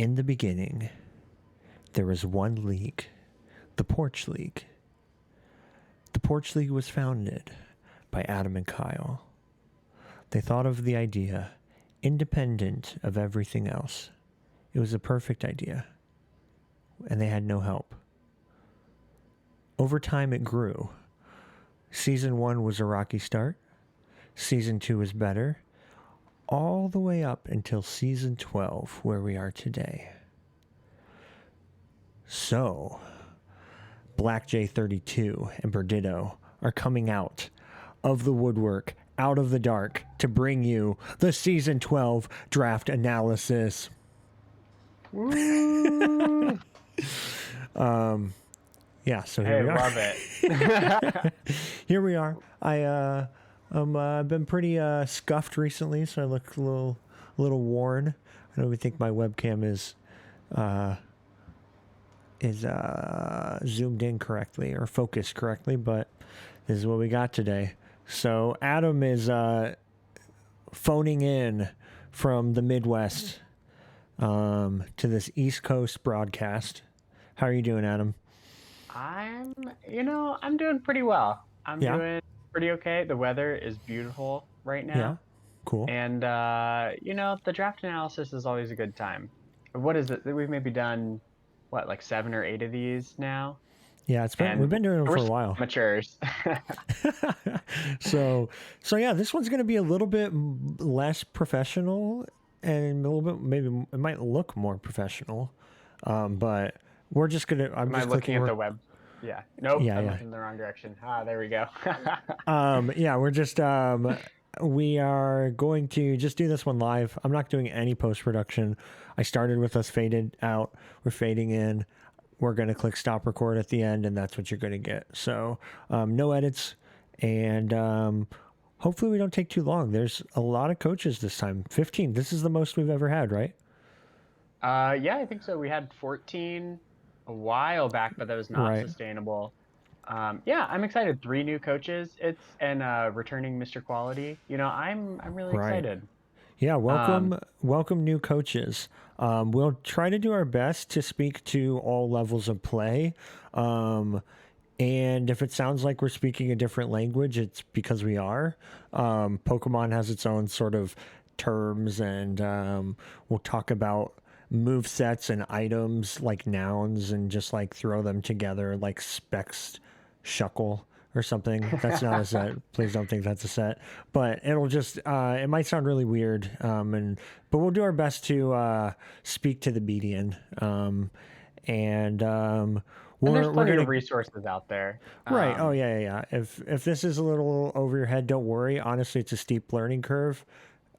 In the beginning, there was one league, the Porch League. The Porch League was founded by Adam and Kyle. They thought of the idea independent of everything else. It was a perfect idea, and they had no help. Over time, it grew. Season 1 was a rocky start. Season 2 was better. All the way up until season 12, where we are today. So, Black J32 and Birdido are coming out of the woodwork, out of the dark, to bring you the season 12 draft analysis. Woo! Yeah, so here we are. Love it. Here we are. I've been pretty scuffed recently, so I look a little worn. I don't even think my webcam is zoomed in correctly or focused correctly, but this is what we got today. So Adam is phoning in from the Midwest to this East Coast broadcast. How are you doing, Adam? I'm doing pretty well. I'm doing pretty okay. The weather is beautiful right now. Yeah, cool. And, the draft analysis is always a good time. What is it? We've maybe done, like 7 or 8 of these now? Yeah, we've been doing it for a while. Amateurs. So yeah, this one's going to be a little bit less professional and a little bit, maybe it might look more professional. But we're just going to, I'm just looking at the web. Yeah. Nope. Yeah, I'm looking in the wrong direction. There we go. Yeah, we're just, we are going to just do this one live. I'm not doing any post-production. I started with us faded out. We're fading in. We're going to click stop record at the end, and that's what you're going to get. So no edits, and hopefully we don't take too long. There's a lot of coaches this time. 15. This is the most we've ever had, right? Yeah, I think so. We had 14 a while back, but that was not sustainable. Yeah, I'm excited. 3 new coaches. And returning Mr. Quality. I'm really excited. Yeah, welcome new coaches. We'll try to do our best to speak to all levels of play. And if it sounds like we're speaking a different language, it's because we are. Pokemon has its own sort of terms, and we'll talk about move sets and items like nouns and just like throw them together like Specs Shuckle or something. That's not a set. Please don't think that's a set. But it'll just it might sound really weird. But we'll do our best to speak to the median. And there's plenty of resources out there. Right. Oh yeah. If this is a little over your head, don't worry. Honestly, it's a steep learning curve.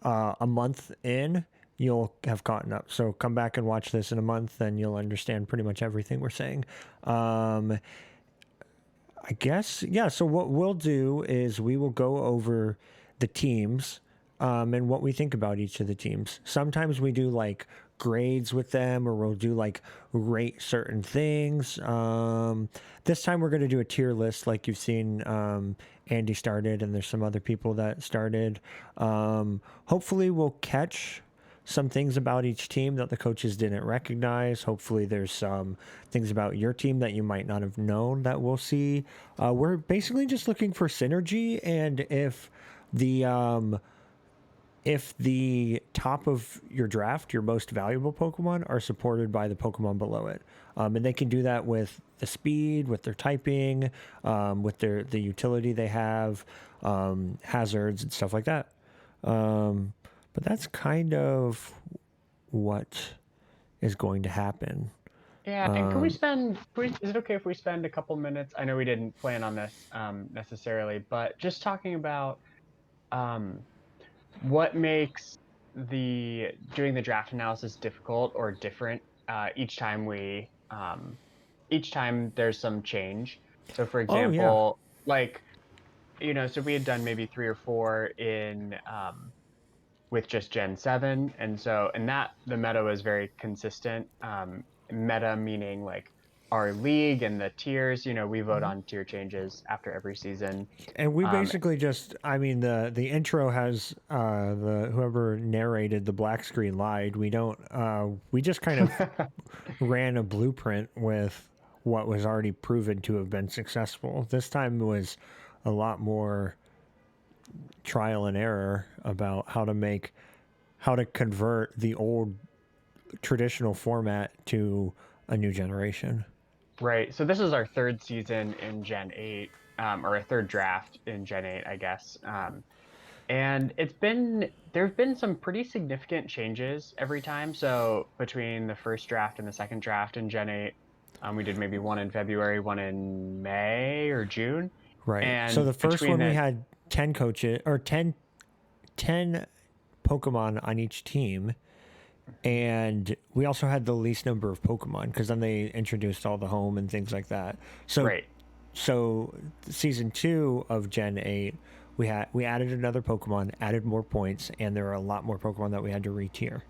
A month in, you'll have caught up. So come back and watch this in a month, and you'll understand pretty much everything we're saying. I guess, yeah. So what we'll do is we will go over the teams and what we think about each of the teams. Sometimes we do like grades with them, or we'll do like rate certain things. This time we're going to do a tier list like you've seen Andy started, and there's some other people that started. Hopefully we'll catch some things about each team that the coaches didn't recognize. Hopefully there's some things about your team that you might not have known that we'll see. We're basically just looking for synergy, and if the top of your draft, your most valuable Pokemon, are supported by the Pokemon below it. And they can do that with the speed, with their typing, with the utility they have, hazards and stuff like that. But that's kind of what is going to happen. Yeah, and is it okay if we spend a couple minutes? I know we didn't plan on this necessarily, but just talking about what makes doing the draft analysis difficult or different each time there's some change. So for example, so we had done maybe 3 or 4 in with just Gen 7, and that the meta was very consistent. Meta meaning like our league and the tiers, we vote on tier changes after every season. And we basically just, I mean, the intro has the whoever narrated the black screen lied. We just kind of ran a blueprint with what was already proven to have been successful. This time was a lot more trial and error about how to convert the old traditional format to a new generation. Right. So this is our third season in Gen 8, or a third draft in Gen 8, I guess. And there have been some pretty significant changes every time. So between the first draft and the second draft in Gen 8, we did maybe one in February, one in May or June. Right. So And the first between one we the, had 10 coaches or 10 Pokemon on each team. And we also had the least number of Pokemon because then they introduced all the home and things like that. So, right. so season 2 of Gen 8, we added another Pokemon, added more points, and there are a lot more Pokemon that we had to re-tier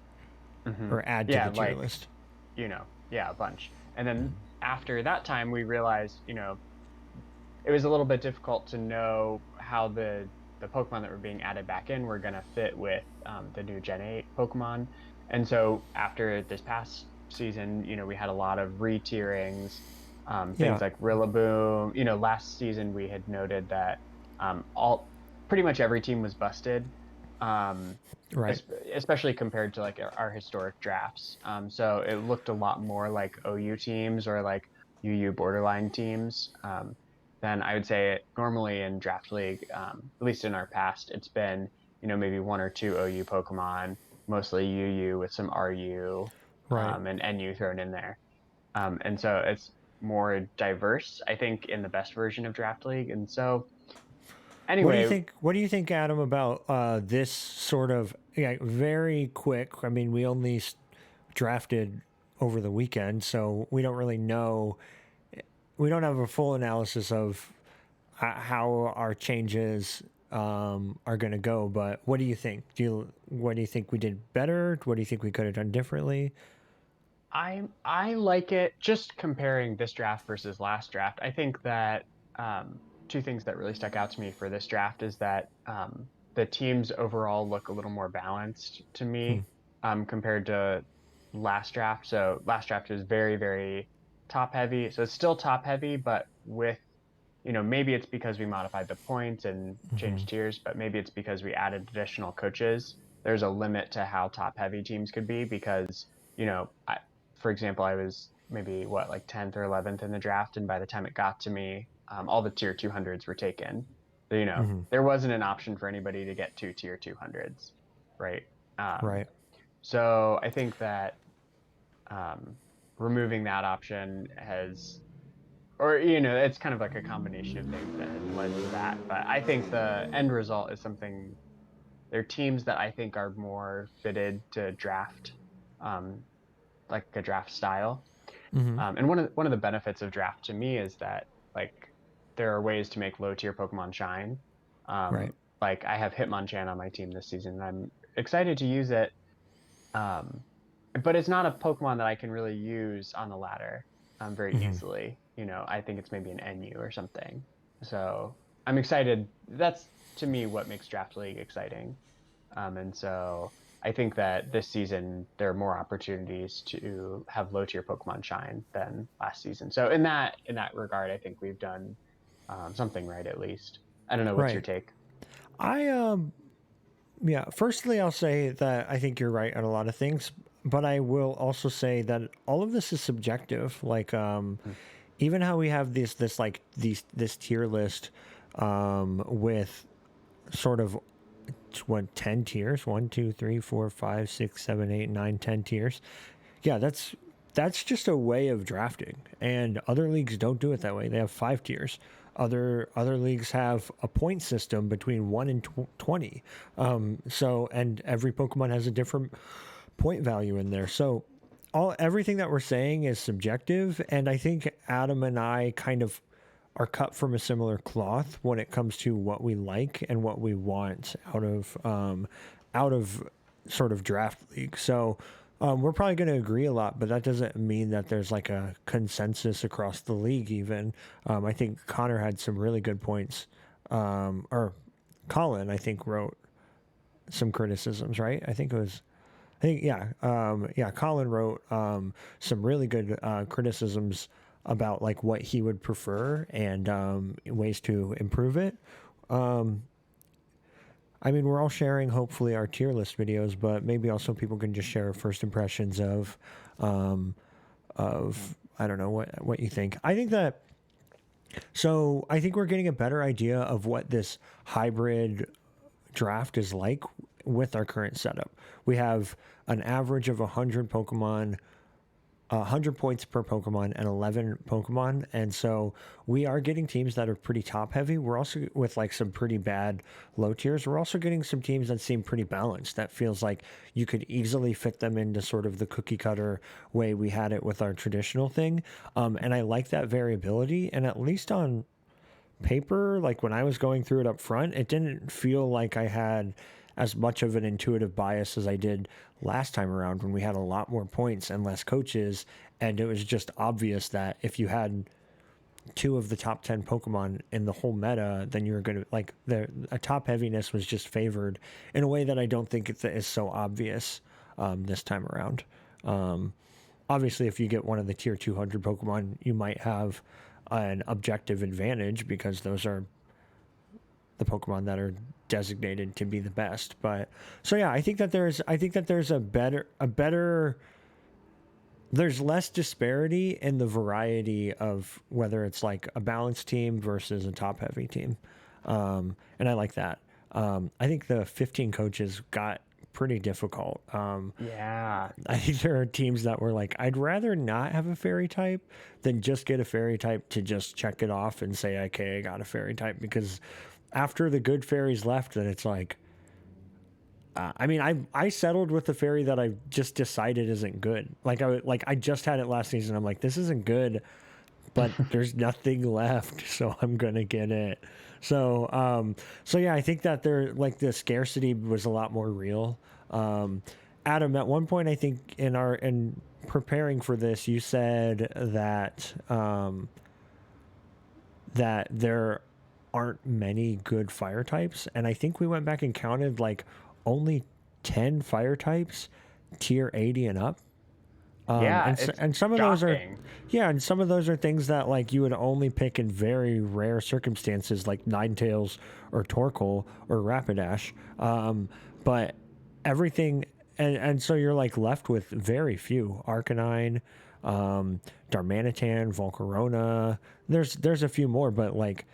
or add to Yeah, the tier like, list. yeah, a bunch. And then after that time, we realized, it was a little bit difficult to know how the Pokemon that were being added back in were going to fit with the new Gen 8 Pokemon. And so after this past season, we had a lot of re-tierings, Yeah. things like Rillaboom. Last season we had noted that all pretty much every team was busted, um, Right. especially compared to like our historic drafts. So it looked a lot more like OU teams or like UU borderline teams. Then I would say normally in draft league, at least in our past, it's been maybe one or two OU Pokemon, mostly UU with some RU, Right. and NU thrown in there. And so it's more diverse, I think, in the best version of draft league. And so What do you anyway, think? What do you think, Adam, about this sort of very quick? I mean, we only drafted over the weekend, so we don't really know. We don't have a full analysis of how our changes are going to go. But what do you think? What do you think we did better? What do you think we could have done differently? I like it. Just comparing this draft versus last draft, I think that two things that really stuck out to me for this draft is that the teams overall look a little more balanced to Hmm. me, compared to last draft. So last draft was very, very top heavy. So it's still top heavy, but with, maybe it's because we modified the points and Hmm. changed tiers, but maybe it's because we added additional coaches. There's a limit to how top heavy teams could be because, for example, I was maybe what, like 10th or 11th in the draft, and by the time it got to me, all the tier 200s were taken. So, Hmm. there wasn't an option for anybody to get two tier 200s, right? Right. So I think that um, removing that option has, or it's kind of like a combination of things that has led to that. But I think the end result is something. They're teams that I think are more fitted to draft, um, like a draft style. Hmm. And one of the benefits of draft to me is that like there are ways to make low tier Pokemon shine. Right. Like I have Hitmonchan on my team this season, and I'm excited to use it. Um, but it's not a Pokemon that I can really use on the ladder very Hmm. easily. I think it's maybe an NU or something. So I'm excited. That's to me what makes Draft League exciting. And so I think that this season there are more opportunities to have low tier Pokemon shine than last season. So in that regard, I think we've done something right at least. I don't know. What's your Right. take? I Yeah, firstly, I'll say that I think you're right on a lot of things, but I will also say that all of this is subjective. Like, Hmm. even how we have this tier list, with sort of what 10 tiers, 1, 2, 3, 4, 5, 6, 7, 8, 9, 10 tiers. Yeah, that's just a way of drafting, and other leagues don't do it that way. They have 5 tiers. Other leagues have a point system between 1 and 20. So and every Pokemon has a different point value in there. So everything that we're saying is subjective, and I think Adam and I kind of are cut from a similar cloth when it comes to what we like and what we want out of sort of draft league. So We're probably going to agree a lot, but that doesn't mean that there's like a consensus across the league. Even I think Connor had some really good points, or Colin I think wrote some criticisms. Right? I think it was. I think yeah. Colin wrote some really good criticisms about like what he would prefer and ways to improve it. I mean, we're all sharing hopefully our tier list videos, but maybe also people can just share first impressions um, of I don't know what you think. I think that so I think we're getting a better idea of what this hybrid draft is like with our current setup. We have an average of 100 Pokemon, 100 points per Pokemon and 11 Pokemon. And so we are getting teams that are pretty top heavy. We're also with like some pretty bad low tiers. We're also getting some teams that seem pretty balanced. That feels like you could easily fit them into sort of the cookie cutter way we had it with our traditional thing. And I like that variability. And at least on paper, like when I was going through it up front, it didn't feel like I had as much of an intuitive bias as I did last time around when we had a lot more points and less coaches. And it was just obvious that if you had two of the top 10 Pokemon in the whole meta, then you were going to like a top heaviness was just favored in a way that I don't think it is so obvious this time around. Obviously, if you get one of the tier 200 Pokemon, you might have an objective advantage because those are the Pokemon that are designated to be the best. But so yeah, I think that there's a better there's less disparity in the variety of whether it's like a balanced team versus a top heavy team. And I like that. I think the 15 coaches got pretty difficult. Yeah. I think there are teams that were like, I'd rather not have a fairy type than just get a fairy type to just check it off and say, okay, I got a fairy type. Because after the good fairies left, then it's like, I mean, I settled with the fairy that I just decided isn't good. I just had it last season. I'm like, this isn't good, but there's nothing left, so I'm gonna get it. So yeah, I think that the scarcity was a lot more real. Adam, at one point, I think in preparing for this, you said that that there aren't many good fire types, and I think we went back and counted like only 10 fire types, tier 80 and up. Yeah, it's And some of those are, shocking. yeah, and some of those are things that like you would only pick in very rare circumstances, like Ninetales or Torkoal or Rapidash. But everything, and so you're like left with very few Arcanine, Darmanitan, Volcarona. There's a few more, but like,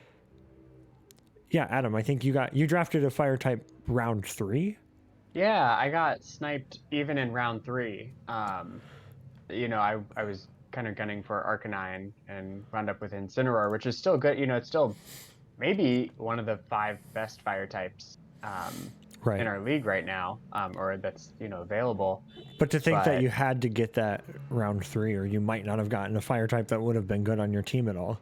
yeah, Adam, I think you drafted a fire type round 3. Yeah, I got sniped even in round 3. I was kind of gunning for Arcanine and wound up with Incineroar, which is still good. It's still maybe one of the 5 best fire types Right. in our league right now, or that's available. But to think that But you had to get that round 3, or you might not have gotten a fire type that would have been good on your team at all.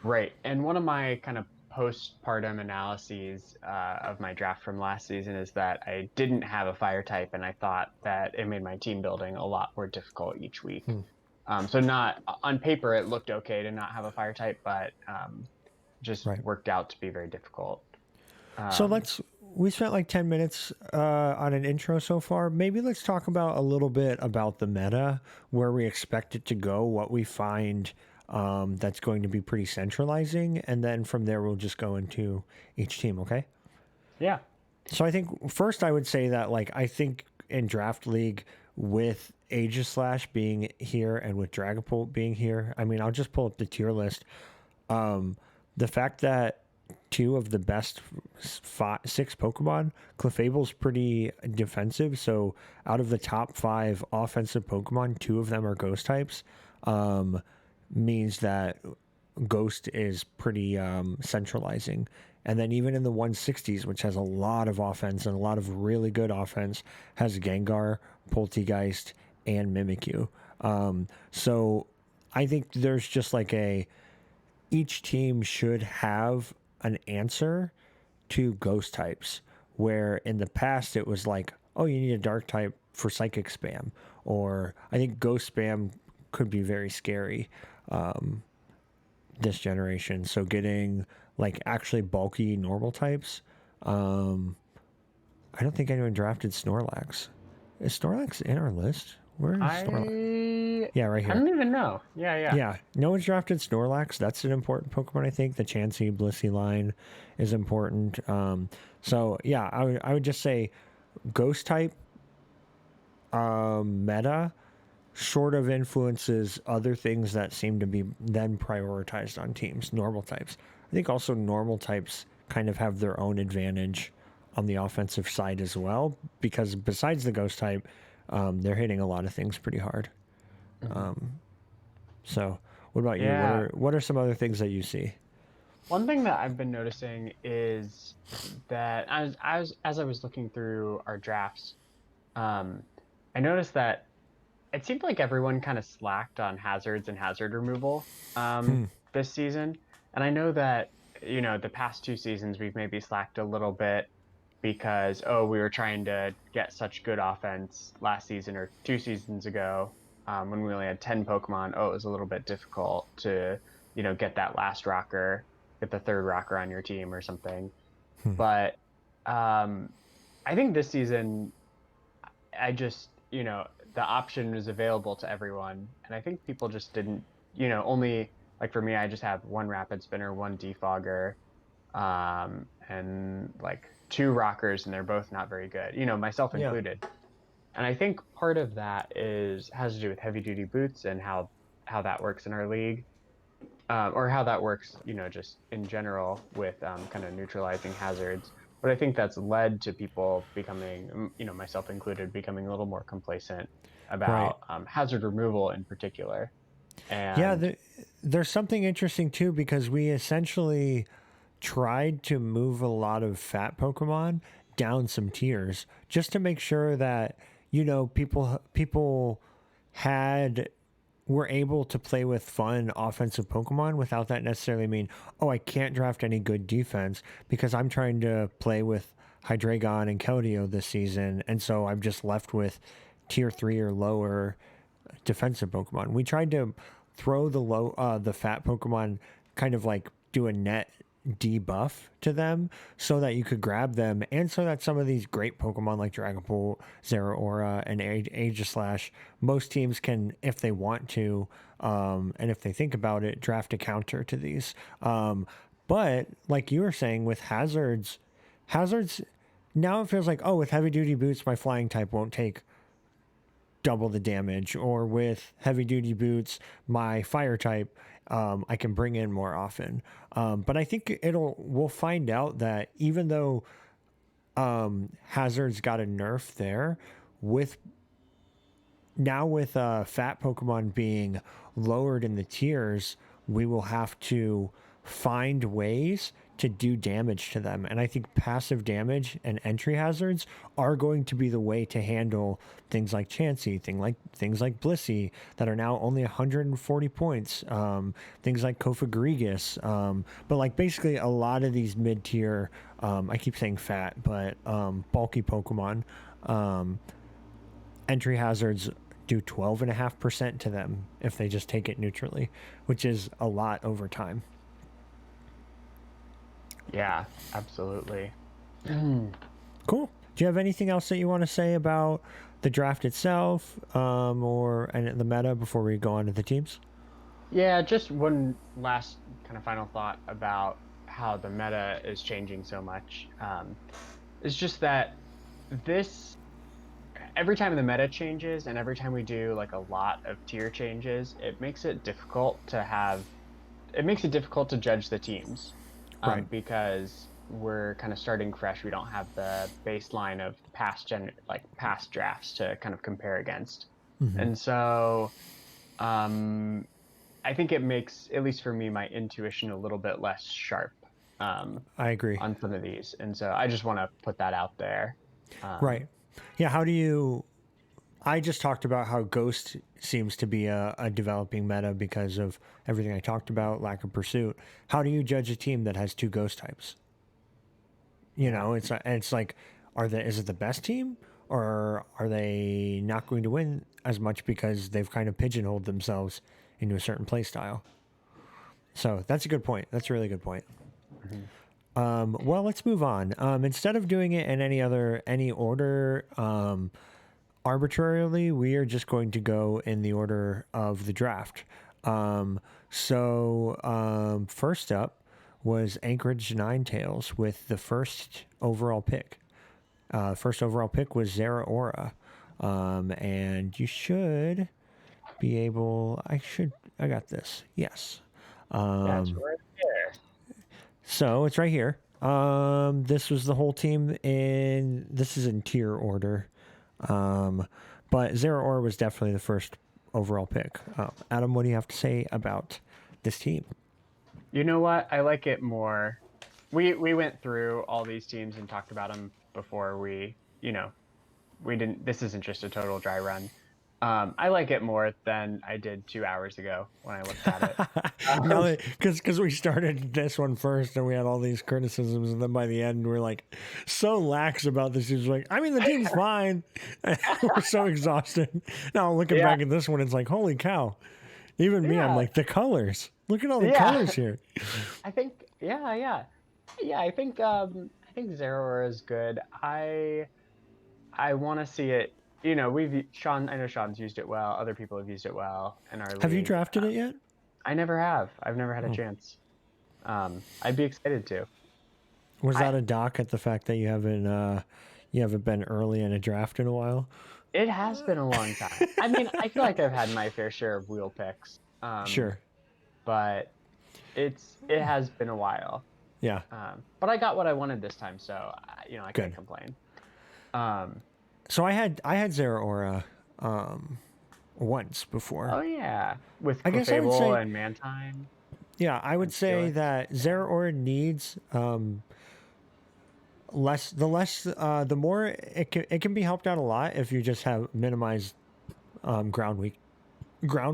right, and one of my kind of postpartum analyses of my draft from last season is that I didn't have a fire type, and I thought that it made my team building a lot more difficult each week. So not on paper, it looked okay to not have a fire type, but just worked out to be very difficult. So we spent like 10 minutes on an intro so far. Maybe let's talk about a little bit about the meta, where we expect it to go, what we find that's going to be pretty centralizing, and then from there we'll just go into each team, okay? Yeah. So I think first I would say that like I think in Draft League with Aegislash being here and with Dragapult being here, I mean I'll just pull up the tier list. The fact that 2 of the best 6 Pokemon, Clefable's pretty defensive, so out of the top 5 offensive Pokemon, 2 of them are Ghost types. Means that Ghost is pretty centralizing. And then even in the 160s, which has a lot of offense and a lot of really good offense, has Gengar, Poltegeist, and Mimikyu. So I think there's just like each team should have an answer to Ghost types, where in the past it was like, oh, you need a Dark type for Psychic spam, or I think ghost spam could be very scary this generation. So getting like actually bulky normal types. I don't think anyone drafted Snorlax. Is Snorlax in our list? Where is Snorlax? Yeah, right I here. don't even know. Yeah. Yeah, no one's drafted Snorlax. That's an important Pokemon, I think. The Chansey Blissey line is important. So yeah, I would just say Ghost type meta sort of influences other things that seem to be then prioritized on teams. Normal types. I think also normal types kind of have their own advantage on the offensive side as well, because besides the Ghost type, they're hitting a lot of things pretty hard. So, what about you? Yeah. What are some other things that you see? One thing that I've been noticing is that as I was looking through our drafts, um, I noticed that it seemed like everyone kind of slacked on hazards and hazard removal this season. And I know that, the past 2 seasons we've maybe slacked a little bit because, we were trying to get such good offense last season or 2 seasons ago, when we only had 10 Pokemon. Oh, it was a little bit difficult to, get that last rocker, get the third rocker on your team or something. But um, I think this season, I just, the option is available to everyone. And I think people just didn't, only like for me, I just have one rapid spinner, one defogger, and like two rockers, and they're both not very good, myself Yeah. included. And I think part of that has to do with heavy duty boots and how that works in our league, or how that works, just in general with kind of neutralizing hazards. But I think that's led to people becoming, myself included, becoming a little more complacent Right. about hazard removal in particular. Yeah, And there's something interesting too, because we essentially tried to move a lot of fat Pokemon down some tiers just to make sure that people had were able to play with fun offensive Pokemon without that necessarily mean, oh, I can't draft any good defense because I'm trying to play with Hydreigon and Keldeo this season, and so I'm just left with tier 3 or lower defensive Pokemon. We tried to throw the fat Pokemon, kind of like do a net debuff to them so that you could grab them, and so that some of these great Pokemon like Dragapult, Zeraora, and Aegislash, most teams can, if they want to, and if they think about it, draft a counter to these. But like you were saying with hazards now it feels like, oh, with heavy duty boots, my flying type won't take double the damage, or with heavy duty boots, my fire type, I can bring in more often. But I think we'll find out that even though Hazard's got a nerf there, with fat Pokemon being lowered in the tiers, we will have to find ways to do damage to them. And I think passive damage and entry hazards are going to be the way to handle things like Chansey, things like Blissey that are now only 140 points, things like Kofagrigus, but like basically a lot of these mid tier, I keep saying fat, but bulky Pokemon, entry hazards do 12.5% to them if they just take it neutrally, which is a lot over time. yeah, absolutely. Cool. Do you have anything else that you want to say about the draft itself, and the meta before we go on to the teams? Yeah, just one last kind of final thought about how the meta is changing so much. It's just that this every time the meta changes and every time we do like a lot of tier changes, it makes it difficult to judge the teams, Right. because we're kind of starting fresh. We don't have the baseline of past drafts to kind of compare against. Mm-hmm. And so I think it makes, at least for me, my intuition a little bit less sharp I agree. on some of these. And so I just want to put that out there. Right. Yeah. I just talked about how Ghost seems to be a developing meta because of everything I talked about, lack of pursuit. How do you judge a team that has two Ghost types? It's like, is it the best team, or are they not going to win? as much because they've kind of pigeonholed themselves into a certain play style. So that's a good point. That's a really good point. Well, let's move on. Instead of doing it in any order arbitrarily, we are just going to go in the order of the draft. First up was Anchorage Nine Tails with the first overall pick. First overall pick was Zeraora. And you should be able. I got this. Yes. That's right there. So it's right here. This was the whole team this is in tier order. But Zeraora was definitely the first overall pick. Adam, what do you have to say about this team? You know what? I like it more. We went through all these teams and talked about them before we didn't. This isn't just a total dry run. I like it more than I did 2 hours ago when I looked at it. Because we started this one first and we had all these criticisms, and then by the end we're like so lax about this. He's like, I mean, the team's fine. We're so exhausted. Now looking back at this one, it's like, holy cow! Even me, I'm like, the colors. Look at all the colors here. I think, I think Zeraora is good. I want to see it. I know Sean's used it well. Other people have used it well in our league. Have you drafted it yet? I never have. I've never had a chance. I'd be excited to. Was that a dock at the fact that you haven't been early in a draft in a while? It has been a long time. I mean, I feel like I've had my fair share of wheel picks. Sure. But it has been a while. Yeah. But I got what I wanted this time, so I can't complain. So I had Zeraora once before. Oh yeah, with Clefable and Mantine. Yeah, I would say that Zeraora needs the more it can be helped out a lot if you just have minimized ground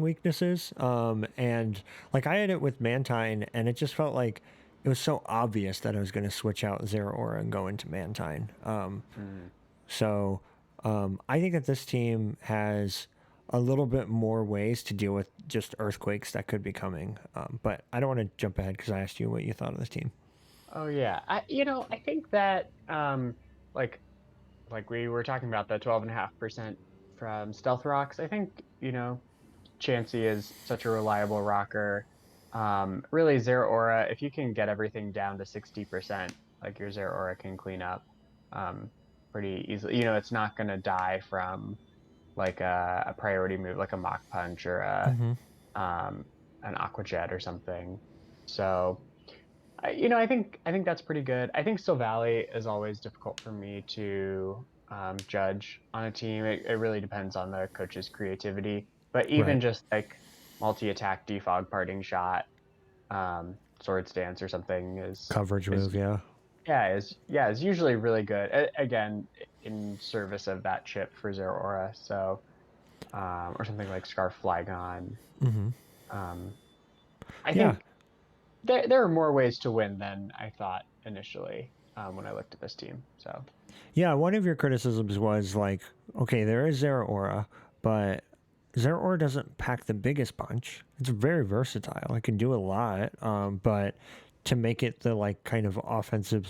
weaknesses. And like I had it with Mantine, and it just felt like it was so obvious that I was going to switch out Zeraora and go into Mantine. So I think that this team has a little bit more ways to deal with just earthquakes that could be coming. But I don't want to jump ahead because I asked you what you thought of the team. Oh yeah, I think that like we were talking about the 12.5% from Stealth Rocks. I think Chansey is such a reliable rocker. Really, Zeraora, if you can get everything down to 60%, like your Zeraora can clean up pretty easily. It's not going to die from like a priority move, like a Mach Punch or an Aqua Jet or something. So, I think that's pretty good. I think Still Valley is always difficult for me to judge on a team. It really depends on the coach's creativity. But even just like multi-attack defog parting shot, sword stance or something is coverage move, is usually really good. Again, in service of that chip for Zeraora. So, or something like Scarf Flygon. I think there are more ways to win than I thought initially when I looked at this team. So, yeah, one of your criticisms was like, okay, there is Zeraora, but Zeraora doesn't pack the biggest punch. It's very versatile. It can do a lot, but to make it the like kind of offensive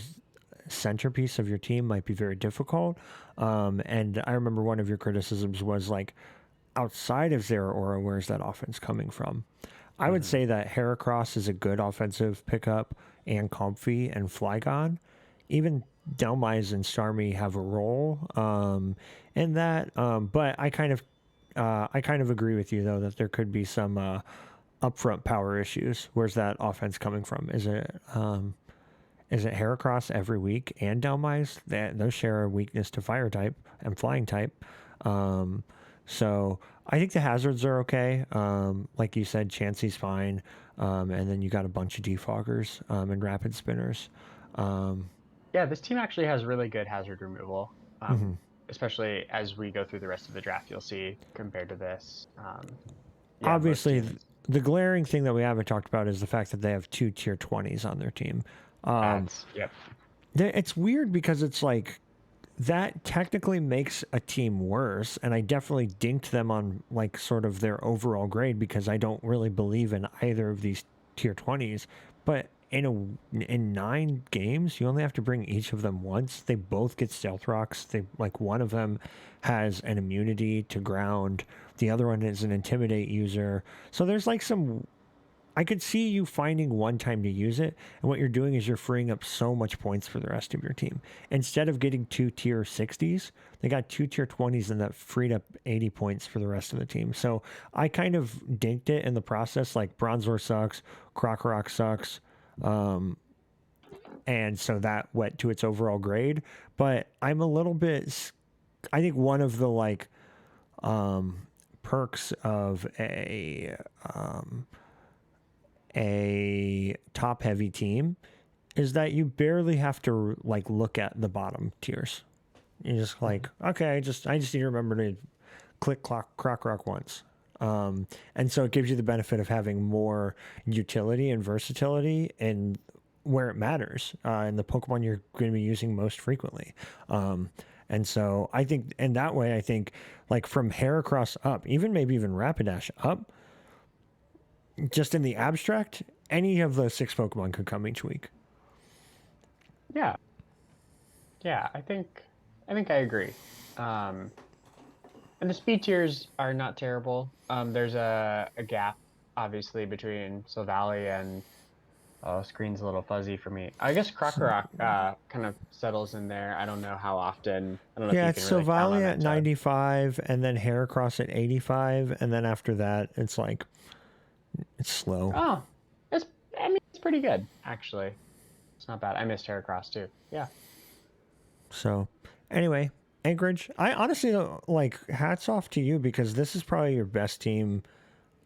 centerpiece of your team might be very difficult. And I remember one of your criticisms was like, outside of Zeraora, where's that offense coming from? I would say that Heracross is a good offensive pickup, and Comfy and Flygon. Even Delmise and Starmie have a role in that. But I kind of agree with you though that there could be some upfront power issues. Where's that offense coming from? Is it Heracross every week and Delmise? Those share a weakness to fire type and flying type. So I think the hazards are okay. Like you said, Chansey's fine. And then you got a bunch of defoggers and rapid spinners. Yeah, this team actually has really good hazard removal. Especially as we go through the rest of the draft, you'll see compared to this. Obviously, the glaring thing that we haven't talked about is the fact that they have 2 tier 20s on their team. Yep. It's weird because it's like that technically makes a team worse, and I definitely dinked them on like sort of their overall grade because I don't really believe in either of these tier 20s. But in 9 games, you only have to bring each of them once. They both get stealth rocks. They like one of them has an immunity to ground. The other one is an intimidate user. So there's like some, I could see you finding one time to use it, and what you're doing is you're freeing up so much points for the rest of your team. Instead of getting 2 tier 60s, they got 2 tier 20s, and that freed up 80 points for the rest of the team. So I kind of dinked it in the process. Like Bronzor sucks, Krokorok sucks, and so that went to its overall grade. But I'm a little bit. I think one of the like perks of a top heavy team is that you barely have to like look at the bottom tiers. You're just like, okay, I just need to remember to click croc rock once. And so it gives you the benefit of having more utility and versatility and where it matters, and the Pokemon you're going to be using most frequently. And so I think in that way, I think like from Heracross up, maybe even Rapidash up, just in the abstract, any of those 6 Pokemon could come each week. Yeah. Yeah, I think I agree. And the speed tiers are not terrible. There's a gap, obviously, between Silvally and screen's a little fuzzy for me. I guess Krokorok kind of settles in there. I don't know how often. I don't know Yeah, if you it's can really count on Silvally it. at 95, and then Heracross at 85, and then after that, it's like it's slow. Oh, it's pretty good actually. It's not bad. I missed Heracross too. Yeah. So, anyway, Anchorage, I honestly like hats off to you because this is probably your best team.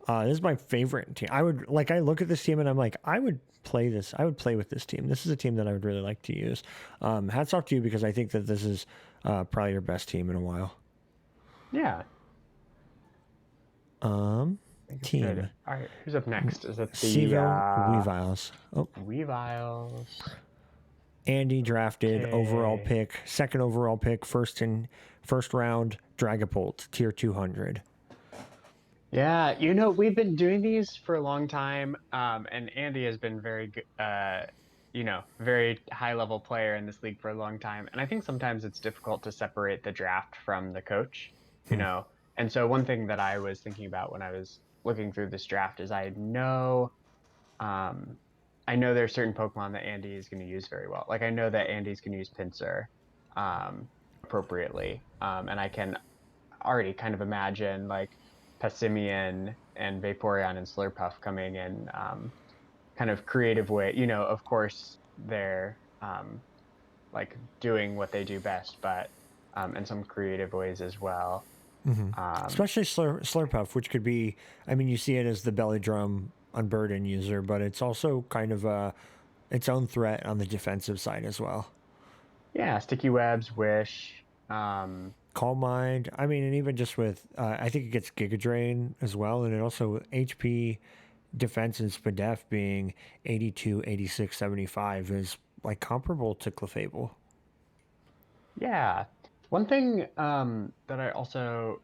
This is my favorite team. I look at this team and I'm like, I would play this. I would play with this team. This is a team that I would really like to use. Hats off to you because I think that this is probably your best team in a while. Yeah. Team. All right, who's up next? Is it the Weaviles? Oh, Weaviles. Andy drafted overall pick, second overall pick, first round, Dragapult, tier 200. Yeah, we've been doing these for a long time, and Andy has been very good, very high level player in this league for a long time. And I think sometimes it's difficult to separate the draft from the coach, And so one thing that I was thinking about when I was looking through this draft is I know there's certain Pokemon that Andy is going to use very well. Like I know that Andy's going to use Pinsir appropriately, and I can already kind of imagine like Passimian and Vaporeon and Slurpuff coming in kind of creative way. Of course they're like doing what they do best, but in some creative ways as well. Mm-hmm. Especially Slurpuff, which could be, you see it as the belly drum unburden user, but it's also kind of its own threat on the defensive side as well. Yeah, Sticky Webs, Wish, Calm Mind. And even just with, I think it gets Giga Drain as well, and it also HP, defense, and Spadef being 82, 86, 75 is like comparable to Clefable. Yeah. One thing that I also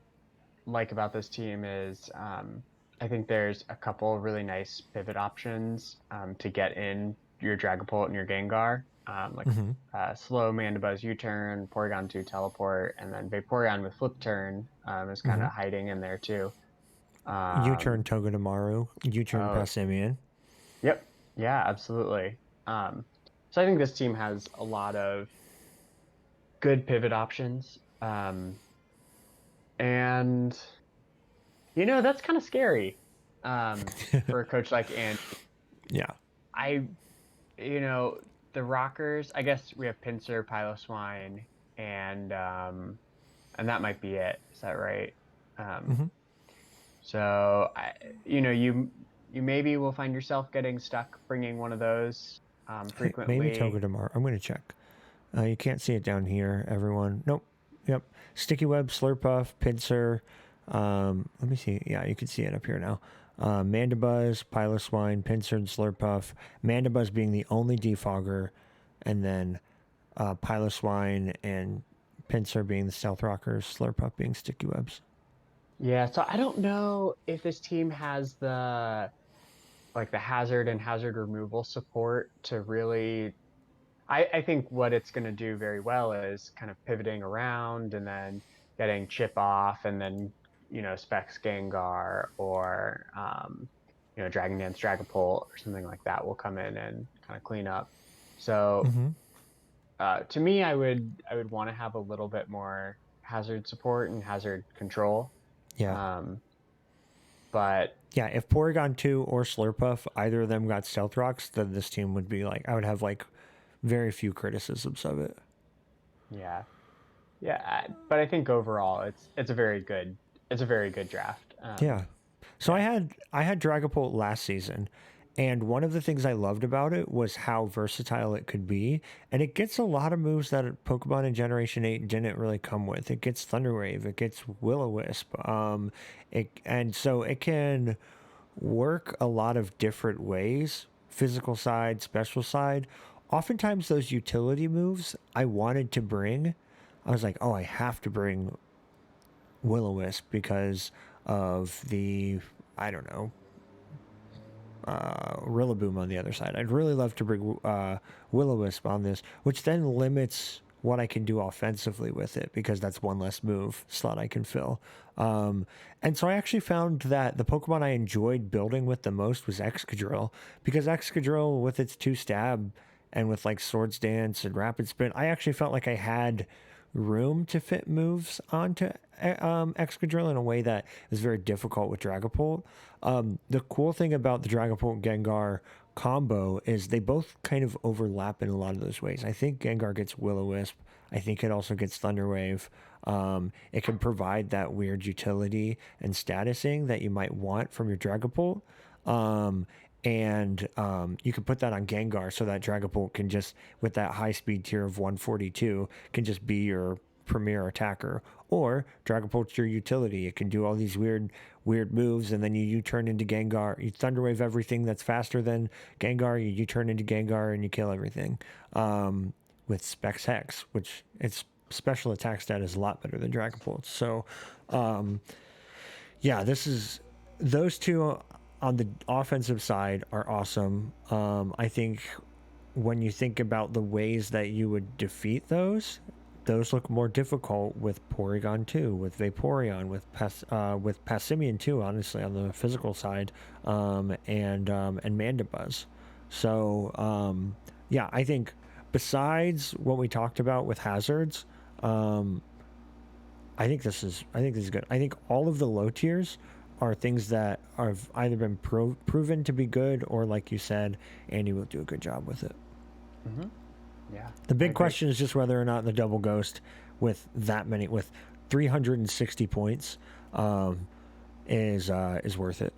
like about this team is I think there's a couple really nice pivot options to get in your Dragapult and your Gengar. Slow Mandibuzz U-turn, Porygon 2 teleport, and then Vaporeon with flip turn is kind of hiding in there too. U-turn Togedemaru, U-turn Passimian. Yep. Yeah, absolutely. So I think this team has a lot of good pivot options. And that's kind of scary for a coach like Andy. Yeah. The rockers, I guess we have Pinsir, Piloswine, and that might be it. Is that right? So you maybe will find yourself getting stuck bringing one of those frequently. Maybe Togedemaru. I'm going to check. You can't see it down here, everyone. Nope. Yep. Sticky Web, Slurpuff, Pinsir. Let me see. Yeah, you can see it up here now. Mandibuzz, Piloswine, Pinsir, and Slurpuff. Mandibuzz being the only defogger, and then Piloswine and Pincer being the stealth rockers, Slurpuff being sticky webs. Yeah, so I don't know if this team has the hazard and hazard removal support to really. I think what it's going to do very well is kind of pivoting around and then getting chip off and then Specs Gengar or Dragon Dance Dragapult or something like that will come in and kind of clean up. So Mm-hmm. to me, I would want to have a little bit more hazard support and hazard control. Yeah. Um, but Yeah, if Porygon 2 or Slurpuff, either of them got Stealth Rocks, then this team would be like, I would have like very few criticisms of it. yeah, yeah. But I think overall, it's a very good draft. Yeah. So I had Dragapult last season, and one of the things I loved about it was how versatile it could be, and it gets a lot of moves that Pokemon in Generation 8 didn't really come with. It gets Thunder Wave, it gets Will-O-Wisp, and so it can work a lot of different ways, physical side, special side. Oftentimes those utility moves I wanted to bring, I was like, oh, I have to bring Will-O-Wisp because of the, I don't know, Rillaboom on the other side. I'd really love to bring Will-O-Wisp on this, which then limits what I can do offensively with it because that's one less move slot I can fill. And so I actually found that the Pokemon I enjoyed building with the most was Excadrill, because Excadrill with its 2-stab and with like Swords Dance and Rapid Sprint, I actually felt like I had room to fit moves onto Excadrill in a way that is very difficult with Dragapult. The cool thing about the Dragapult Gengar combo is they both kind of overlap in a lot of those ways. I think Gengar gets Will-O-Wisp. I think it also gets Thunder Wave. It can provide that weird utility and statusing that you might want from your Dragapult. And you can put that on Gengar so that Dragapult can just, with that high speed tier of 142, can just be your premier attacker. Or Dragapult's your utility. It can do all these weird moves, and then you turn into Gengar. You Thunder Wave everything that's faster than Gengar. You turn into Gengar and you kill everything. With Specs Hex, which its special attack stat is a lot better than Dragapult. So, yeah, those two on the offensive side are awesome. I think when you think about the ways that you would defeat those look more difficult with Porygon 2, with Vaporeon, with Passimian too, honestly, on the physical side, and Mandibuzz. So, yeah, I think besides what we talked about with hazards, I think this is good. I think all of the low tiers are things that have either been proven to be good, or like you said, Andy will do a good job with it. Mm-hmm. Yeah. The big question is just whether or not the double ghost with 360 points, is worth it.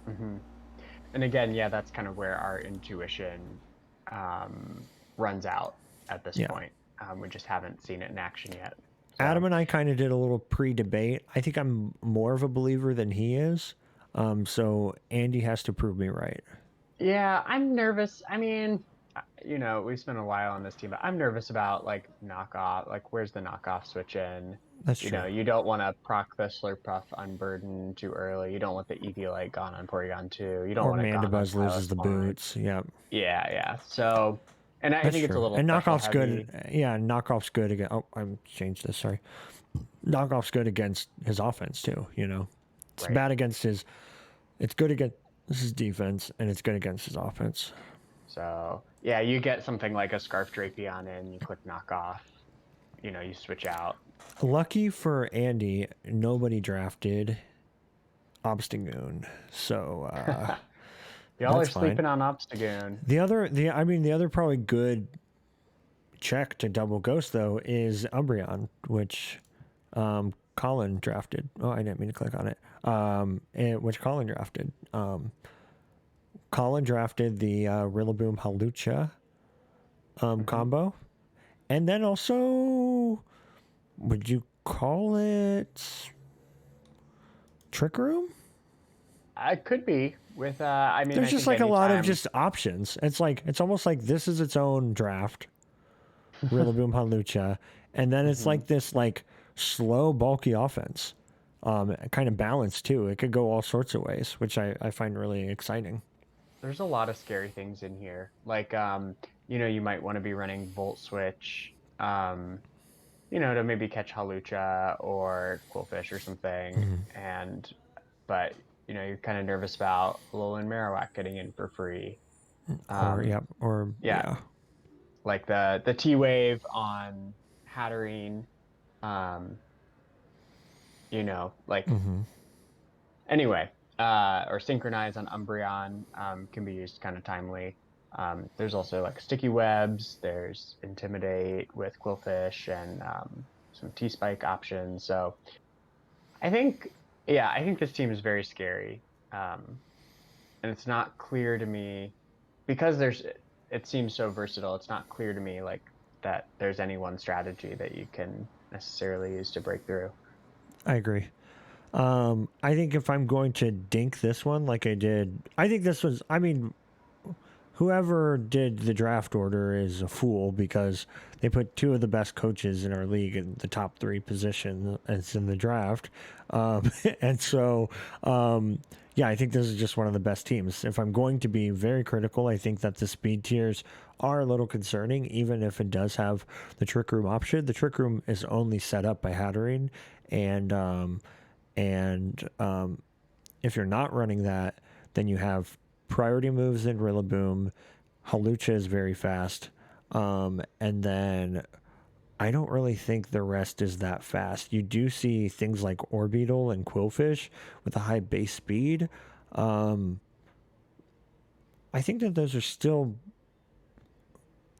Mm-hmm. And again, yeah, that's kind of where our intuition runs out at this point. We just haven't seen it in action yet. So. Adam and I kind of did a little pre-debate. I think I'm more of a believer than he is. So Andy has to prove me right. Yeah, I'm nervous. I mean, we spent a while on this team, but I'm nervous about like knockoff. Like, where's the knockoff switch in? That's true. You don't want to proc the Slurpuff Unburden too early. You don't want the Eviolite gone on Porygon 2. You don't want Mandibuzz loses the boots. Yep. Yeah. So, and I think it's a little. And knockoff's heavy. good. Yeah, knockoff's good again. Oh, I changed this. Sorry. Knockoff's good against his offense too. It's bad against his. It's good against his defense, and it's good against his offense. So yeah, you get something like a Scarf Drapion in, you click knockoff. You switch out. Lucky for Andy, nobody drafted Obstagoon, so y'all are sleeping on Obstagoon. The other probably good check to double ghost though is Umbreon, which Colin drafted. Oh, I didn't mean to click on it. Which Colin drafted. Colin drafted the Rillaboom Hawlucha combo, and then also, would you call it Trick Room? It could be with. There's just like a lot of just options. It's almost like this is its own draft, Rillaboom Hawlucha, And then it's Mm-hmm. like this like slow, bulky offense. Kind of balanced too. It could go all sorts of ways, which I find really exciting. There's a lot of scary things in here. Like, you might want to be running Volt Switch, to maybe catch Halucha or Quillfish or something. Mm-hmm. But, you're kind of nervous about Alolan Marowak getting in for free. Or Um, yeah, or yeah, yeah. like the T Wave on Hatterene, um, like Mm-hmm. anyway, or Synchronize on Umbreon can be used kind of timely. There's also like Sticky Webs, there's Intimidate with Quillfish and some T-Spike options. So I think, yeah, I think this team is very scary. Um, and it's not clear to me because it seems so versatile. It's not clear to me like that there's any one strategy that you can necessarily use to break through. I agree. I think if I'm going to dink this one like I did, I think this was, I mean, whoever did the draft order is a fool because they put two of the best coaches in our league in the top three positions as in the draft. And so, yeah, I think this is just one of the best teams. If I'm going to be very critical, I think that the speed tiers are a little concerning, even if it does have the Trick Room option. The Trick Room is only set up by Hatterene, and if you're not running that, then you have priority moves in Rillaboom. Halucha is very fast. And then I don't really think the rest is that fast. You do see things like Orbeetle and Quillfish with a high base speed. Um, I think that those are still.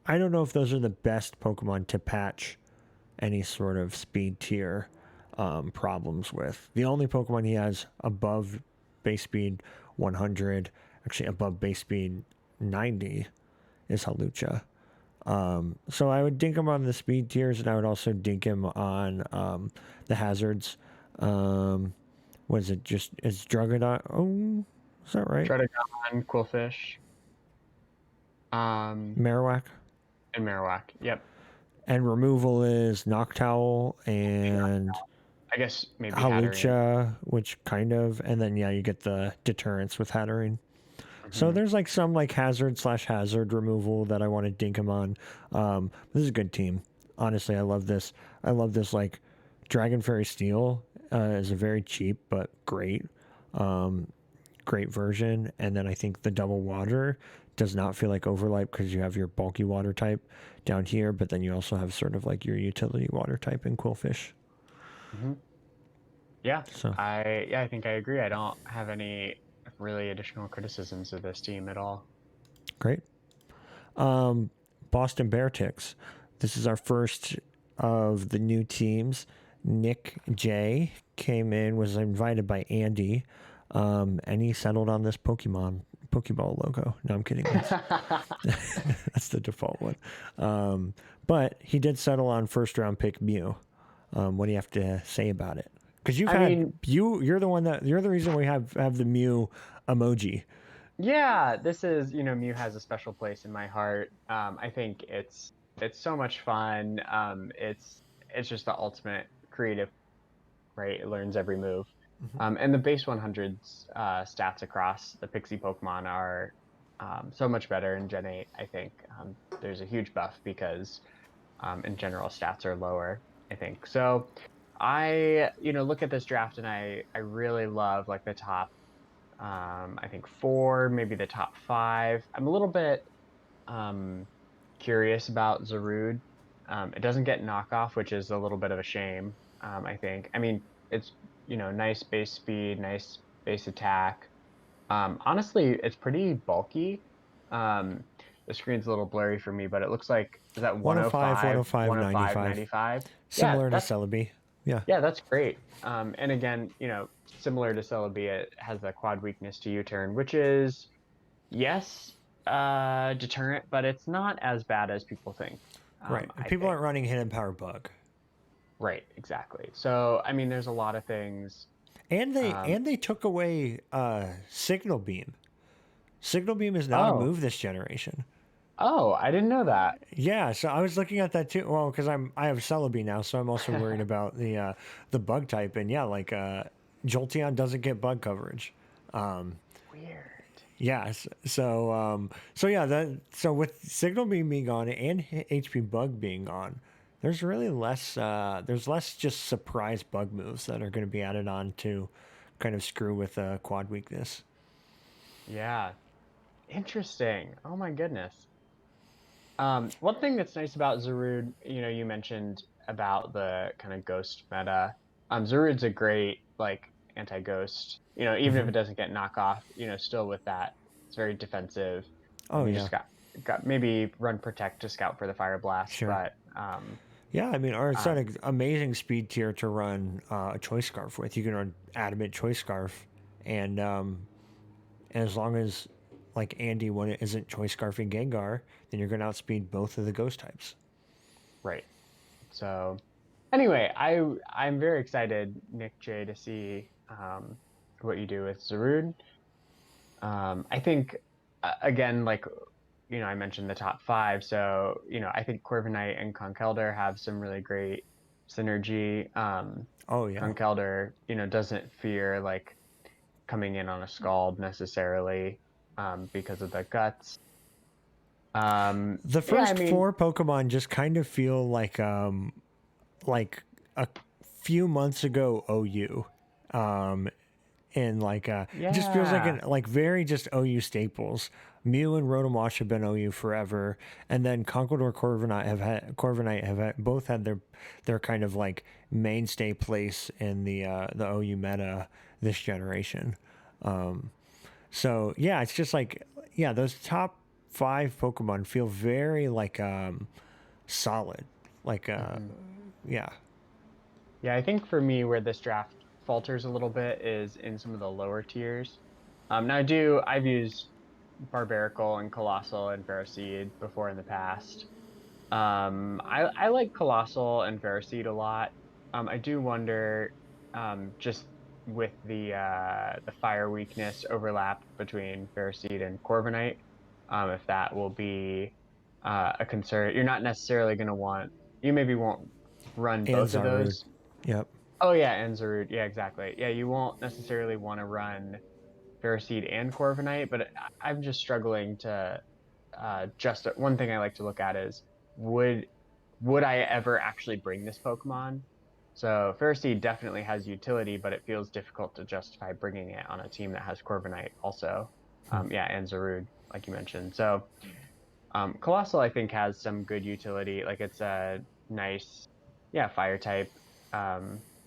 I don't know if those are the best Pokemon to patch any sort of speed tier problems with. The only Pokemon he has above base speed 100, actually above base speed 90, is Halucha. So I would dink him on the speed tiers, and I would also dink him on the hazards. What is it? Just is Drugodon? Oh, is that right? Trotagon, Quillfish, um, Marowak. and Marowak. Yep. And removal is Noctowl and I guess maybe Hatterene. Halucha, which kind of, and then yeah, you get the deterrence with Hatterene. So Hmm. there's like some like hazard removal that I want to dink him on. This is a good team. Honestly, I love this. I love this like Dragon Fairy Steel is a very cheap but great version. And then I think the double water does not feel like overlap because you have your bulky water type down here, but then you also have sort of like your utility water type in Quillfish. Hmm. Yeah, So I think I agree. I don't have any really additional criticisms of this team at all. great. Boston Bear Ticks. This is our first of the new teams. Nick J came in, was invited by Andy, and he settled on this Pokeball logo. No, I'm kidding. That's the default one. But he did settle on first round pick Mew. What do you have to say about it? Because I mean, you're the one you're the reason we have the Mew emoji. yeah, this is, Mew has a special place in my heart. I think it's so much fun. It's just the ultimate creative, right? It learns every move. And the base 100's stats across the Pixie Pokemon are so much better in Gen 8, I think. There's a huge buff because in general stats are lower, I think. So I, look at this draft and I really love like the top I think four, maybe the top five. I'm a little bit um, curious about Zarude. It doesn't get knockoff, which is a little bit of a shame, I think. I mean, it's, nice base speed, nice base attack. Honestly, it's pretty bulky. Um, the screen's a little blurry for me, but it looks like, is that 105, 105, 105, 95. 95? Yeah, Similar to Celebi. Yeah. yeah, that's great. And again, similar to Celebi, it has the quad weakness to U-turn, which is, yes, deterrent, but it's not as bad as people think, Right. And I people think. aren't running Hidden Power Bug. Right, exactly. So, I mean, there's a lot of things. Um, And they took away Signal Beam. Signal Beam is not a oh, move this generation. Oh, I didn't know that. Yeah, so I was looking at that too. Well, because I have Celebi now, so I'm also worried about the bug type. And yeah, like Jolteon doesn't get bug coverage. Weird. Yes. So yeah, so with Signal being gone and HP Bug being gone, there's really less. There's less just surprise bug moves that are going to be added on to kind of screw with quad weakness. Yeah. Interesting. Oh my goodness. One thing that's nice about Zarude, you mentioned about the kind of ghost meta. Zarude's a great like anti-ghost. Even if Hmm. it doesn't get knockoff, still with that, it's very defensive. Oh You yeah, just got maybe run protect to scout for the fire blast, sure. but Yeah, I mean, or it's um, an amazing speed tier to run a choice scarf with. You can run adamant choice scarf, and as long as like Andy when it isn't choice scarfing Gengar, then you're going to outspeed both of the ghost types. right. So anyway, I'm very excited, Nick J, to see what you do with Zarude. I think again, like I mentioned the top five, so I think Corviknight and Conkeldurr have some really great synergy. Oh yeah. Conkeldurr, doesn't fear like coming in on a Scald necessarily because of the guts. The Yeah, I first mean, four Pokemon just kind of feel like a few months ago OU. Um and like it just feels like yeah, an like very just OU staples. Mew and Rotomash have been OU forever, and then Conkeldurr Corviknight have both had their kind of like mainstay place in the OU meta this generation. So yeah, it's just like yeah, those top five Pokemon feel very like solid. Like hmm yeah. yeah. I think for me, where this draft falters a little bit is in some of the lower tiers. Now I've used Barbaracle and Colossal and Ferroseed before in the past. I like Colossal and Ferroseed a lot. I do wonder, just with the fire weakness overlap between Ferroseed and Corviknight, if that will be a concern. You're not necessarily going to want. You maybe won't run And both of Zarude. those. Yep. Oh yeah, and Zarude. Yeah, exactly. Yeah, you won't necessarily want to run Ferroseed and Corviknight, but I'm just struggling to just one thing I like to look at is would would I ever actually bring this Pokemon? So Ferroseed definitely has utility, but it feels difficult to justify bringing it on a team that has Corviknight also. Yeah, and Zarude, like you mentioned. So Colossal, I think, has some good utility. Like it's a nice, yeah, fire type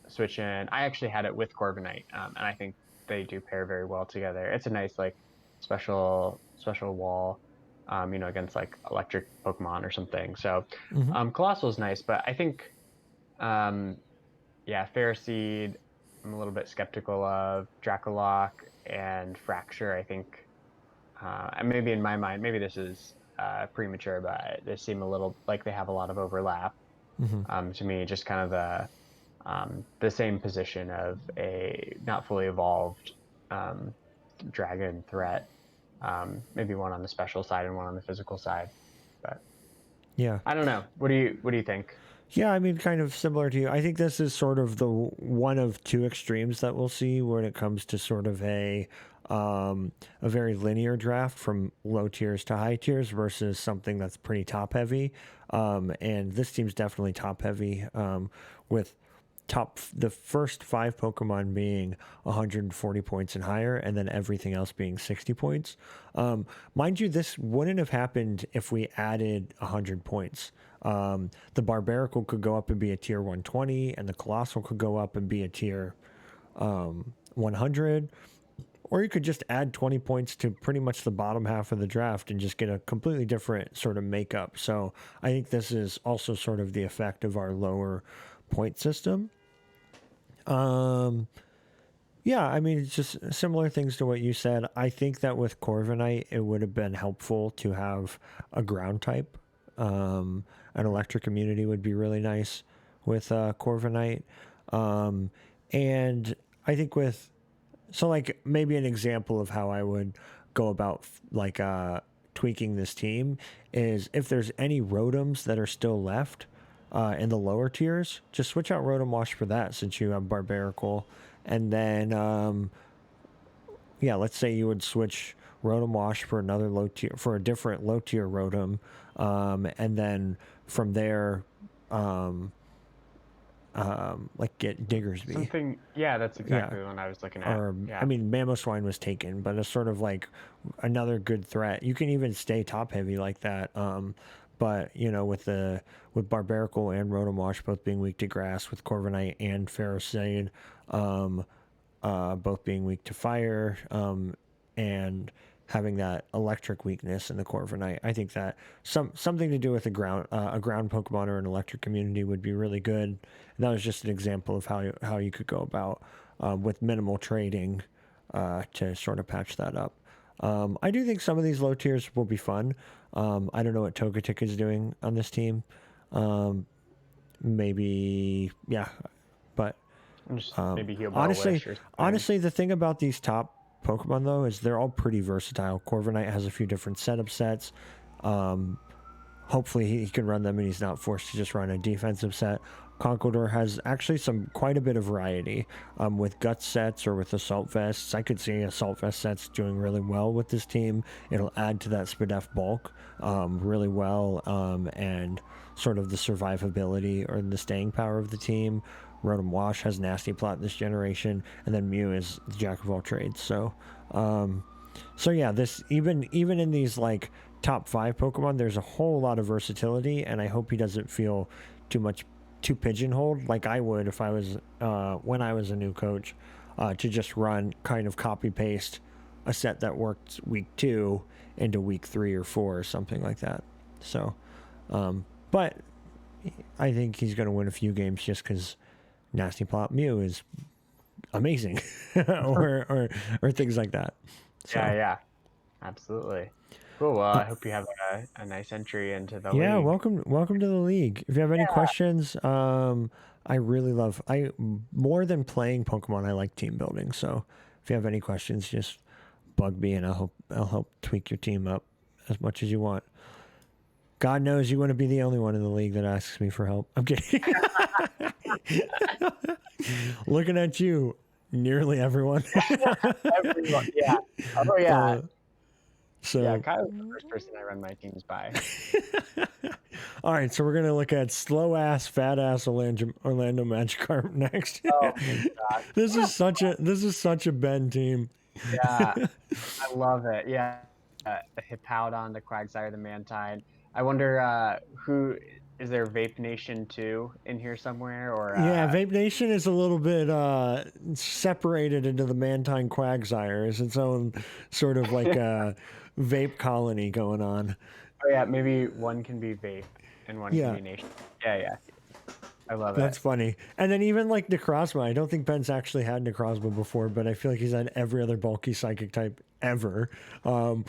switch in. I actually had it with Corviknight, and I think they do pair very well together. It's a nice like special wall, against like electric Pokemon or something. So Mm-hmm. Colossal is nice, but I think um, yeah, Ferroseed, I'm a little bit skeptical of Dracolock and Fracture. I think and maybe in my mind, maybe this is premature, but they seem a little like they have a lot of overlap. Mm-hmm. To me, just kind of the same position of a not fully evolved um, dragon threat. Maybe one on the special side and one on the physical side. But Yeah. I don't know. What do you think? Yeah, I mean, kind of similar to you. I think this is sort of the one of two extremes that we'll see when it comes to sort of a very linear draft from low tiers to high tiers versus something that's pretty top heavy. And this team's definitely top heavy with the first five Pokemon being 140 points and higher, and then everything else being 60 points. Mind you, this wouldn't have happened if we added 100 points. The Barbaracle could go up and be a tier 120, and the Colossal could go up and be a tier 100. Or you could just add 20 points to pretty much the bottom half of the draft and just get a completely different sort of makeup. So I think this is also sort of the effect of our lower point system. Yeah, I mean, it's just similar things to what you said. I think that with Corviknight, it would have been helpful to have a ground type. An electric immunity would be really nice with Corviknight. Um, and I think like maybe an example of how I would go about like tweaking this team is if there's any Rotoms that are still left in the lower tiers, just switch out Rotom Wash for that since you have Barbarical. And then, let's say you would switch Rotom Wash for another low tier, for a different low tier Rotom. And then from there, like get Diggersby. Something, yeah, that's exactly the one I was looking at. Or, I mean, Mamoswine was taken, but it's sort of like another good threat. You can even stay top heavy like that. But with Barbarical and Rotom Wash both being weak to grass, with Corviknight and Ferrocide both being weak to fire, and having that electric weakness in the Corviknight, I think that something to do with a ground Pokemon or an electric community would be really good. And that was just an example of how you could go about with minimal trading to sort of patch that up. I do think some of these low tiers will be fun. I don't know what Togetic is doing on this team. Maybe, yeah, but maybe he'll honestly, the thing about these top Pokemon though is they're all pretty versatile. Corviknight has a few different setup sets. Hopefully he can run them and he's not forced to just run a defensive set. Conkeldurr has actually quite a bit of variety with gut sets or with assault vests. I could see assault vest sets doing really well with this team. It'll add to that Spadef bulk really well, and sort of the survivability or the staying power of the team. Rotom Wash has Nasty Plot this generation, and then Mew is the jack of all trades. So yeah, this even in these like top 5 Pokemon, there's a whole lot of versatility, and I hope he doesn't feel too pigeonholed like I would if I was when I was a new coach, to just run kind of copy paste a set that worked week 2 into week 3 or 4 or something like that. So, but I think he's going to win a few games just because Nasty Plot Mew is amazing, or things like that. So. Yeah, absolutely. Cool. Well, I hope you have a nice entry into the league. Yeah, welcome to the league. If you have any questions, I really love. More than playing Pokemon, I like team building. So if you have any questions, just bug me, and I'll help tweak your team up as much as you want. God knows you wouldn't be the only one in the league that asks me for help. I'm kidding. Looking at you, nearly everyone. Everyone, yeah. Oh yeah. So yeah, Kyle's the first person I run my teams by. All right, so we're gonna look at slow ass, fat ass Orlando Magikarp next. Oh my god, this is such a Ben team. Yeah, I love it. Yeah, the Hippowdon, the Quagsire, the Mantine. I wonder who is there. Vape Nation 2 in here somewhere, or yeah, Vape Nation is a little bit separated into the Mantine Quagsire. It's its own sort of like a vape colony going on. Oh yeah, maybe one can be Vape and one can be Nation. Yeah. I love it. That's funny. And then even like Necrozma, I don't think Ben's actually had Necrozma before, but I feel like he's had every other bulky psychic type ever, from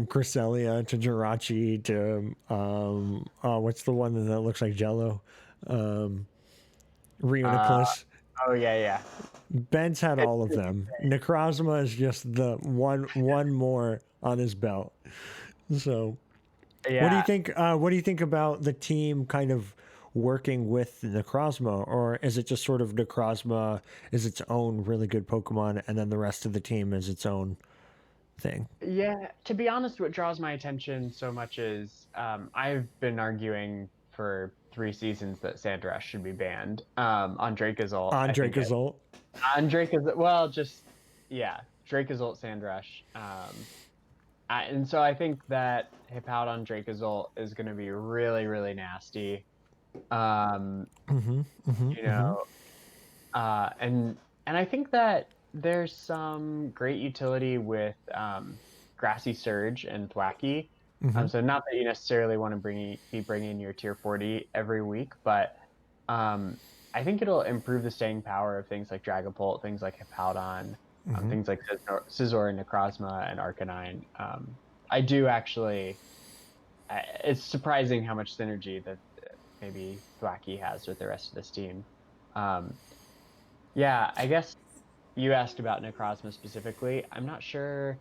Cresselia to Jirachi to what's the one that looks like Jello, Reuniclus. Oh yeah. Ben's had all of them. Necrozma is just the one more on his belt. So, yeah. What do you think? What do you think about the team kind of working with Necrozma, or is it just sort of Necrozma is its own really good Pokemon, and then the rest of the team is its own thing? Yeah, to be honest, what draws my attention so much is I've been arguing for 3 seasons that Sandrush should be banned on Dracozolt. Dracozolt, Sandrush. And so I think that Hippowdon Dracozolt is going to be really, really nasty. And I think that there's some great utility with Grassy Surge and Thwackey. So not that you necessarily want to be bringing your tier 40 every week, but I think it'll improve the staying power of things like Dragapult, things like Hippowdon, things like Scizor and Necrozma and Arcanine. I do actually. It's surprising how much synergy that maybe Thwackey has with the rest of this team. Yeah, I guess you asked about Necrozma specifically. I'm not sure.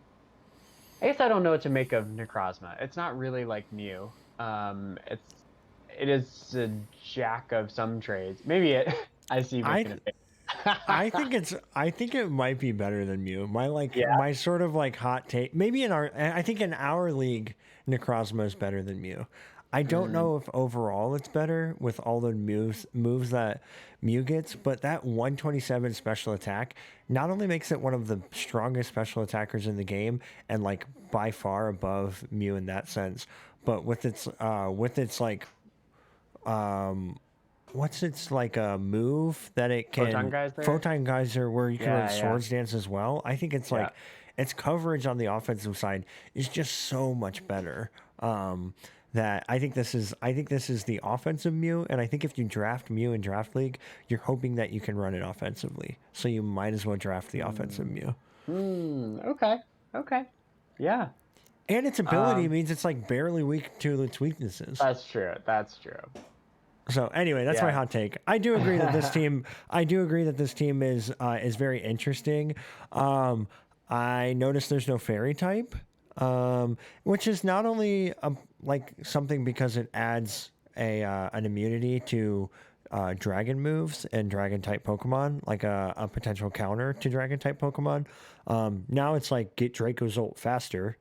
I guess I don't know what to make of Necrozma. It's not really like Mew. It is a jack of some trades. Maybe it. I see you I making a th- face. I think it might be better than Mew. Yeah. My sort of like hot take. Maybe in our I think in our league, Necrozma is better than Mew. I don't Mm, know if overall it's better with all the moves that Mew gets, but that 127 special attack not only makes it one of the strongest special attackers in the game and like by far above Mew in that sense, but with its like what's its like a move that it Photon can guys there. photon geyser where you can run Yeah, yeah, swords dance as well. I think it's yeah. like its coverage on the offensive side is just so much better. That I think this is the offensive Mew, and I think if you draft Mew in draft league, you're hoping that you can run it offensively. So you might as well draft the offensive Hmm. Mew. Okay. Okay. Yeah. And its ability Um. means it's like barely weak to its weaknesses. That's true. That's true. So anyway, that's my Yeah. hot take. I do agree that this team. I do agree that this team is very interesting. I noticed there's no fairy type, which is not only like something because it adds a an immunity to dragon moves and dragon type Pokemon, like a potential counter to dragon type Pokemon. Now it's like get Draco's ult faster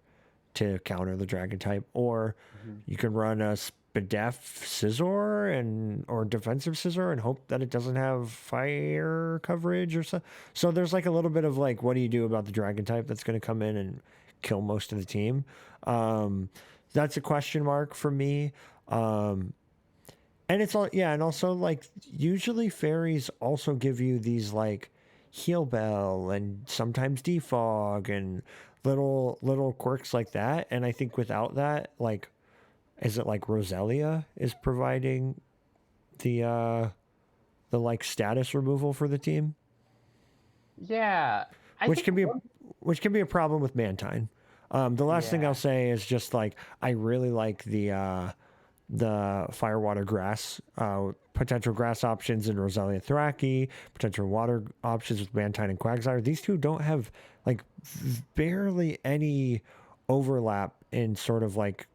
to counter the dragon type, or Mhm. you can run a Spadef Scizor and or defensive Scizor and hope that it doesn't have fire coverage or so. So there's like a little bit of like, what do you do about the dragon type that's going to come in and kill most of the team? Um, that's a question mark for me. And it's all yeah, and also like usually fairies also give you these like heal bell and sometimes defog and little quirks like that. And I think without that, like is it like Roselia is providing the the like status removal for the team, Yeah. I which think can be one. which can be a problem with Mantine. The last thing I'll Yeah. say is just like I really like the firewater grass potential grass options in Roselia Thraki, potential water options with Mantine and Quagsire. These two don't have like barely any overlap in sort of like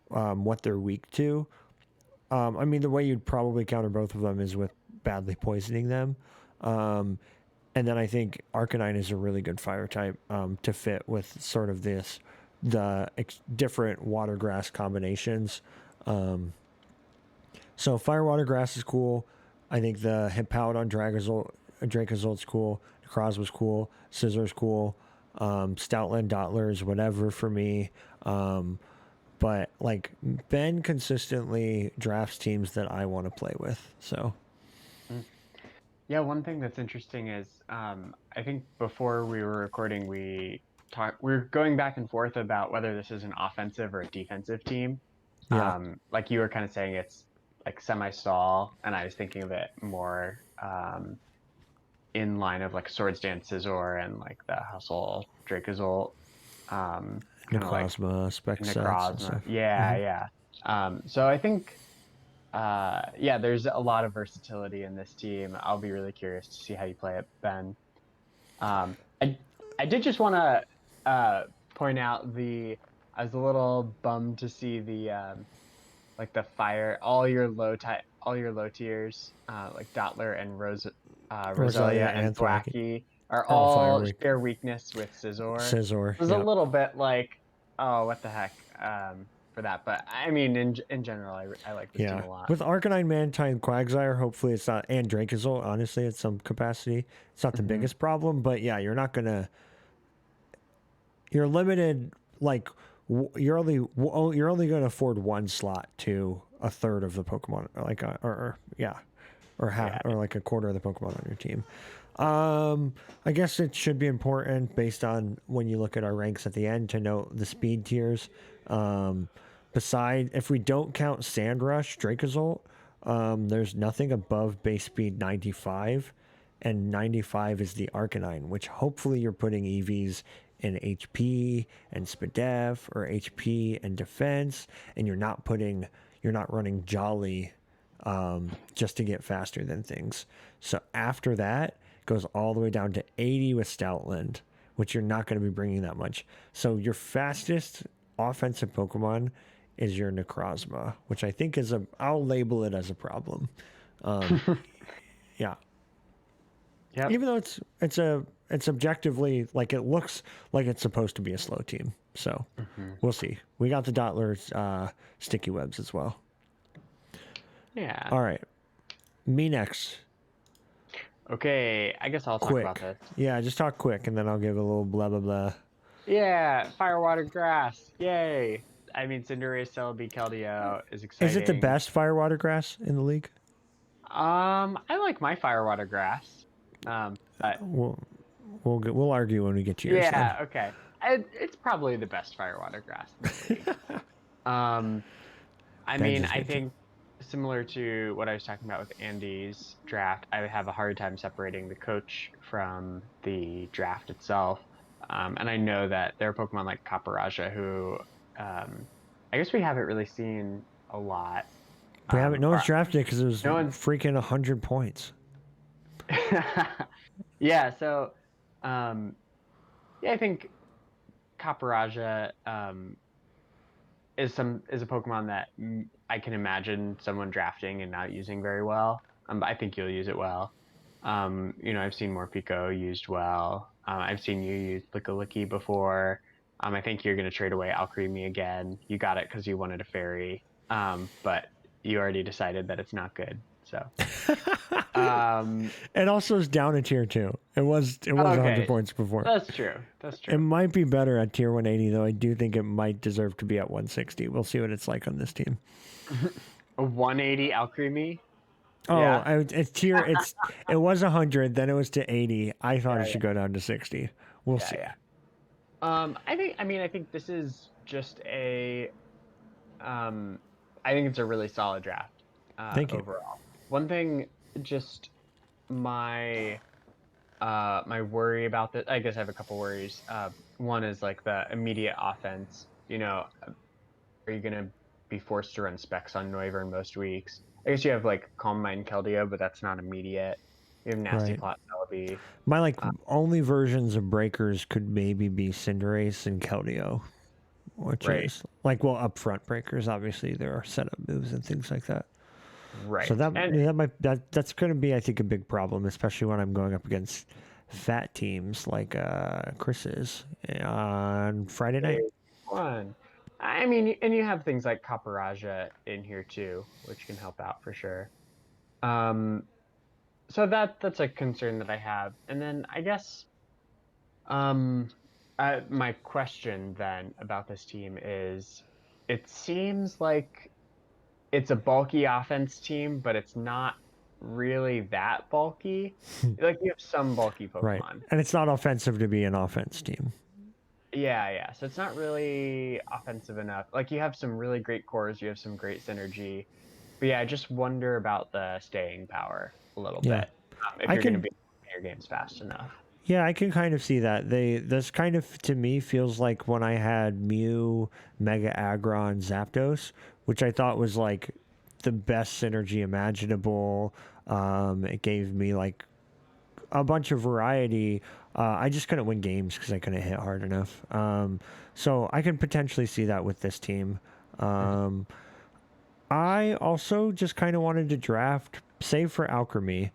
what they're weak to. I mean, the way you'd probably counter both of them is with badly poisoning them. Um, and then I think Arcanine is a really good fire type to fit with sort of different water grass combinations. Um, so fire water grass is cool. I think the Hippowdon Dracozolt's cool. Necroz was cool. Scissor's cool. Stoutland Dottlers, whatever for me. But like Ben consistently drafts teams that I want to play with. So Mm. Yeah, one thing that's interesting is I think before we were recording, we were going back and forth about whether this is an offensive or a defensive team. yeah, Like you were kind of saying it's like semi-stall, and I was thinking of it more in line of like Swords Dance Scizor and like the Hustle Dracozolt, kind of like Necrozma, spec sets and Necrozma. stuff. Yeah, Hmm. yeah. So I think yeah, there's a lot of versatility in this team. I'll be really curious to see how you play it, Ben. Um, I did just want to point out I was a little bummed to see the like the fire, all your low tiers, like Dottler and Roselia Roselia and and Thwacky Thwacky are are all fire all weak. share weakness with Scizor. Scizor, It was a yep. little bit like, oh, what the heck, for that. But I mean, in general, I like this team Yeah. a lot. With Arcanine, Mantine, Quagsire, hopefully it's not, and Dracozolt, honestly, at some capacity, it's not the Hmm. biggest problem, but yeah, you're limited, like, you're only going to afford one slot to a third of the Pokemon, like, yeah, or half, Yeah. or like a quarter of the Pokemon on your team. I guess it should be important based on when you look at our ranks at the end to note the speed tiers. Um, if we don't count Sandrush, Dracozolt, there's nothing above base speed 95, and 95 is the Arcanine, which hopefully you're putting EVs in HP and Spadef or HP and defense, and you're not running Jolly just to get faster than things. So after that, it goes all the way down to 80 with Stoutland, which you're not going to be bringing that much. So your fastest offensive Pokemon is your Necrozma, which I think is I'll label it as a problem. Yeah. Yep. Even though it's objectively, like, it looks like it's supposed to be a slow team. So we'll see. We got the Dottler's sticky webs as well. Yeah. All right. Me next. Okay, I guess I'll talk Quick. about this. Yeah, just talk quick, and then I'll give a little blah, blah, blah. Yeah, Fire, Water, Grass. Yay. I mean, Cinderace, Celebi, Keldeo is exciting. Is it the best fire water grass in the league? I like my Fire, Water, Grass. But we'll argue when we get to yours. yeah, then. okay. It's probably the best Fire, Water, Grass in the league. I mean, I think similar to what I was talking about with Andy's draft, I have a hard time separating the coach from the draft itself. And I know that there are Pokemon like Caparaja who, I guess we haven't really seen a lot. We haven't. No one's drafted because it was freaking 100 points. Yeah. So, yeah, I think Caparaja is a Pokemon that I can imagine someone drafting and not using very well. I think you'll use it well. I've seen Morpeko used well. I've seen you use Lickilicky before. I think you're going to trade away Alcremie again. You got it because you wanted a fairy, but you already decided that it's not good. So, it also is down a tier 2. It was 100 points before. That's true. It might be better at tier 180, though. I do think it might deserve to be at 160. We'll see what it's like on this team. A 180 Alcremie. Oh, yeah. It was 100, then it was to 80. I thought it should go down to 60. We'll see. Yeah. I think this is just I think it's a really solid draft. Thank you. Overall. One thing, just my worry about this. I guess I have a couple worries. One is like the immediate offense. Are you gonna be forced to run specs on Noivern most weeks? I guess you have like Calm Mind Keldeo, but that's not immediate. You have Nasty Plot Celebi. My only versions of breakers could maybe be Cinderace and Keldeo, which is upfront breakers. Obviously, there are setup moves and things like that. Right. So that's going to be, I think, a big problem, especially when I'm going up against fat teams like Chris's on Friday night. Fun. I mean, and you have things like Caparaja in here too, which can help out for sure. So that's a concern that I have. And then I guess my question then about this team is, it seems like it's a bulky offense team, but it's not really that bulky. Like, you have some bulky Pokemon. Right. And it's not offensive to be an offense team. Yeah. So it's not really offensive enough. Like, you have some really great cores, you have some great synergy. But yeah, I just wonder about the staying power a little bit. If you're going to be playing your games fast enough. Yeah, I can kind of see that. This kind of, to me, feels like when I had Mew, Mega Aggron, Zapdos, which I thought was like the best synergy imaginable. It gave me like a bunch of variety. I just couldn't win games because I couldn't hit hard enough. So I can potentially see that with this team. I also just kind of wanted to draft, save for Alchemy,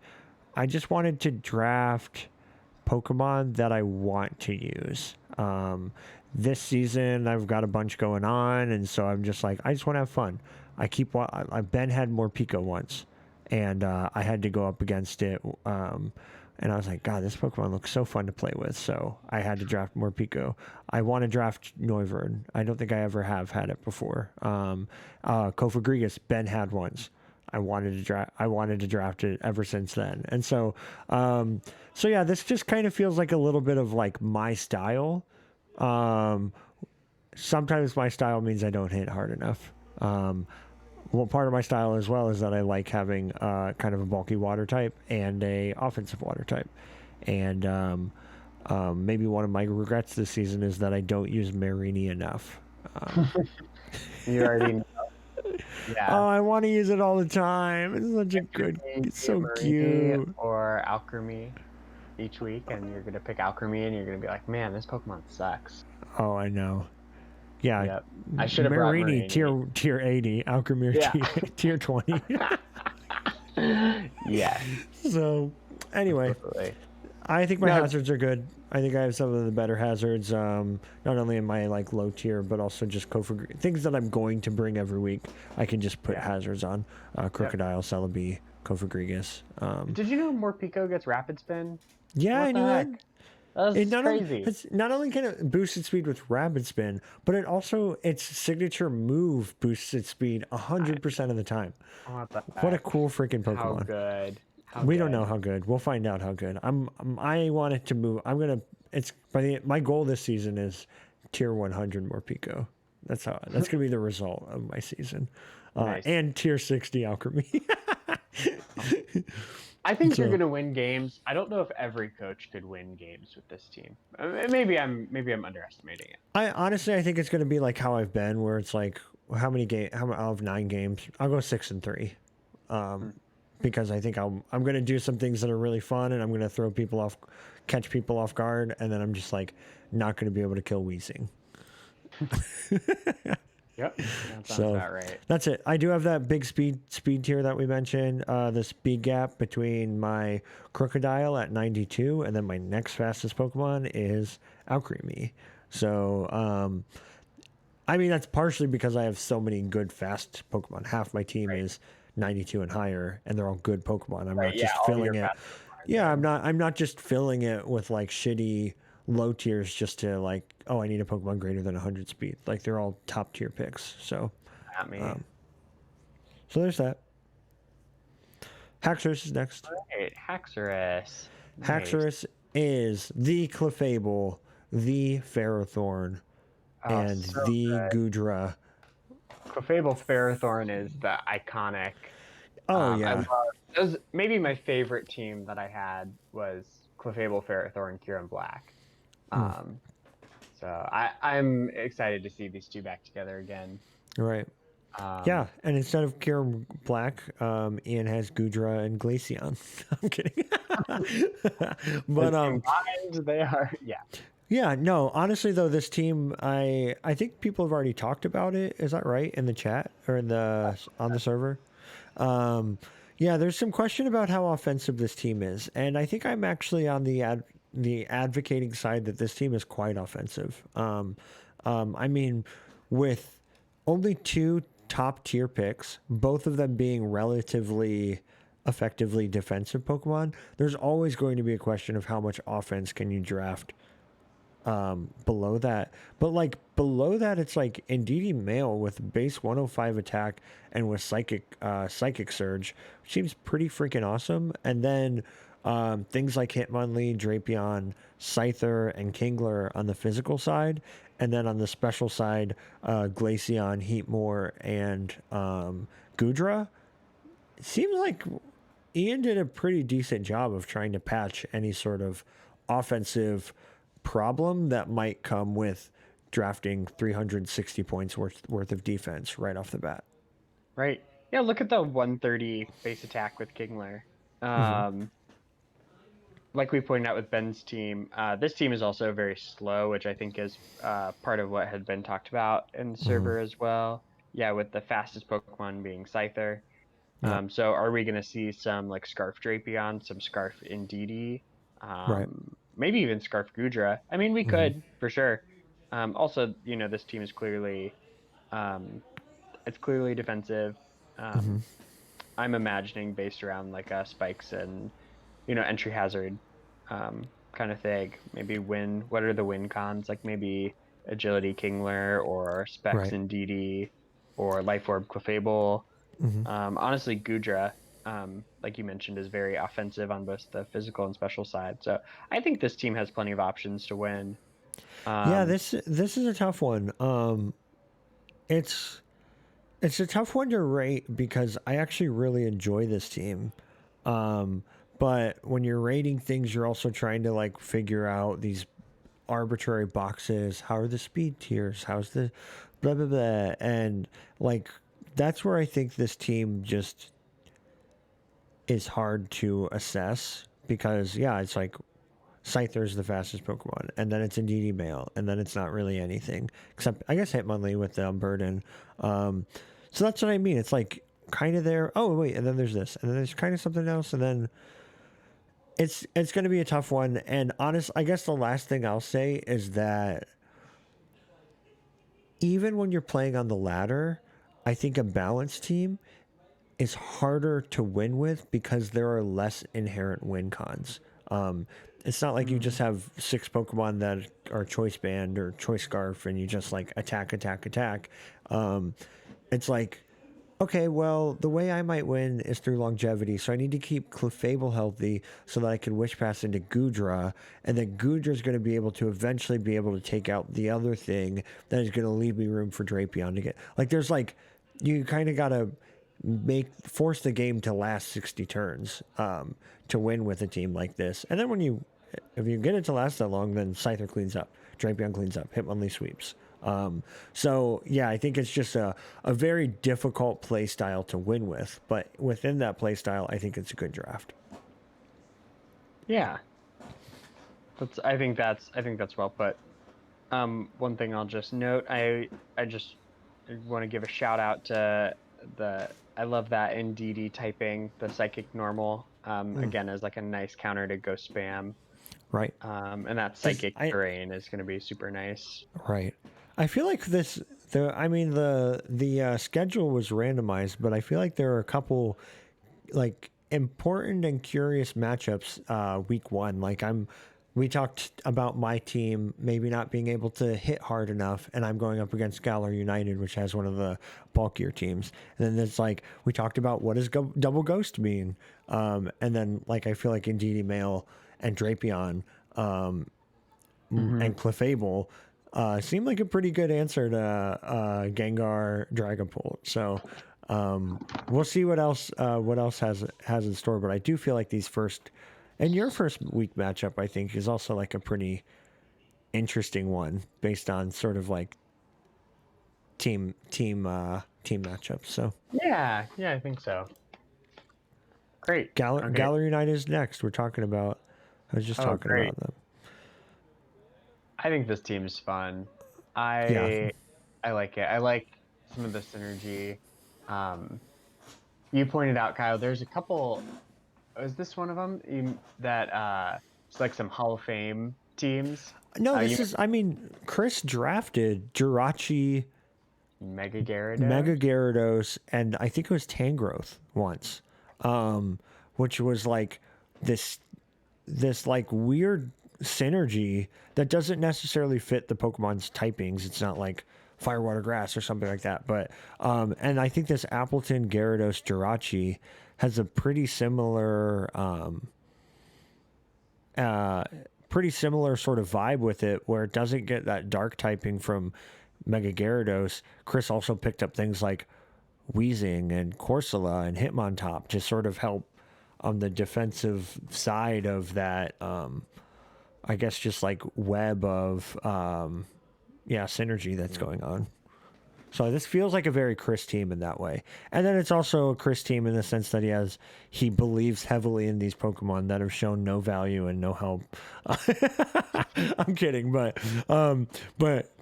I just wanted to draft Pokemon that I want to use. This season, I've got a bunch going on, and so I'm just like, I just want to have fun. Ben had Morpeko once, and I had to go up against it, and I was like, God, this Pokemon looks so fun to play with, so I had to draft Morpeko. I want to draft Noivern. I don't think I ever have had it before. Kofagrigus, Ben had once. I wanted to draft it ever since then. And so yeah, this just kind of feels like a little bit of like my style. Sometimes my style means I don't hit hard enough. Well, part of my style as well is that I like having kind of a bulky water type and a offensive water type. And maybe one of my regrets this season is that I don't use Marini enough. You already know. Yeah. Oh, I want to use it all the time. It's such a good. It's so cute. Or Alchemy. each week, and you're gonna pick Alchemy, and you're gonna be like, man, this Pokemon sucks. Oh, I know. Yeah, Yep. I should have brought Marini Marini. tier 80, Alchemir Yeah. tier 20. Yes. So, anyway, Totally. I think my No, hazards are good. I think I have some of the better hazards, not only in my like low tier, but also just things that I'm going to bring every week. I can just put yeah. hazards on: Yep. Crocodile, Celebi, Kofagrigus. Did you know Morpeko gets Rapid Spin? Yeah, I What the knew that. heck? That's crazy. It's not only can it boost its speed with rapid spin, but it also its signature move boosts its speed I, 100% of the time. what the What a heck? cool freaking How Pokemon! good. How We don't know good. how good. We'll find out how good. I want it to move. I'm gonna. It's my goal this season is tier 100 more Pico. That's gonna be the result of my season, Nice. and tier 60 Alchemy. I think you're So gonna win games. I don't know if every coach could win games with this team. Maybe I'm underestimating it. I think it's gonna be like how I've been, where it's like I'll have 9 games. I'll go 6-3. Hmm. Because I think I'm gonna do some things that are really fun, and I'm gonna catch people off guard, and then I'm just like not gonna be able to kill Weezing. Yep, that sounds So about right. that's it. I do have that big speed tier that we mentioned. The speed gap between my Crocodile at 92, and then my next fastest Pokemon is Alcremie. So I mean that's partially because I have so many good fast Pokemon. Half my team Right. is 92 and higher, and they're all good Pokemon. I'm Right. not Yeah. just All filling your it. fast Pokemon are Yeah, good. I'm not just filling it with like shitty low tiers just to like, oh, I need a Pokemon greater than 100 speed. Like they're all top tier picks. So Not me. um, so there's that. Haxorus is next. Right. Haxorus. Nice. Haxorus is the Clefable, the Ferrothorn, Oh, and so the good. Gudra. Clefable Ferrothorn is the iconic. Oh I yeah. love. That was maybe my favorite team that I had was Clefable Ferrothorn Kieran Black. Mm, Um, so I'm excited to see these two back together again. right. Um, Yeah, and instead of Kieran Black, Ian has Gudra and Glaceon. I'm kidding. But and combined, they are yeah. yeah, no, honestly though, this team, I think people have already talked about it. Is that right in the chat or in the on the server? Um, yeah, there's some question about how offensive this team is, and I think I'm actually on the advocating side that this team is quite offensive. I mean, with only 2 top tier picks, both of them being relatively effectively defensive Pokemon, there's always going to be a question of how much offense can you draft below that. But like below that, it's like Indeedee Male with base 105 attack and with psychic surge, which seems pretty freaking awesome. And then things like Hitmonlee, Drapion, Scyther, and Kingler on the physical side. And then on the special side, Glaceon, Heatmore, and Gudra. It seems like Ian did a pretty decent job of trying to patch any sort of offensive problem that might come with drafting 360 points worth of defense right off the bat. Right. Yeah, look at the 130 base attack with Kingler. Mm-hmm. Um, like we pointed out with Ben's team, this team is also very slow, which I think is part of what had been talked about in the Mm-hmm. server as well. Yeah, with the fastest Pokemon being Scyther. Yep. So are we going to see some like Scarf Drapion, some Scarf Indeedee, Right. maybe even Scarf Gudra? I mean, we Mm-hmm. could for sure. Also, this team is clearly um, it's clearly defensive. Mm-hmm. Um, I'm imagining based around like spikes and entry hazard kind of thing. Maybe win. What are the win cons? Like maybe agility Kingler or specs Right. in DD or Life Orb Clefable. Mm-hmm. Honestly, Gudra, like you mentioned, is very offensive on both the physical and special side. So I think this team has plenty of options to win. Yeah, Um, this is a tough one. It's it's a tough one to rate because I actually really enjoy this team. Um, but when you're rating things, you're also trying to like figure out these arbitrary boxes. How are the speed tiers? How's the blah blah blah? And like that's where I think this team just is hard to assess because yeah, it's like Scyther's the fastest Pokemon, and then it's Indeedee Male, and then it's not really anything except I guess Hitmonlee with the Burden. So that's what I mean. It's like kind of there. Oh wait, and then there's this, and then there's kind of something else, and then it's going to be a tough one. And I guess the last thing I'll say is that even when you're playing on the ladder, I think a balanced team is harder to win with because there are less inherent win cons. It's not like you just have 6 Pokemon that are Choice Band or Choice Scarf and you just like attack. It's like, okay, well, the way I might win is through longevity, so I need to keep Clefable healthy so that I can Wish Pass into Goodra, and then Goodra's going to be able to eventually be able to take out the other thing that is going to leave me room for Drapion to get. Like, there's like, you kind of got to force the game to last 60 turns to win with a team like this. And then if you get it to last that long, then Scyther cleans up, Drapion cleans up, Hitmonlee sweeps. So yeah, I think it's just a very difficult play style to win with, but within that play style, I think it's a good draft. Yeah, I think that's well put. One thing I'll just note, I just want to give a shout out to I love that Indeedee typing, the Psychic Normal, again, as like a nice counter to Ghost Spam. Right. And that Psychic terrain is going to be super nice. Right. I feel like the schedule was randomized, but I feel like there are a couple like important and curious matchups week 1. Like we talked about my team maybe not being able to hit hard enough, and I'm going up against Galar United, which has one of the bulkier teams. And then it's like we talked about what does double ghost mean, and then like I feel like Indeedee Male and Drapion and Clefable seemed like a pretty good answer to Gengar Dragapult. So we'll see what else has in store. But I do feel like these your first week matchup, I think, is also like a pretty interesting one based on sort of like team matchups. So yeah, I think so. Great. Galar United is next. We're talking about. I was just talking about them. I think this team is fun. I like it. I like some of the synergy. You pointed out, Kyle, there's a couple. Is this one of them that it's like some Hall of Fame teams? No, Chris drafted Jirachi, Mega Gyarados, and I think it was Tangrowth once, which was like this like weird synergy that doesn't necessarily fit the Pokemon's typings. It's not like Fire, Water, Grass or something like that. But and I think this Appleton, Gyarados, Jirachi has a pretty similar sort of vibe with it, where it doesn't get that dark typing from Mega Gyarados. Chris also picked up things like Weezing and Corsola and Hitmontop to sort of help on the defensive side of that, I guess just like web of synergy that's going on. So this feels like a very Chris team in that way. And then it's also a Chris team in the sense that he believes heavily in these Pokemon that have shown no value and no help. I'm kidding, but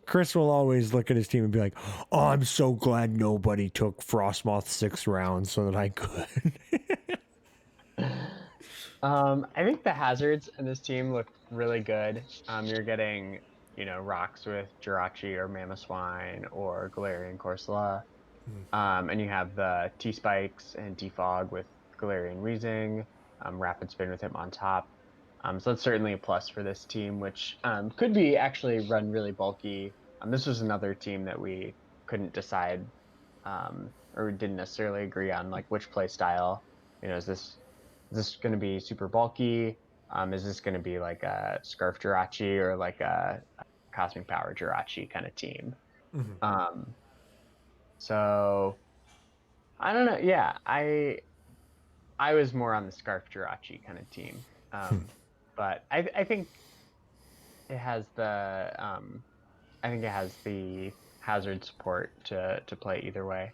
Chris will always look at his team and be like, "Oh, I'm so glad nobody took Frostmoth 6 rounds so that I could." I think the hazards in this team look really good. You're getting, rocks with Jirachi or Mamoswine or Galarian Corsola. And you have the T-Spikes and T-Fog with Galarian Weezing, Rapid Spin with Hitmontop. So that's certainly a plus for this team, which could be actually run really bulky. This was another team that we couldn't decide or didn't necessarily agree on, like which play style. Is this going to be super bulky? Is this going to be like a Scarf Jirachi or like a Cosmic Power Jirachi kind of team? So I don't know. Yeah, I was more on the Scarf Jirachi kind of team, but I think it has the hazard support to play either way.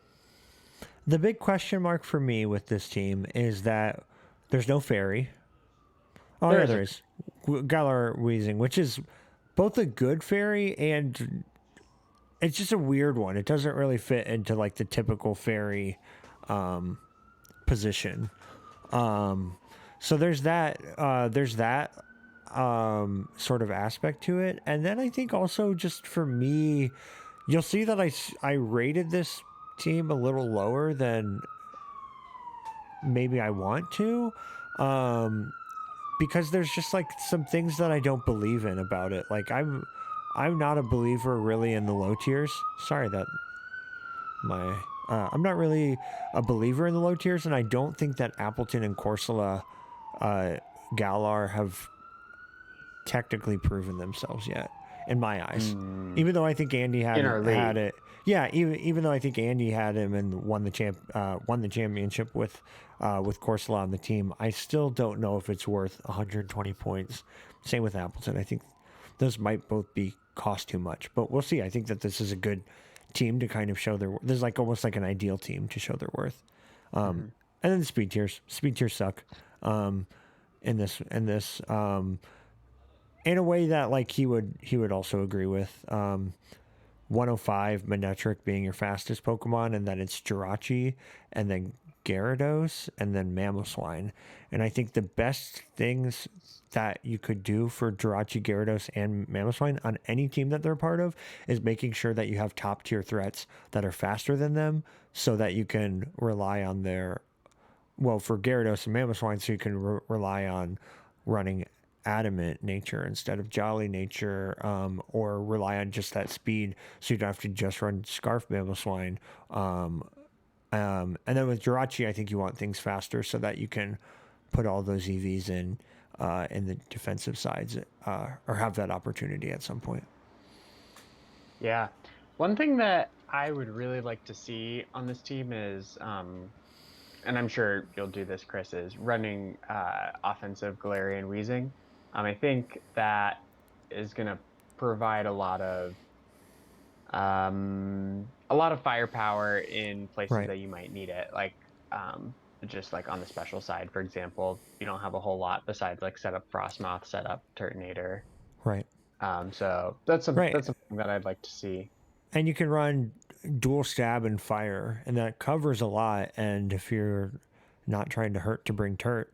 The big question mark for me with this team is that there's no fairy. Oh, yeah, there is. Galar Wheezing, which is both a good fairy and it's just a weird one. It doesn't really fit into like the typical fairy position. So there's that. Sort of aspect to it, and then I think also just for me, you'll see that I rated this team a little lower than maybe I want to. Because there's just like some things that I don't believe in about it. Like I'm not a believer really in the low tiers. Sorry that my I'm not really a believer in the low tiers, and I don't think that Appleton and Corsola Galar have technically proven themselves yet in my eyes. Even though I think Andy had it. Yeah, even though I think Andy had him and won the championship with Corsola on the team, I still don't know if it's worth 120 points. Same with Appleton. I think those might both be cost too much, but we'll see. I think that this is a good team to kind of show their. There's like almost like an ideal team to show their worth. And then the speed tiers. Speed tiers suck. In this. In a way that like he would also agree with. 105 Manectric being your fastest Pokemon, and then it's Jirachi, and then Gyarados, and then Mamoswine. And I think the best things that you could do for Jirachi, Gyarados, and Mamoswine on any team that they're part of is making sure that you have top tier threats that are faster than them, so that you can rely on their. Well, for Gyarados and Mamoswine, so you can rely on running adamant nature instead of jolly nature, or rely on just that speed, so you don't have to just run Scarf Mamoswine. And then with Jirachi, I think you want things faster so that you can put all those EVs in the defensive sides, or have that opportunity at some point. Yeah. One thing that I would really like to see on this team is, and I'm sure you'll do this, Chris, is running offensive Galarian Wheezing. I think that is going to provide a lot of firepower in places that you might need it. Like, just like on the special side, for example, you don't have a whole lot besides like set up Frostmoth, set up Turtonator. Right. So that's something that I'd like to see. And you can run dual stab and fire, and that covers a lot. And if you're not trying to hurt to bring Turt,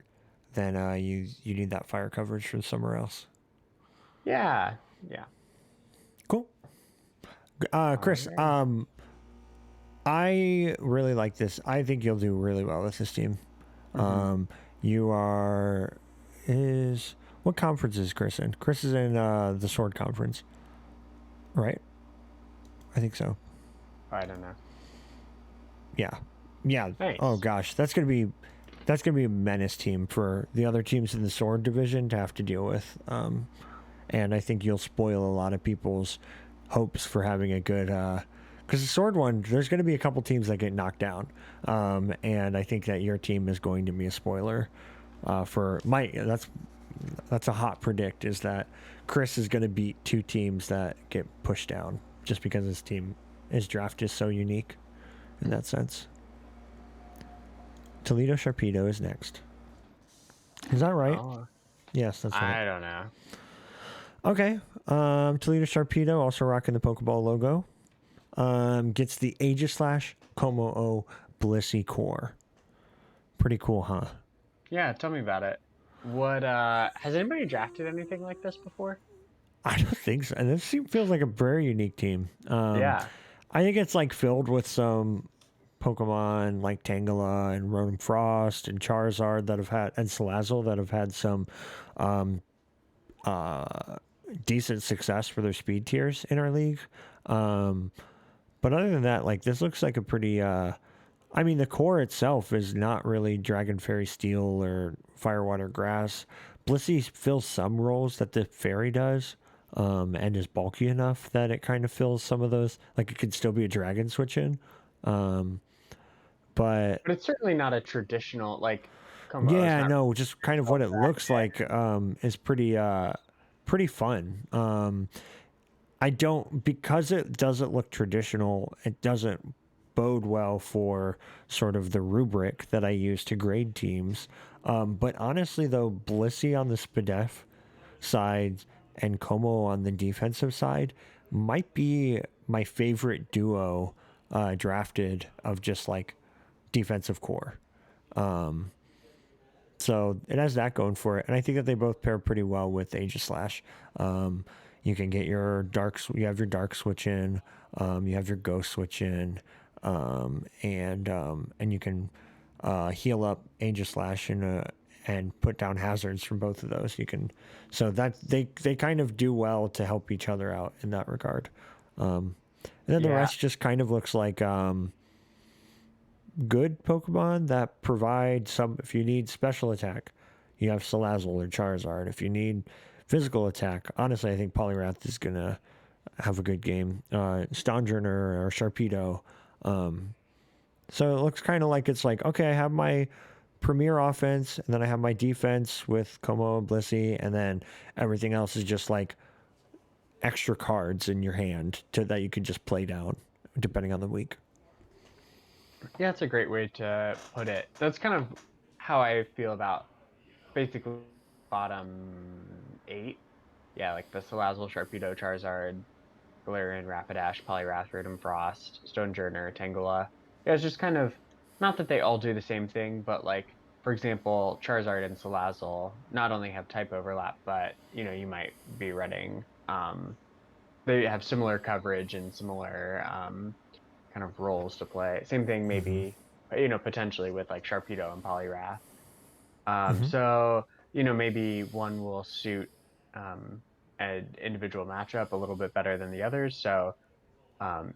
then you need that fire coverage from somewhere else. Yeah. Cool. Chris, I really like this. I think you'll do really well with this team. You are what conference is Chris in? Chris is in the Sword Conference, right? I think so. I don't know. Yeah. Nice. Oh gosh, that's gonna be a menace team for the other teams in the Sword division to have to deal with. And I think you'll spoil a lot of people's hopes for having a good. Because the Sword one, there's going to be a couple teams that get knocked down, and I think that your team is going to be a spoiler. For my that's a hot predict, is that Chris is going to beat two teams that get pushed down just because his draft is so unique in that sense. Toledo Sharpedo is next. Is that right? Oh, yes, that's right. I don't know. Okay. Toledo Sharpedo, also rocking the Pokeball logo. Gets the Aegislash Como-O Blissey Core. Pretty cool, huh? Yeah, tell me about it. What has anybody drafted anything like this before? I don't think so. And this feels like a very unique team. Yeah. I think it's like filled with some Pokemon like Tangela and Rotom Frost and Charizard that have had, and Salazzle that have had some decent success for their speed tiers in our league. But other than that, like, this looks like a pretty, the core itself is not really Dragon Fairy Steel or Firewater Grass. Blissey fills some roles that the Fairy does, and is bulky enough that it kind of fills some of those. Like, it could still be a Dragon switch in. But it's certainly not a traditional, like, just kind of what it looks like, is pretty fun. Because it doesn't look traditional, it doesn't bode well for sort of the rubric that I use to grade teams. But honestly, though, Blissey on the Spadef side and Como on the defensive side might be my favorite duo drafted of just like defensive core. So it has that going for it, and I think that they both pair pretty well with Aegis Slash. You can get your you have your dark switch in, you have your ghost switch in, and you can heal up Aegis Slash and put down hazards from both of those. You can, so that they kind of do well to help each other out in that regard. And then the rest just kind of looks like good Pokemon that provide some. If you need special attack, you have Salazzle or Charizard. If you need physical attack, honestly, I think Poliwrath is gonna have a good game. Stonjourner or Sharpedo. So it looks kind of like it's like, okay, I have my premier offense, and then I have my defense with Como and Blissey, and then everything else is just like extra cards in your hand that you can just play down depending on the week. Yeah, that's a great way to put it. That's kind of how I feel about basically bottom 8. Yeah, like the Salazzle, Sharpedo, Charizard, Galarian, Rapidash, Poliwrath, Rotom Frost, Stonjourner, Tangela. Yeah, it's just kind of, not that they all do the same thing, but like, for example, Charizard and Salazzle not only have type overlap, but you might be running. They have similar coverage and similar kind of roles to play. Same thing, maybe, potentially with like Sharpedo and Poliwrath. So, maybe one will suit an individual matchup a little bit better than the others. So,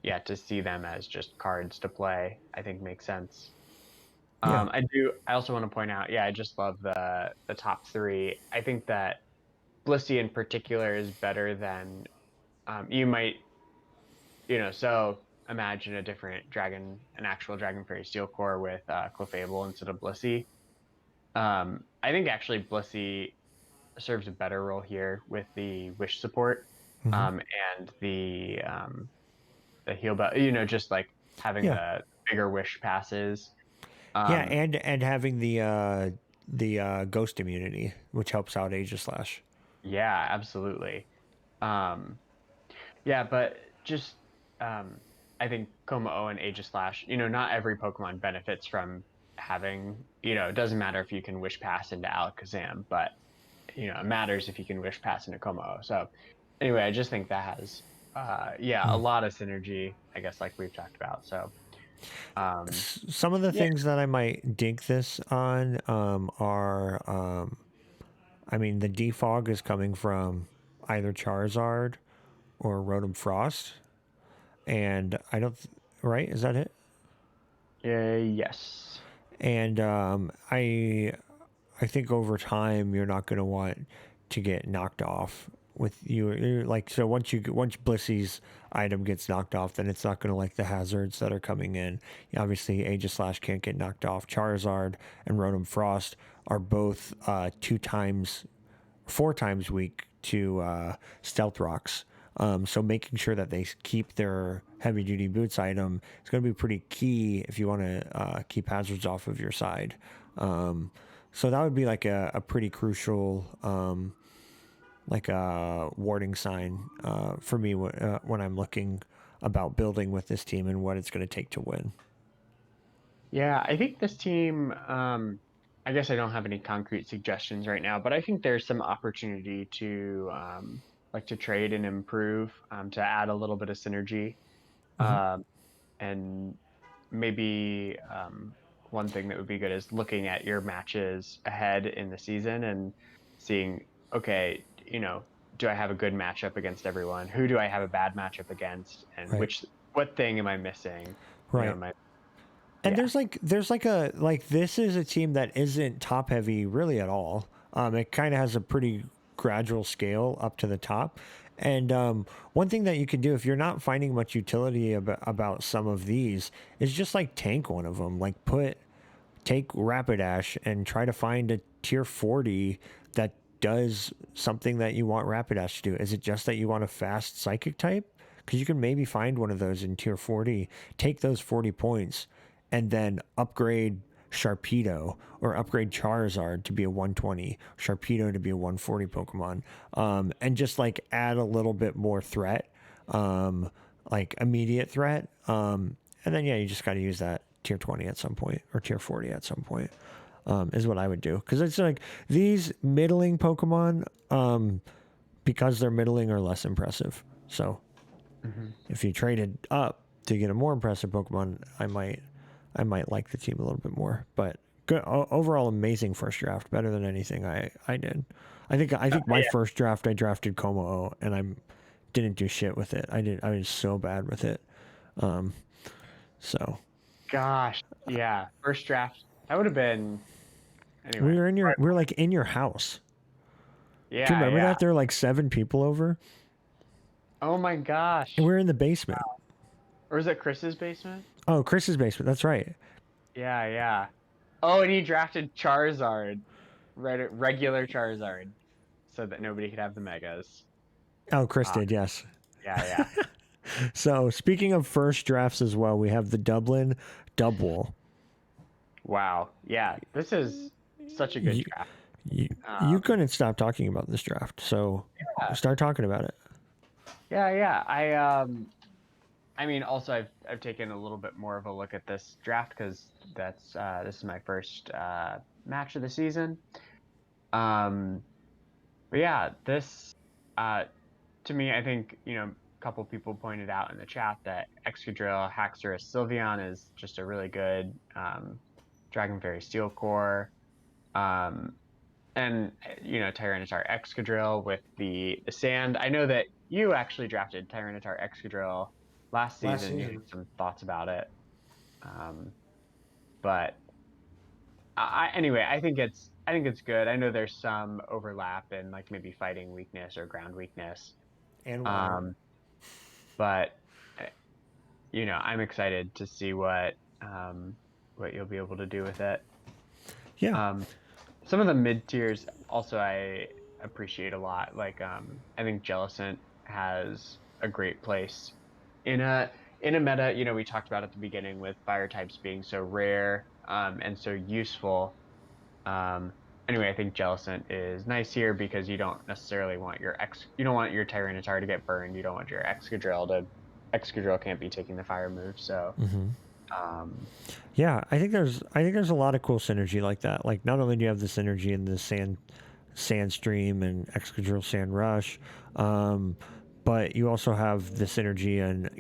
yeah, to see them as just cards to play, I think makes sense. Yeah. I also want to point out, yeah, I just love the top 3. I think that Blissey in particular is better than you might, so imagine a different an actual Dragon Fairy Steel Core with Clefable instead of Blissey. I think actually Blissey serves a better role here with the wish support, and the heal, but just like having Yeah. the bigger wish passes. Yeah, and having the ghost immunity, which helps out Aegis Slash. Yeah, absolutely. Um, yeah, but just I think Como and Aegis Slash, not every Pokemon benefits from having, it doesn't matter if you can wish pass into Alakazam, but it matters if you can wish pass into Como. So anyway, I just think that has a lot of synergy, I guess, like we've talked about. So Some of the things that I might dink this on are, I mean, the defog is coming from either Charizard or Rotom Frost, and I don't, right? Is that it? yes. And I think over time you're not going to want to get knocked off with you're like, so once Blissey's item gets knocked off, then it's not going to like the hazards that are coming in. Obviously, Aegis Slash can't get knocked off. Charizard and Rotom Frost are both 4 times weak to Stealth Rocks. So making sure that they keep their heavy duty boots item is going to be pretty key if you want to keep hazards off of your side. So that would be like a pretty crucial like a warning sign for me when I'm looking about building with this team and what it's going to take to win. Yeah, I think this team, I guess I don't have any concrete suggestions right now, but I think there's some opportunity to like to trade and improve, to add a little bit of synergy. And maybe one thing that would be good is looking at your matches ahead in the season and seeing, okay, do I have a good matchup against everyone? Who do I have a bad matchup against? And Right. what thing am I missing? Right. Am I, And yeah. this is a team that isn't top heavy really at all. It kind of has a pretty gradual scale up to the top. And one thing that you can do if you're not finding much utility about some of these is just like tank one of them. Like take Rapidash and try to find a tier 40 that does something that you want Rapidash to do. Is it just that you want a fast psychic type? Because you can maybe find one of those in tier 40, take those 40 points, and then upgrade Sharpedo, or upgrade Charizard to be a 120, Sharpedo to be a 140 Pokemon, and just like add a little bit more threat, like immediate threat. And then, yeah, you just got to use that tier 20 at some point or tier 40 at some point, is what I would do. Because it's like these middling Pokemon, because they're middling, are less impressive. So if you traded up to get a more impressive Pokemon, I might like the team a little bit more. But good, overall, amazing first draft, better than anything I did. I think my first draft I drafted Como, and I didn't do shit with it. I was so bad with it. So Gosh, yeah, first draft. That would have been anyway. we were like in your house. Do you Yeah, remember yeah. that? There were like 7 people over. Oh my gosh. And we were in the basement. Or is it Chris's basement? Oh, Chris's basement. That's right. Yeah, yeah. Oh, and he drafted Charizard, regular Charizard, so that nobody could have the megas. Oh, Chris did, yes. Yeah, yeah. So speaking of first drafts as well, we have the Dublin Double. Wow. Yeah, this is such a good draft. You couldn't stop talking about this draft, so start talking about it. Yeah, yeah. I mean, also I've taken a little bit more of a look at this draft because this is my first match of the season. But yeah, this to me, I think a couple people pointed out in the chat that Excadrill, Haxorus, Sylveon is just a really good Dragon Fairy Steel Core. And Tyranitar Excadrill with the sand. I know that you actually drafted Tyranitar Excadrill last season. You had some thoughts about it, but anyway, I think it's good. I know there's some overlap in like maybe fighting weakness or ground weakness, And water. But I'm excited to see what you'll be able to do with it. Yeah. Some of the mid tiers also I appreciate a lot. Like I think Jellicent has a great place in a meta. We talked about at the beginning with fire types being so rare and so useful. Anyway, I think Jellicent is nice here because you don't necessarily want your Tyranitar to get burned. You don't want your Excadrill can't be taking the fire move. So yeah, I think there's a lot of cool synergy like that. Like not only do you have the synergy in the sand stream and Excadrill Sand Rush, but you also have the synergy and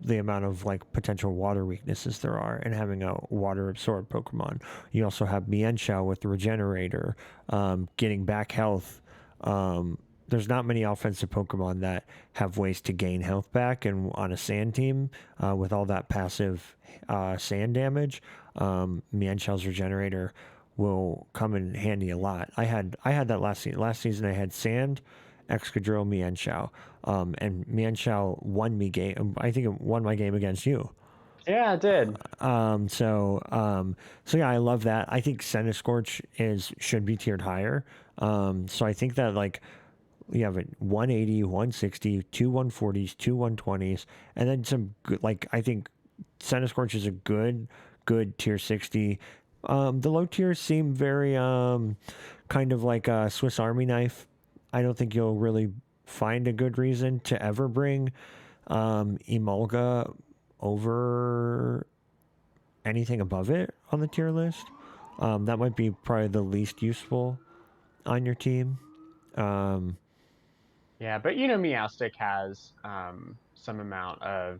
the amount of like potential water weaknesses there are, and having a water absorbed Pokemon. You also have Mienshao with the Regenerator, getting back health. There's not many offensive Pokemon that have ways to gain health back, and on a sand team, with all that passive sand damage, Mienshao's Regenerator will come in handy a lot. I had that last season. Last season I had sand, Excadrill, Mienshao, and Mienshao won me game. I think it won my game against you. Yeah, it did. So yeah, I love that. I think Centiskorch should be tiered higher. So I think that like you have a 180, 160, 2 140s, 2 120s, and then some good, like I think Centiskorch is a good tier 60. The low tiers seem very kind of like a Swiss Army knife. I don't think you'll really find a good reason to ever bring Emolga over anything above it on the tier list. That might be probably the least useful on your team. Yeah, but Meowstic has some amount of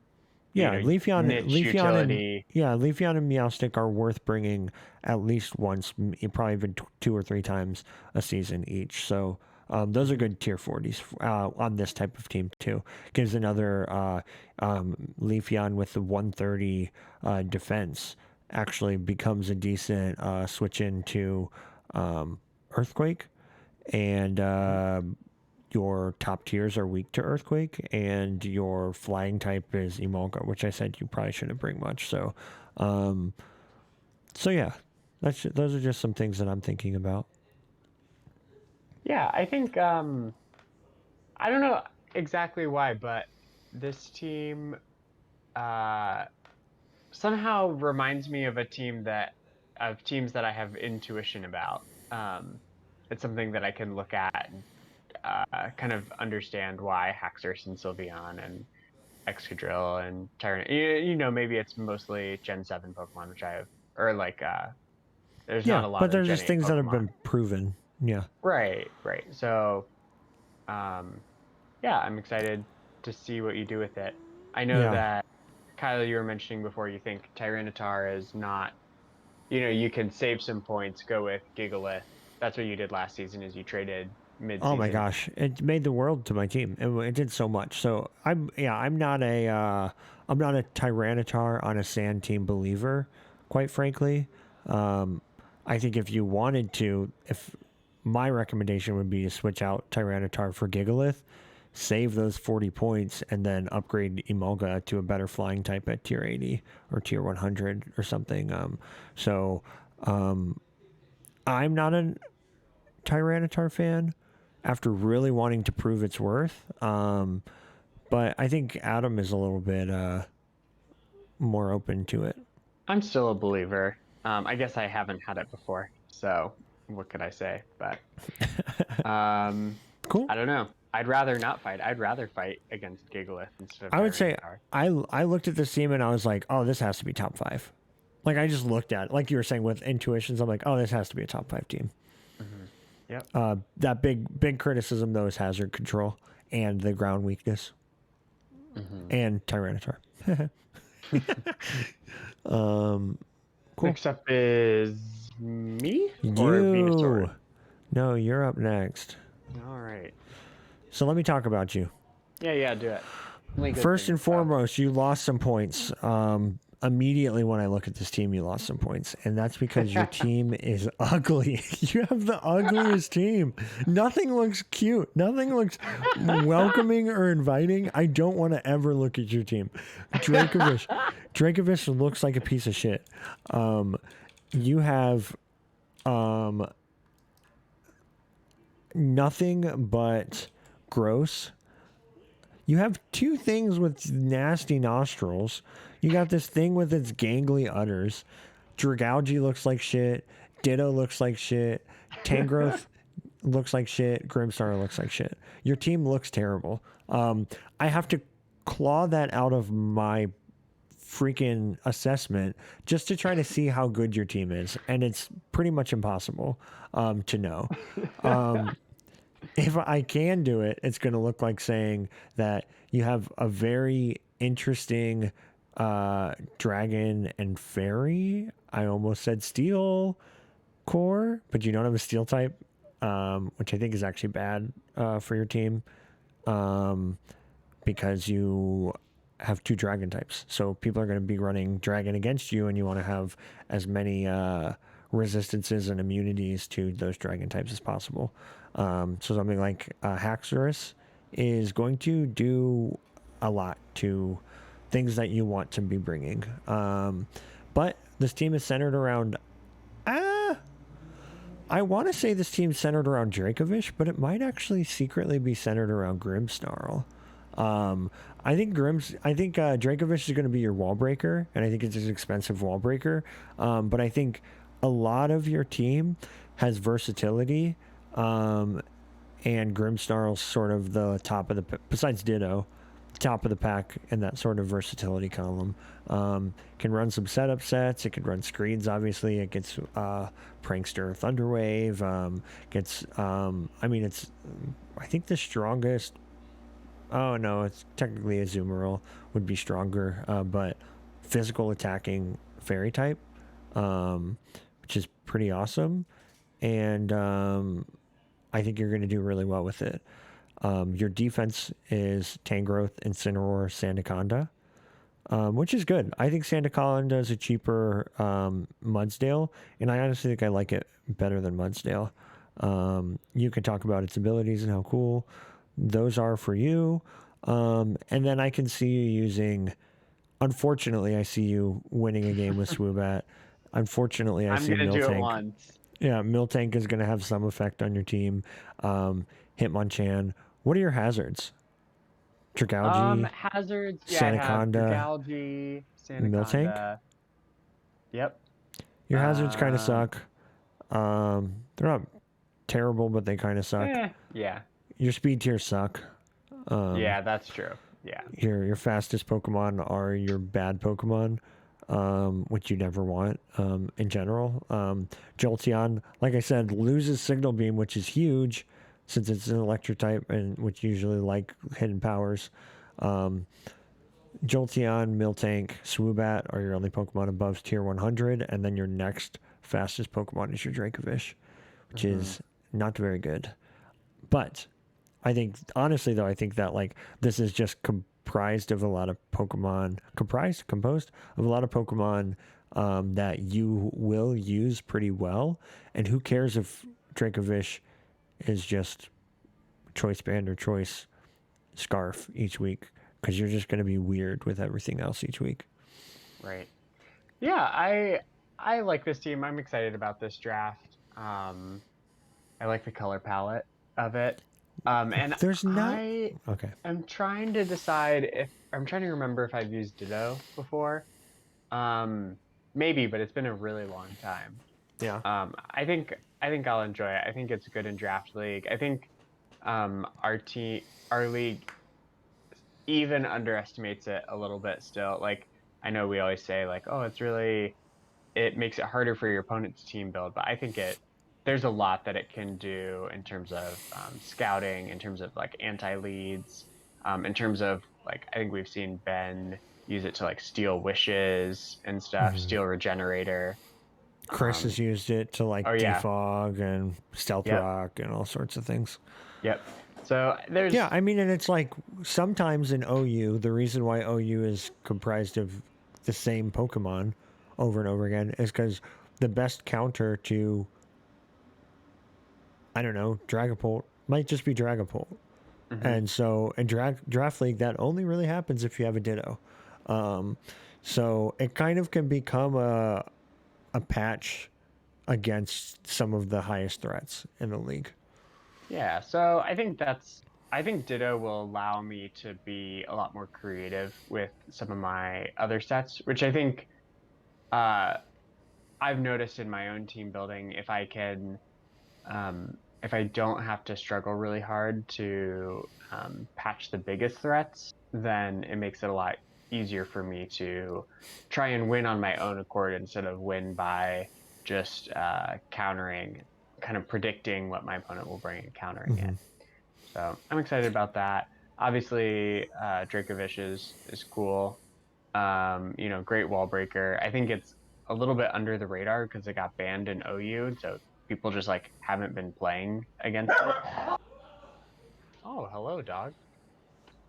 Leafeon niche utility. Leafeon and Meowstic are worth bringing at least once, probably even 2 or 3 times a season each. So those are good tier 40s on this type of team too. Gives another Leafeon with the 130 defense actually becomes a decent switch into Earthquake, and your top tiers are weak to Earthquake, and your flying type is Emolga, which I said you probably shouldn't bring much. So, yeah, those are just some things that I'm thinking about. Yeah, I think I don't know exactly why, but this team somehow reminds me of a team that of teams that I have intuition about. It's something that I can look at and kind of understand why Haxorus and Sylveon and Excadrill and Tyrant. Maybe it's mostly Gen 7 Pokemon, which I have, or like, there's not Yeah, a lot but of there's Gen just 8 things that have Pokemon. been proven. Yeah. Right, right. So, um, yeah, I'm excited to see what you do with it. I know Yeah. that, Kyle, you were mentioning before you think Tyranitar is not, you can save some points, go with Gigalith. That's what you did last season is you traded Oh my mid-season. gosh, it made the world to my team. It did so much. So I'm not I'm not a Tyranitar on a sand team believer, quite frankly. Um, I think if you wanted to, if my recommendation would be to switch out Tyranitar for Gigalith, save those 40 points, and then upgrade Emolga to a better flying type at tier 80 or tier 100 or something. So I'm not a Tyranitar fan after really wanting to prove its worth. But I think Adam is a little bit more open to it. I'm still a believer. I guess I haven't had it before, so what could I say? But um, Cool. I don't know. I'd rather not fight. I'd rather fight against Gigalith instead of I would say Tyranitar. I looked at this team and I was like, oh, this has to be top five. Like I just looked at it, like you were saying with intuitions. I'm like, oh, this has to be a top five team. Mm-hmm. Yep. That big criticism though is hazard control and the ground weakness Mm-hmm. and Tyranitar. Cool. Next up is me or You. Venusaur. No, you're up next. All right. So let me talk about you. Yeah, do it. First and foremost, you lost some points. Immediately when I look at this team, you lost some points. And that's because your team is ugly. You have the ugliest team. Nothing looks cute. Nothing looks welcoming or inviting. I don't want to ever look at your team. Dracovish looks like a piece of shit. You have nothing but gross. You have two things with nasty nostrils. You got this thing with its gangly udders. Dragalge looks like shit. Ditto looks like shit. Tangrowth looks like shit. Grimmsnar looks like shit. Your team looks terrible. I have to claw that out of my freaking assessment just to try to see how good your team is. And it's pretty much impossible to know. If I can do it, it's going to look like saying that you have a very interesting dragon and fairy. I almost said steel core, but you don't have a steel type, which I think is actually bad for your team because you have two dragon types. So people are going to be running dragon against you, and you want to have as many resistances and immunities to those dragon types as possible. So something like Haxorus is going to do a lot to things that you want to be bringing. But this team is centered around... I want to say this team's centered around Dracovish, but it might actually secretly be centered around Grimmsnarl. I think Dracovish is going to be your wall breaker, and I think it's an expensive wall breaker. But I think a lot of your team has versatility, and Grimmsnarl's sort of the top of the besides Ditto, top of the pack in that sort of versatility column. Can run some setup sets. It can run screens. Obviously, it gets Prankster, Thunderwave. It's I think the strongest. Oh no, it's technically a Azumarill would be stronger, but physical attacking fairy type, which is pretty awesome, and I think you're going to do really well with it. Your defense is Tangrowth, Incineroar, Sandaconda, which is good. I think Sandaconda is a cheaper Mudsdale, and I honestly think I like it better than Mudsdale. You can talk about its abilities and how cool those are for you. And then I can see you using... Unfortunately, I see you winning a game with Swoobat. Unfortunately, I see I'm gonna do it Miltank. once. Yeah, Miltank is going to have some effect on your team. Hitmonchan. What are your hazards? Dragalge, Hazards. Yeah, I have Sandaconda, Dragalge, Miltank? Sandaconda. Yep. Your hazards kind of suck. They're not terrible, but they kind of suck. Yeah. Your speed tiers suck. Yeah, that's true. Yeah. Your fastest Pokemon are your bad Pokemon, which you never want in general. Jolteon, like I said, loses Signal Beam, which is huge since it's an electric type and which usually like hidden powers. Jolteon, Miltank, Swoobat are your only Pokemon above tier 100, and then your next fastest Pokemon is your Dracovish, which is not very good. But I think, honestly, though, I think that like this is just composed of a lot of Pokemon that you will use pretty well. And who cares if Dracovish is just choice band or choice scarf each week? Because you're just going to be weird with everything else each week. Right. Yeah, I like this team. I'm excited about this draft. I like the color palette of it. And There's not okay. I'm trying to decide if I'm trying to remember if I've used Ditto before. Maybe, but it's been a really long time. Yeah. I think I'll enjoy it. I think it's good in draft league. I think our league even underestimates it a little bit still. Like I know we always say like, oh, it makes it harder for your opponent's team build, but I think there's a lot that it can do in terms of scouting, in terms of like anti-leads, in terms of like I think we've seen Ben use it to like steal wishes and stuff, steal regenerator. Chris has used it to like defog and stealth rock and all sorts of things. Yep. So there's I mean, and it's like sometimes in OU, the reason why OU is comprised of the same Pokemon over and over again is because the best counter to, I don't know, Dragapult might just be Dragapult. And so in draft league, that only really happens if you have a Ditto. So it kind of can become a patch against some of the highest threats in the league. Yeah, so I think Ditto will allow me to be a lot more creative with some of my other sets, which I think I've noticed in my own team building. If I don't have to struggle really hard to patch the biggest threats, then it makes it a lot easier for me to try and win on my own accord instead of win by just countering, kind of predicting what my opponent will bring and countering it. So I'm excited about that. Obviously, Dracovish is cool. Great wall breaker. I think it's a little bit under the radar because it got banned in OU, so people just like haven't been playing against it. Oh, hello, dog.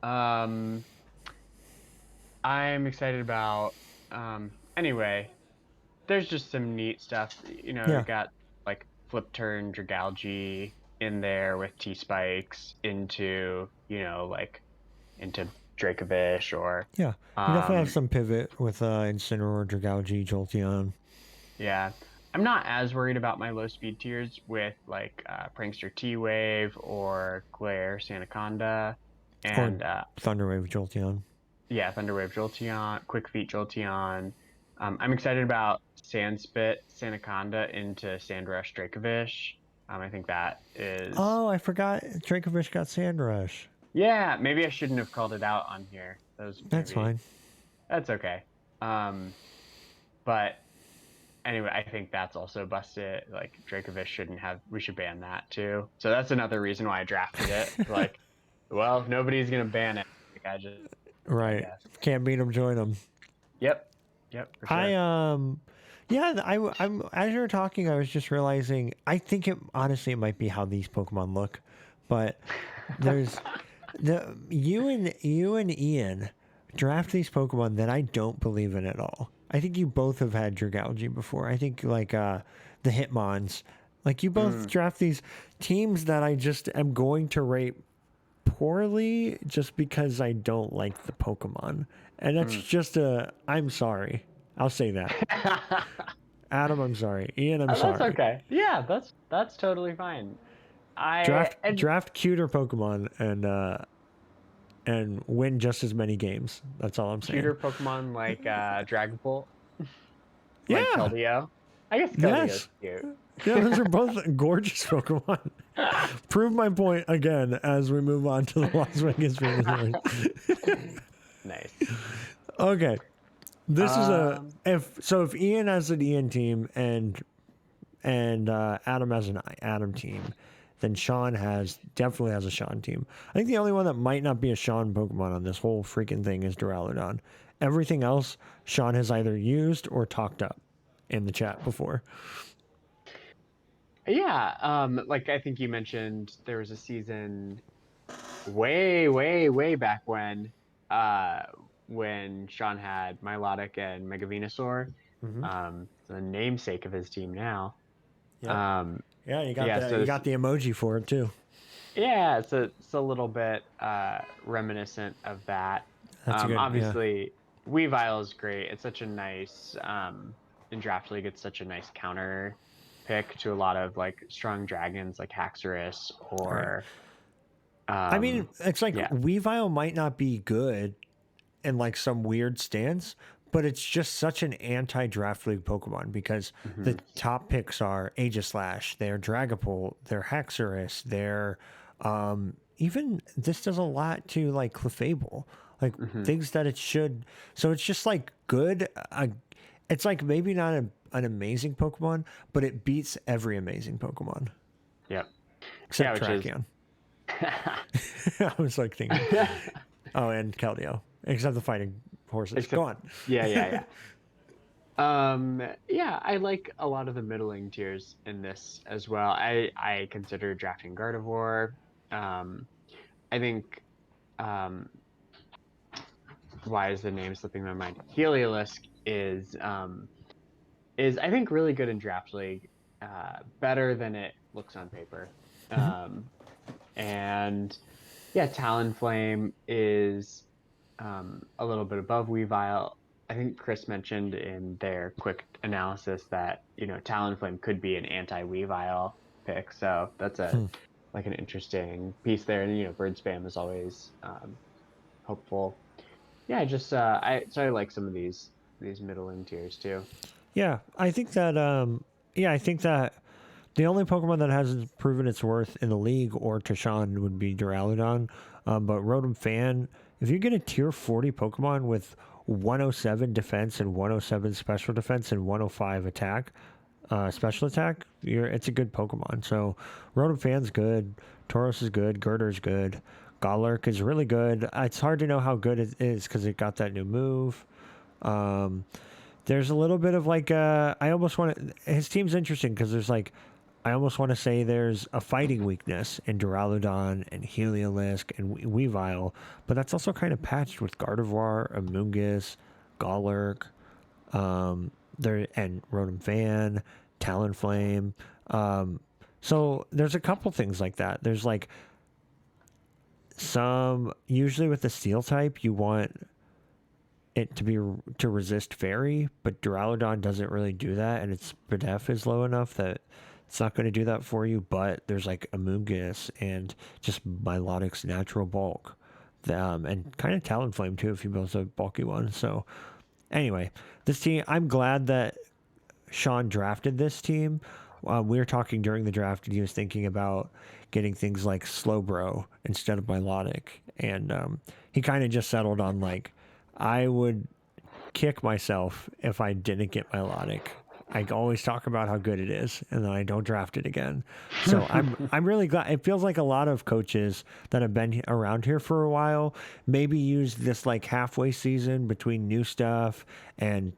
I'm excited about. Anyway, there's just some neat stuff. We got like flip turn Dragalge in there with T spikes into into Dracovish or you definitely have some pivot with Incineroar, Dragalge, Jolteon. Yeah. I'm not as worried about my low speed tiers with like Prankster T-Wave or Glare Sandaconda and Thunderwave Jolteon. Yeah, Thunderwave Jolteon, Quick Feet Jolteon. I'm excited about Sandspit Sandaconda into Sandrush Dracovish. I think that is. Oh, I forgot Dracovish got Sandrush. Yeah, maybe I shouldn't have called it out on here. That's fine. That's okay. But anyway, I think that's also busted. Like Dracovish shouldn't have. We should ban that too. So that's another reason why I drafted it. Like, well, nobody's gonna ban it. Like I just right. Can't beat them, join them. Yep. For sure. I'm as you were talking, I was just realizing. I think it might be how these Pokemon look, but there's you and Ian draft these Pokemon that I don't believe in at all. I think you both have had Dragalge before. I think like the Hitmons, like you both draft these teams that I just am going to rate poorly just because I don't like the Pokemon. And that's just I'm sorry. I'll say that. Adam, I'm sorry. Ian, I'm sorry. That's okay. Yeah, that's totally fine. Draft cuter Pokemon and win just as many games. That's all I'm saying. Cuter Pokemon like Dragapult. Yeah. Like Keldeo. I guess Keldeo Yes. cute. Yeah, those are both gorgeous Pokemon. Prove my point again as we move on to the Las Vegas Venusaur. Nice. Okay. This is a Um, if Ian has an Ian team and Adam has an Adam team, then Sean definitely has a Sean team. I think the only one that might not be a Sean Pokemon on this whole freaking thing is Duraludon. Everything else Sean has either used or talked up in the chat before. yeah. Like I think you mentioned there was a season way, way, way back uh, when Sean had Milotic and Mega Venusaur, Mm-hmm. the namesake of his team now. Yep. Um, Yeah, yeah, you got the emoji for it too. yeah, it's a little bit reminiscent of that. That's a good, yeah. Obviously, Weavile is great. It's such a nice in Draft League. It's such a nice counter pick to a lot of like strong dragons like Haxorus Right. or I mean, it's like yeah. Weavile might not be good in like some weird stance, but it's just such an anti-draft league Pokemon because the Hmm. top picks are Aegislash, they're Dragapult, they're Haxorus, they're even this does a lot to like Clefable, like Hmm. things that it should. So it's just like good. It's like maybe not an amazing Pokemon, but it beats every amazing Pokemon Yep. Yeah, except which is Tracheon. I was like thinking, oh, and Keldeo, except the fighting horses. Go except on. yeah, yeah, yeah. Yeah, I like a lot of the middling tiers in this as well. I consider drafting Gardevoir. Um, I think um, why is the name slipping my mind? Heliolisk is I think really good in draft league, better than it looks on paper. Mhm. Um, and yeah, Talonflame is a little bit above Weavile. I think Chris mentioned in their quick analysis that Talonflame could be an anti-Weavile pick, so that's a Hmm. like an interesting piece there. And bird spam is always hopeful. Yeah, I like some of these middling tiers too. Yeah, I think that. Yeah, I think that the only Pokemon that hasn't proven its worth in the league or to Sean would be Duraludon. But Rotom Fan, if you get a tier 40 Pokemon with 107 defense and 107 special defense and 105 attack, special attack, it's a good Pokemon. So Rotom Fan's good, Tauros is good, Girder's good, Golurk is really good. It's hard to know how good it is because it got that new move. Um, there's a little bit of like I almost want to. His team's interesting because there's like I almost want to say there's a fighting weakness in Duraludon and Heliolisk and Weavile, but that's also kind of patched with Gardevoir, Amoonguss, Golurk, there and Rotom Fan, Talonflame. So there's a couple things like that. There's like some usually with the Steel type you want it to resist fairy, but Duraludon doesn't really do that, and its Bdef is low enough that it's not going to do that for you. But there's like Amoonguss and just Milotic's natural bulk, and kind of Talonflame too if you build a bulky one. So anyway, this team, I'm glad that Sean drafted this team. We were talking during the draft, and he was thinking about getting things like Slowbro instead of Milotic, and he kind of just settled on like I would kick myself if I didn't get Milotic. I always talk about how good it is, and then I don't draft it again. So I'm really glad. It feels like a lot of coaches that have been around here for a while maybe used this like halfway season between new stuff and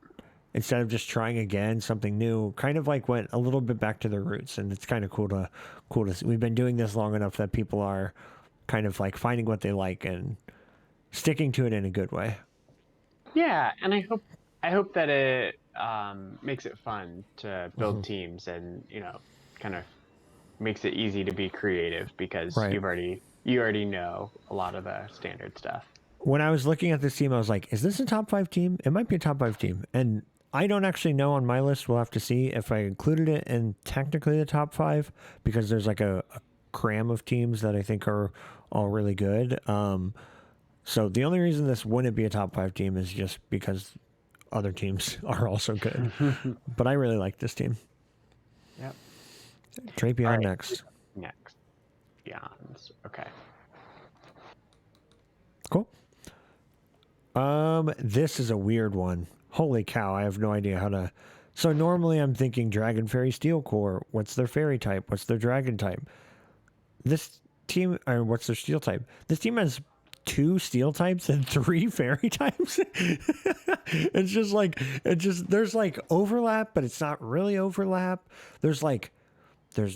instead of just trying again something new, kind of like went a little bit back to their roots, and it's kind of cool to see. We've been doing this long enough that people are kind of like finding what they like and sticking to it in a good way. Yeah, and I hope that it makes it fun to build teams and kind of makes it easy to be creative because Right. you already know a lot of the standard stuff. When I was looking at this team, I was like, is this a top five team? It might be a top five team. And I don't actually know on my list. We'll have to see if I included it in technically the top five because there's like a cram of teams that I think are all really good. So the only reason this wouldn't be a top five team is just because other teams are also good. But I really like this team. Yep. Drapion next. Next. Beyonds. Okay. Cool. This is a weird one. Holy cow, I have no idea how to. So normally I'm thinking Dragon Fairy Steel Core. What's their fairy type? What's their dragon type? This team, or what's their steel type? This team has 2 steel types and 3 fairy types. It's just like, there's like overlap, but it's not really overlap. There's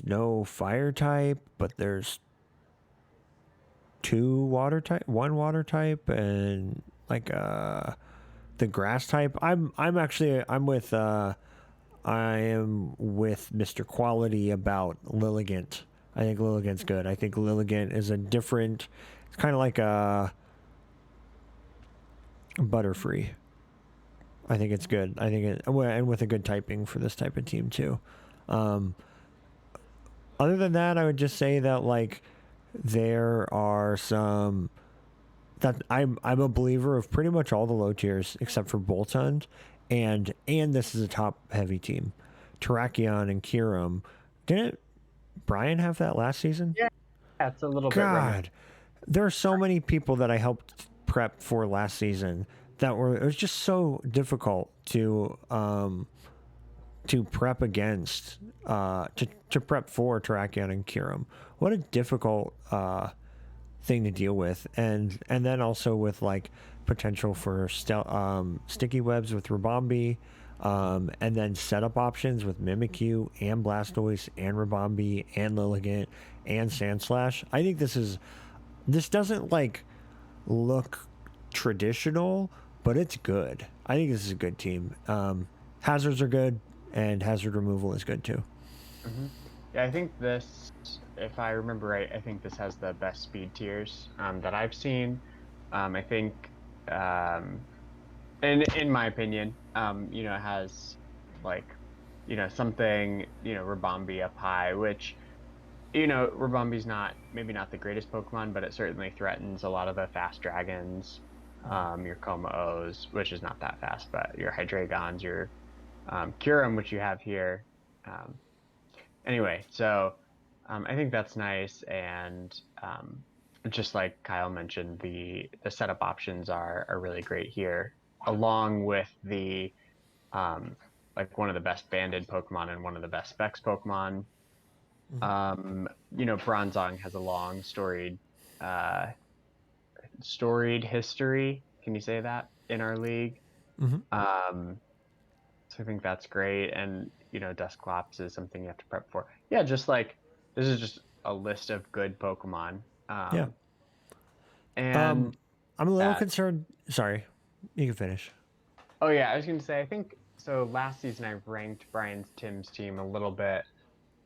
no fire type, but there's 2 water type, 1 water type, and like the grass type. I am with Mr. Quality about Lilligant. I think Lilligant's good. I think Lilligant is a different. It's kind of like a Butterfree. I think it's good. I think it, and with a good typing for this type of team too. Other than that, I would just say that like there are some that I'm a believer of pretty much all the low tiers except for Boltund, and this is a top heavy team. Terrakion and Kyurem. Didn't Brian have that last season? Yeah, it's a little bit. God, there are so many people that I helped prep for last season that it was just so difficult to prep against, to prep for Terrakion and Kyurem. What a difficult thing to deal with, and then also with like potential for sticky webs with Rabombi, and then setup options with Mimikyu and Blastoise and Rabombi and Lilligant and Sandslash. I think this doesn't like look traditional, but it's good. I think this is a good team. Hazards are good, and hazard removal is good too. Mm-hmm. Yeah, I think this, if I remember right, I think this has the best speed tiers that I've seen. I think, in my opinion, it has like, something, Rabombi up high, which, Rabombi's maybe not the greatest Pokemon, but it certainly threatens a lot of the fast dragons, your Como-Os, which is not that fast, but your Hydreigons, your Kyurem, which you have here. Anyway, so I think that's nice, and just like Kyle mentioned, the setup options are really great here, along with the like one of the best banded Pokemon and one of the best Specs Pokemon. Bronzong has a long storied history. Can you say that in our league? So I think that's great, and Dusclops is something you have to prep for. Yeah, just like this is just a list of good Pokemon. Yeah. And I'm a little concerned. Sorry, you can finish. Oh yeah, I was gonna say I think so. Last season I ranked Tim's team a little bit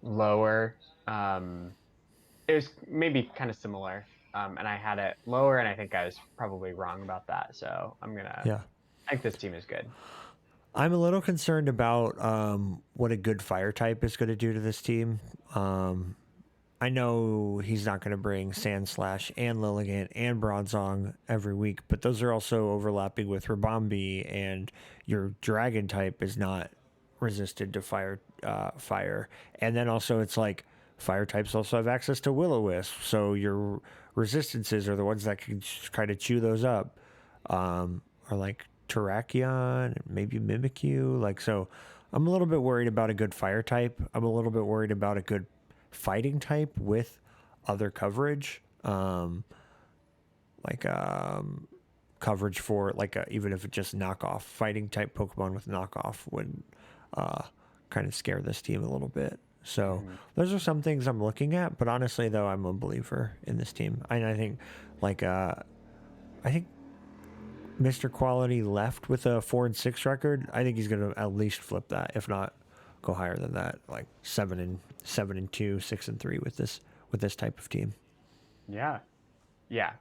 lower. It was maybe kind of similar, and I had it lower, and I think I was probably wrong about that. So I think this team is good. I'm a little concerned about what a good fire type is going to do to this team. I know he's not going to bring Sandslash and Lilligant and Bronzong every week, but those are also overlapping with Rabombi, and your dragon type is not resisted to fire. And then also it's like fire types also have access to Will-O-Wisp, so your resistances are the ones that can kind of chew those up. Or like Terrakion, maybe Mimikyu. Like, so I'm a little bit worried about a good fire type. I'm a little bit worried about a good fighting type with other coverage. Coverage for like even if it's just knockoff, fighting type Pokemon with knockoff would kind of scare this team a little bit. So those are some things I'm looking at, but honestly though, I'm a believer in this team. And I think Mr. Quality left with a 4-6 record. I think he's going to at least flip that, if not go higher than that, like 7-2, 6-3 with this type of team. Yeah. Yep.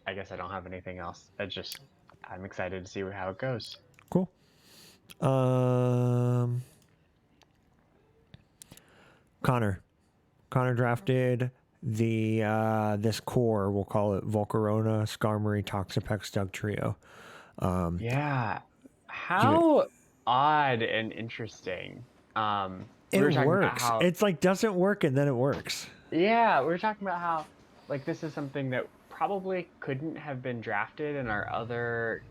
I guess I don't have anything else. I'm excited to see how it goes. Cool. Connor drafted this core, we'll call it Volcarona, Skarmory, Toxapex, Doug Trio. Yeah. How odd and interesting. We It were talking about works. how, It's like doesn't work and then it works. yeah, we were talking about how, like, this is something that probably couldn't have been drafted in our other,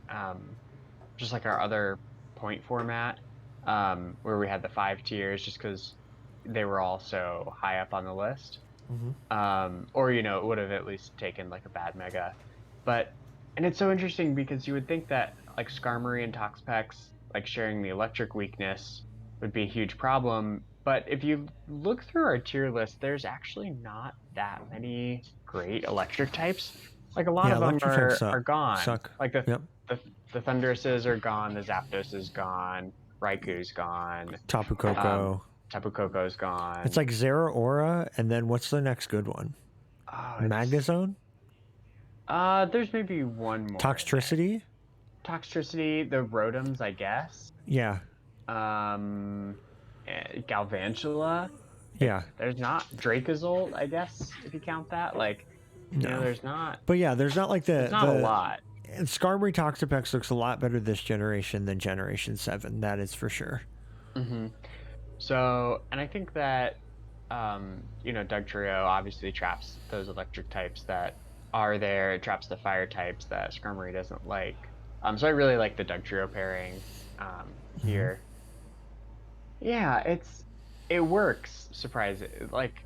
just like our other point format, where we had the 5 tiers, just because they were all so high up on the list. Or it would have at least taken like a bad mega. But and it's so interesting because you would think that like Skarmory and Toxapex like sharing the electric weakness would be a huge problem. But if you look through our tier list, there's actually not that many great electric types. Like a lot Yeah, of them electric types are gone. suck. Like Yep. the Thunduruses are gone, the Zapdos is gone, Raiku's gone, Tapu um, Koko. Tapu Koko's It's gone. like Zera Aura, and then what's the next good one? Oh, it's Magnezone? there's maybe one more in there. Toxtricity? Toxtricity, the Rotoms, I guess. Yeah. Um, Galvantula. Yeah. There's not Dracozolt, I guess, if you count that. Like, No. there's not. But yeah, there's not like There's not a lot. Skarmory Toxapex looks a lot better this generation than Generation 7. That is for sure. Mm-hmm. So, and I think that, Doug Trio obviously traps those electric types that are there. It traps the fire types that Skarmory doesn't like. So I really like the Doug Trio pairing here. Yeah, it works. Surprising. Like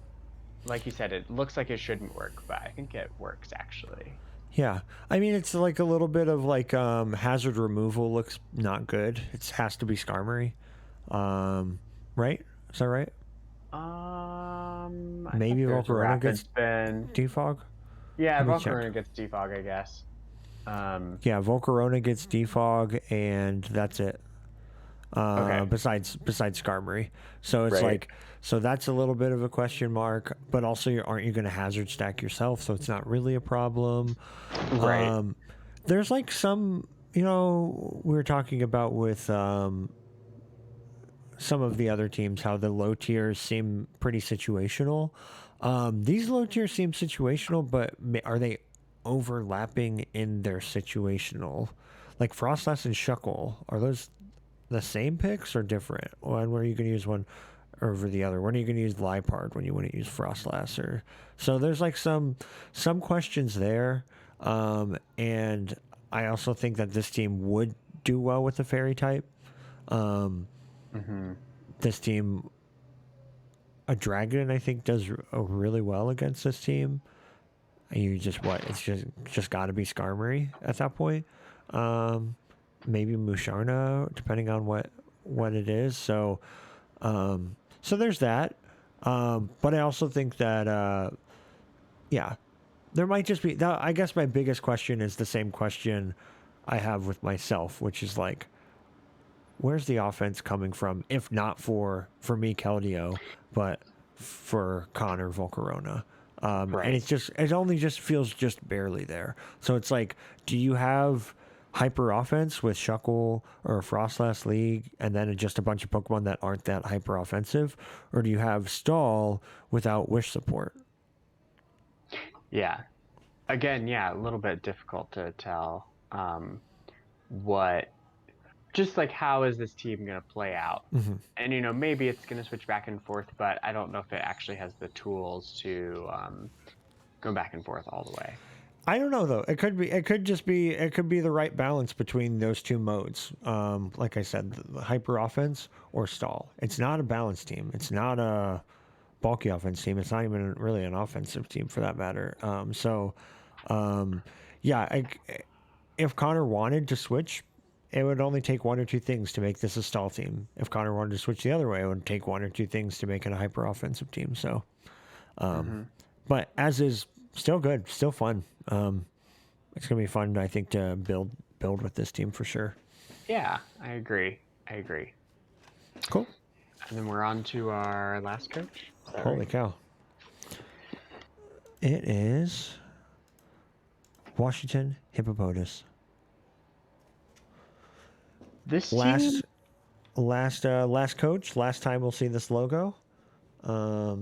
you said, it looks like it shouldn't work, but I think it works actually. Yeah. I mean, it's like a little bit of like hazard removal looks not good. It has to be Skarmory. Right? Is that right? I Maybe thought there's a Volcarona rapid gets spin. defog? Yeah, Let me check. Volcarona gets defog, I guess. Yeah, Volcarona gets defog, and that's it. Okay. Besides Skarmory, so it's Right. like, so that's a little bit of a question mark. But also, aren't you going to hazard stack yourself? So it's not really a problem. Right. There's like some, we were talking about with some of the other teams how the low tiers seem pretty situational. These low tiers seem situational, but are they overlapping in their situational? Like Frostlass and Shuckle, are those the same picks or different? When were you going to use one over the other? When are you going to use Liepard when you want to use Frostlass? Or so there's like some questions there, and I also think that this team would do well with the fairy type. This team, a dragon, I think does really well against this team. You just it's just got to be Skarmory at that point. Maybe Musharna, depending on what it is. So there's that. But I also think that yeah, there might just be. I guess my biggest question is the same question I have with myself, which is like, where's the offense coming from? If not for me, Keldeo, but for Connor Volcarona. Right. And it only just feels just barely there. So it's like, do you have hyper offense with Shuckle or Frostlass League and then just a bunch of Pokemon that aren't that hyper offensive? Or do you have Stall without Wish support? Yeah. Again, yeah, a little bit difficult to tell what, just like how is this team going to play out? And maybe it's going to switch back and forth, but I don't know if it actually has the tools to go back and forth all the way. I don't know though. It could be the right balance between those two modes. Like I said, the hyper offense or Stall. It's not a balanced team. It's not a bulky offense team. It's not even really an offensive team for that matter. Yeah, if Connor wanted to switch, it would only take one or two things to make this a Stall team. If Connor wanted to switch the other way, it would take one or two things to make it a hyper offensive team. So, but as is, still good, still fun. It's gonna be fun, I think, to build with this team for sure. Yeah, I agree. Cool. And then we're on to our last coach. Holy cow! It is Washington Hippopotas. This last team... coach. Last time we'll see this logo. I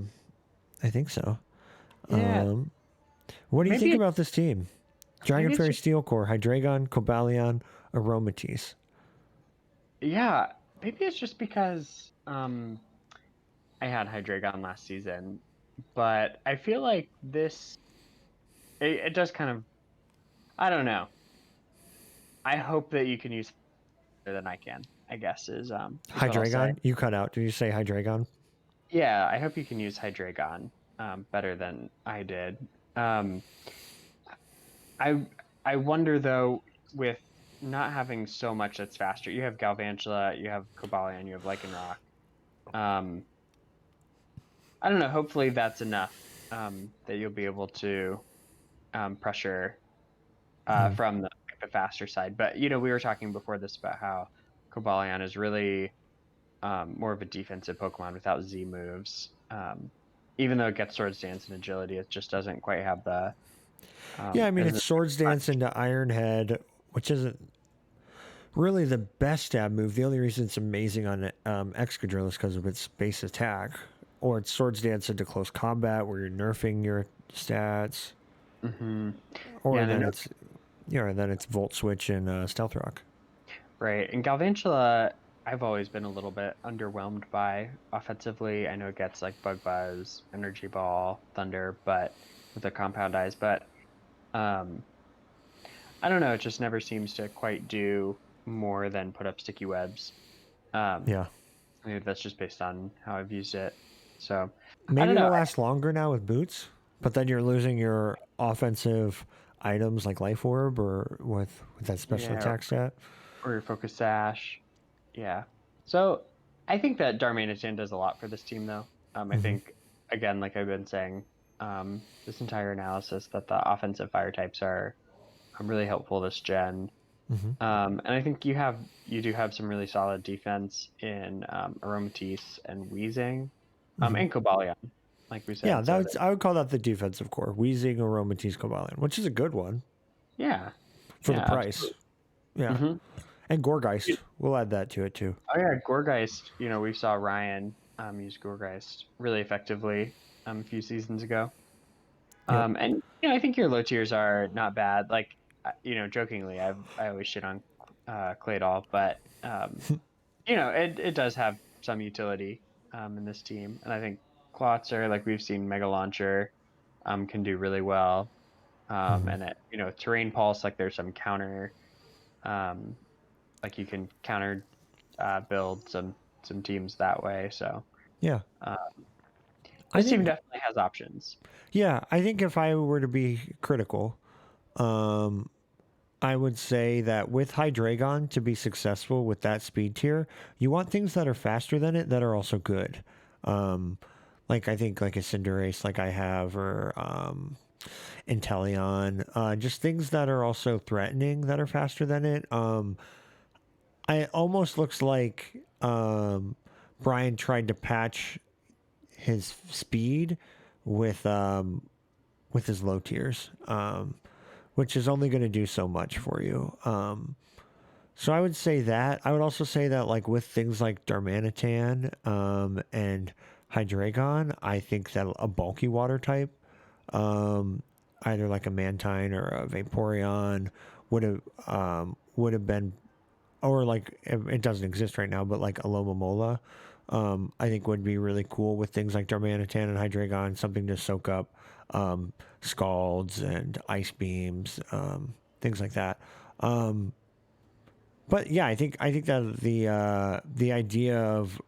think so. Yeah. What do you think Maybe about this team? maybe it's Dragonfairy just Steel Core, Hydreigon, Cobalion, Aromatisse. yeah. Maybe it's just because I had Hydreigon last season, but I feel like it does kind of I don't know. I hope that you can use better than I can. I guess is what I'll say. Hydreigon? You cut out. Did you say Hydreigon? Yeah, I hope you can use Hydreigon better than I did. Um, I I wonder though, with not having so much that's faster. You have Galvantula, you have Cobalion, you have Lycanroc. Um, I don't know. Hopefully that's enough that you'll be able to pressure Mm-hmm. from the faster side. But we were talking before this about how Cobalion is really more of a defensive Pokemon without Z moves. Even though it gets Swords Dance and Agility, it just doesn't quite have the Yeah, I mean, it's isn't Swords Dance punch. into Iron Head, which isn't really the best stab move. The only reason it's amazing on Excadrill is because of its base attack. Or it's Swords Dance into Close Combat, where you're nerfing your stats. Hmm. Yeah, Or and I then know it's Volt Switch and Stealth Rock. right. And Galvantula, I've always been a little bit underwhelmed by offensively. I know it gets like Bug Buzz, Energy Ball, Thunder, but with the Compound Eyes, but um, I don't know. It just never seems to quite do more than put up sticky webs. Um, Yeah. Maybe that's just based on how I've used it. So I Maybe don't know. it'll last longer now with boots, but then you're losing your offensive items like Life Orb or with that special Yeah, attack stat. or your Focus Sash. Yeah. So I think that Darmanitan does a lot for this team, though. I Hmm. think, again, like I've been saying, this entire analysis, that the offensive fire types are really helpful this gen. Hmm. And I think you do have some really solid defense in Aromatisse and Wheezing, Hmm. and Cobalion, like we Yeah, said. So that I would call that the defensive core. Wheezing, Aromatisse, Cobalion, which is a good one yeah, for the yeah, price. absolutely. Yeah. Hmm. And Gorgeist. We'll add that to it too. Oh yeah, Gorgeist. We saw Ryan use Gorgeist really effectively a few seasons ago. Yep. And I think your low tiers are not bad. Like jokingly, I always shit on Claydol, but it does have some utility in this team, and I think Klotzer, like we've seen, Mega Launcher, can do really well. Hmm. And Terrain Pulse, like there's some counter, um, like you can counter build some teams that way. So Yeah. uh, I this team think, definitely has options. yeah, I think if I were to be critical, um, I would say that with Hydreigon to be successful with that speed tier, you want things that are faster than it that are also good. Um, like I think like a Cinderace, like I have, or Inteleon, just things that are also threatening that are faster than it. It almost looks like Brian tried to patch his speed with with his low tiers, which is only going to do so much for you. So I would say that. I would also say that like with things like Darmanitan and Hydreigon, I think that a bulky water type, either like a Mantine or a Vaporeon, would have been, or like it doesn't exist right now, but like Alomomola, I think would be really cool with things like Darmanitan and Hydreigon, something to soak up scalds and ice beams, things like that. But yeah, I think that the idea of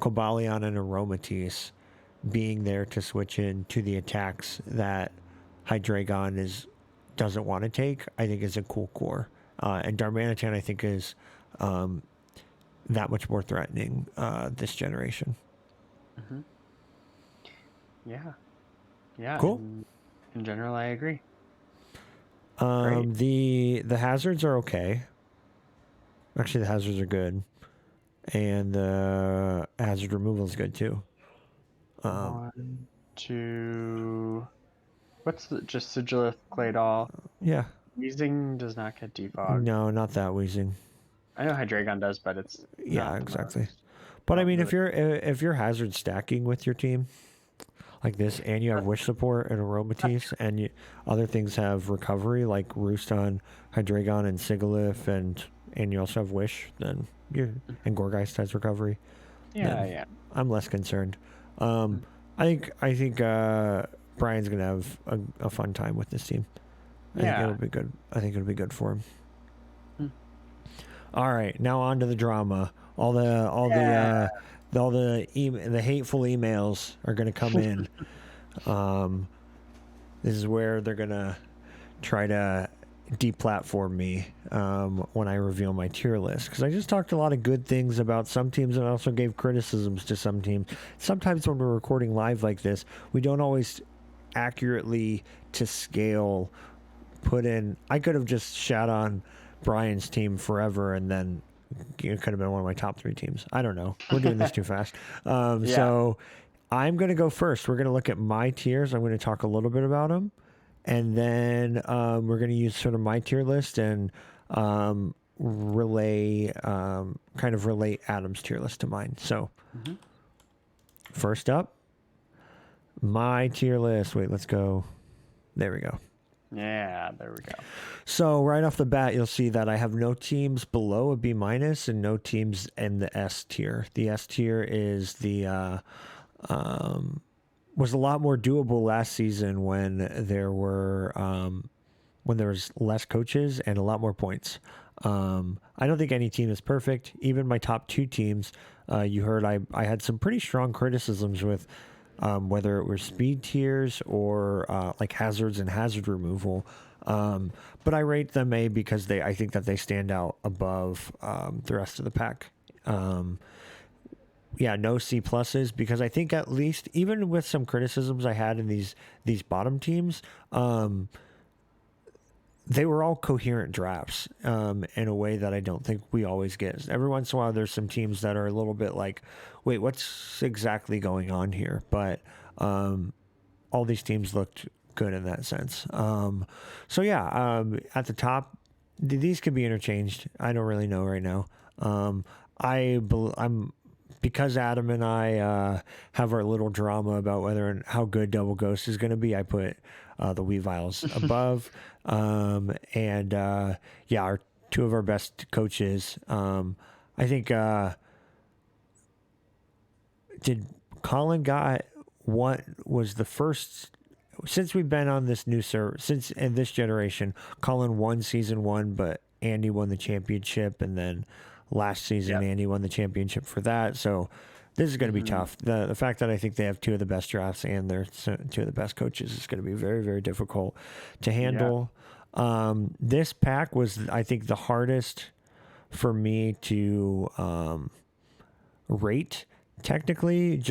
Cobalion and Aromatisse being there to switch in to the attacks that Hydreigon doesn't want to take, I think is a cool core. And Darmanitan, I think, is that much more threatening this generation. Hmm. Yeah, yeah. Cool. In general, I agree. Great. The hazards are okay. Actually, the hazards are good, and the hazard removal is good too. On to what's just Sigilith Claydol. Yeah. Weezing does not get defogged. No, not that wheezing. I know Hydreigon does, but it's Yeah, not the exactly. most. But I mean, Really. if you're hazard stacking with your team, like this, and you have wish support and aromatisse, and other things have recovery like Rooston, Hydreigon, and Sigilyph, and you also have wish, then and Gorgeist has recovery. Yeah. I'm less concerned. I think Brian's gonna have a fun time with this team. I think it'll be good. I think it'll be good for him. All right, now on to the drama. All the hateful emails are gonna come in. This is where they're gonna try to deplatform me when I reveal my tier list, because I just talked a lot of good things about some teams and I also gave criticisms to some teams. Sometimes when we're recording live like this, we don't always accurately to scale put in. I could have just shat on Brian's team forever and then it could have been one of my top 3 teams. I don't know. We're doing this too fast. So I'm going to go first. We're going to look at my tiers. I'm going to talk a little bit about them. And then we're going to use sort of my tier list and relate Adam's tier list to mine. So first up, my tier list. Wait, let's go. There we go. Yeah, there we go. So right off the bat, you'll see that I have no teams below a B- and no teams in the S tier. The S tier is the was a lot more doable last season when there was less coaches and a lot more points. I don't think any team is perfect. Even my top 2 teams, you heard I had some pretty strong criticisms with whether it were speed tiers or like hazards and hazard removal. But I rate them A because I think that they stand out above the rest of the pack. No C pluses because I think at least even with some criticisms I had in these bottom teams, they were all coherent drafts in a way that I don't think we always get. Every once in a while, there's some teams that are a little bit like, wait, what's exactly going on here? But all these teams looked good in that sense. At the top, these could be interchanged. I don't really know right now. Because Adam and I have our little drama about whether and how good Double Ghost is going to be, I put the Weaviles above. Our 2 of our best coaches. I think did Colin got what was the first since we've been on this new server since in this generation. Colin won season 1, but Andy won the championship, and then last season Andy won the championship for that. So this is going to be tough. The fact that I think they have 2 of the best drafts and they're 2 of the best coaches is going to be very, very difficult to handle. This pack was, I think, the hardest for me to rate technically,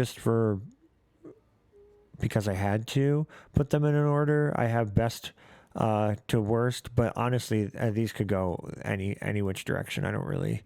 because I had to put them in an order. I have best to worst, but honestly, these could go any which direction. I don't really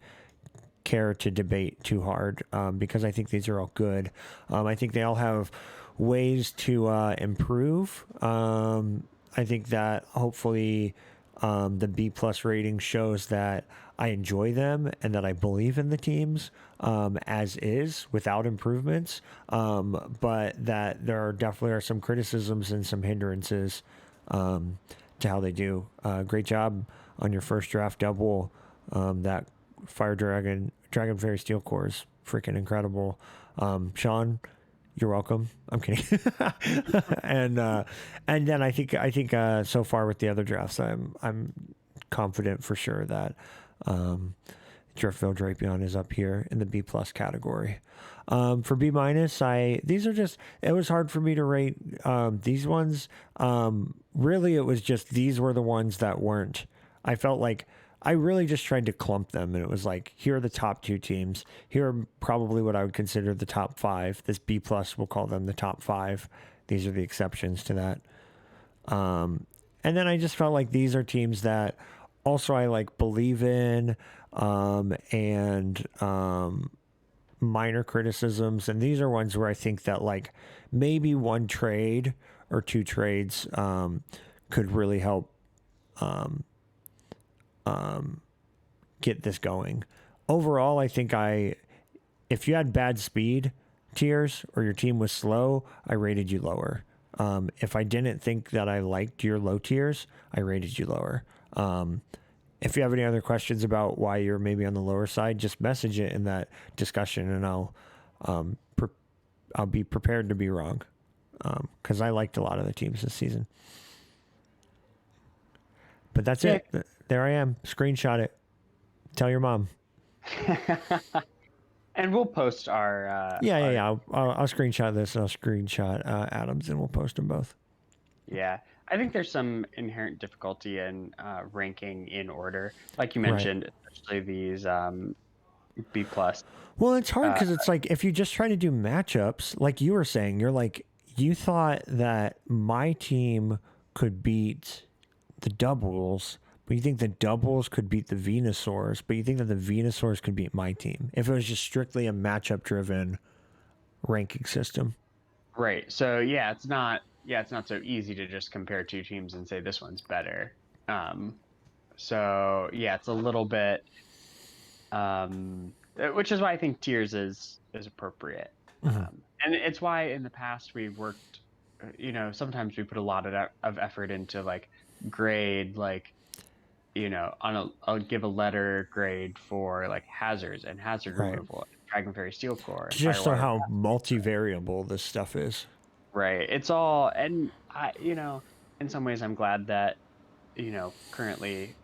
care to debate too hard because I think these are all good. I think they all have ways to improve. I think that hopefully the B+ rating shows that I enjoy them and that I believe in the teams as is without improvements, but that there definitely are some criticisms and some hindrances to how they do. Great job on your first draft double. That Fire Dragon Fairy Steel Core is freaking incredible. Sean, you're welcome. I'm kidding. and then I think so far with the other drafts, I'm confident for sure that Driftveil Drapion is up here in the B+ category. For B-, these are just, it was hard for me to rate these ones. Really, it was just these were the ones that weren't. I felt like I really just tried to clump them, and it was like, here are the top 2 teams. Here are probably what I would consider the top 5. This B+, we'll call them the top 5. These are the exceptions to that. And then I just felt like these are teams that also I like believe in, and minor criticisms. And these are ones where I think that like maybe 1 trade or 2 trades could really help get this going. Overall, I think if you had bad speed, tiers or your team was slow, I rated you lower. If I didn't think that I liked your low tiers, I rated you lower. If you have any other questions about why you're maybe on the lower side, just message it in that discussion, and I'll be prepared to be wrong, because I liked a lot of the teams this season. But that's it. There I am. Screenshot it. Tell your mom. And we'll post our. I'll screenshot this and I'll screenshot Adam's, and we'll post them both. Yeah, I think there's some inherent difficulty in ranking in order, like you mentioned, especially these B plus. Well, it's hard because it's like if you just try to do matchups, like you were saying, you're like you thought that my team could beat the doubles, but you think the doubles could beat the Venusaurs, but you think that the Venusaurs could beat my team if it was just strictly a matchup driven ranking system. Right. So yeah, it's not so easy to just compare two teams and say this one's better. So yeah, it's a little bit, which is why I think tiers is appropriate. And it's why in the past we've worked, sometimes we put a lot of effort into like grade, like, I'll give a letter grade for like hazards and hazard removal, Dragon Fairy Steel Core. Just so how multivariable this stuff is. Right. It's all, and I, in some ways I'm glad that, currently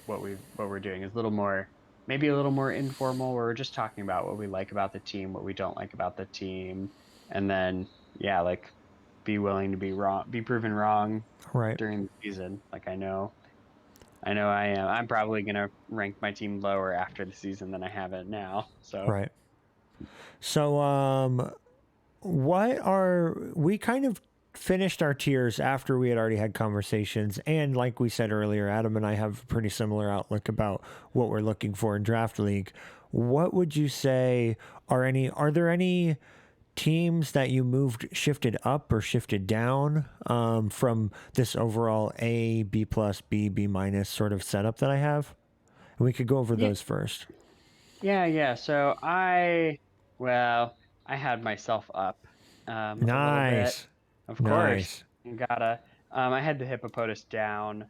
what we're doing is maybe a little more informal, where we're just talking about what we like about the team, what we don't like about the team. And then, yeah, like be willing to be proven wrong during the season. Like I know I am. I'm probably going to rank my team lower after the season than I have it now. So, right. So, we kind of finished our tiers after we had already had conversations. And like we said earlier, Adam and I have a pretty similar outlook about what we're looking for in Draft League. What would you say are there any teams that you shifted up or shifted down from this overall A, B plus, B minus sort of setup that I have? And we could go over those first. Yeah. So I had myself up a little bit. Of course. You gotta. I had the Hippopotas down.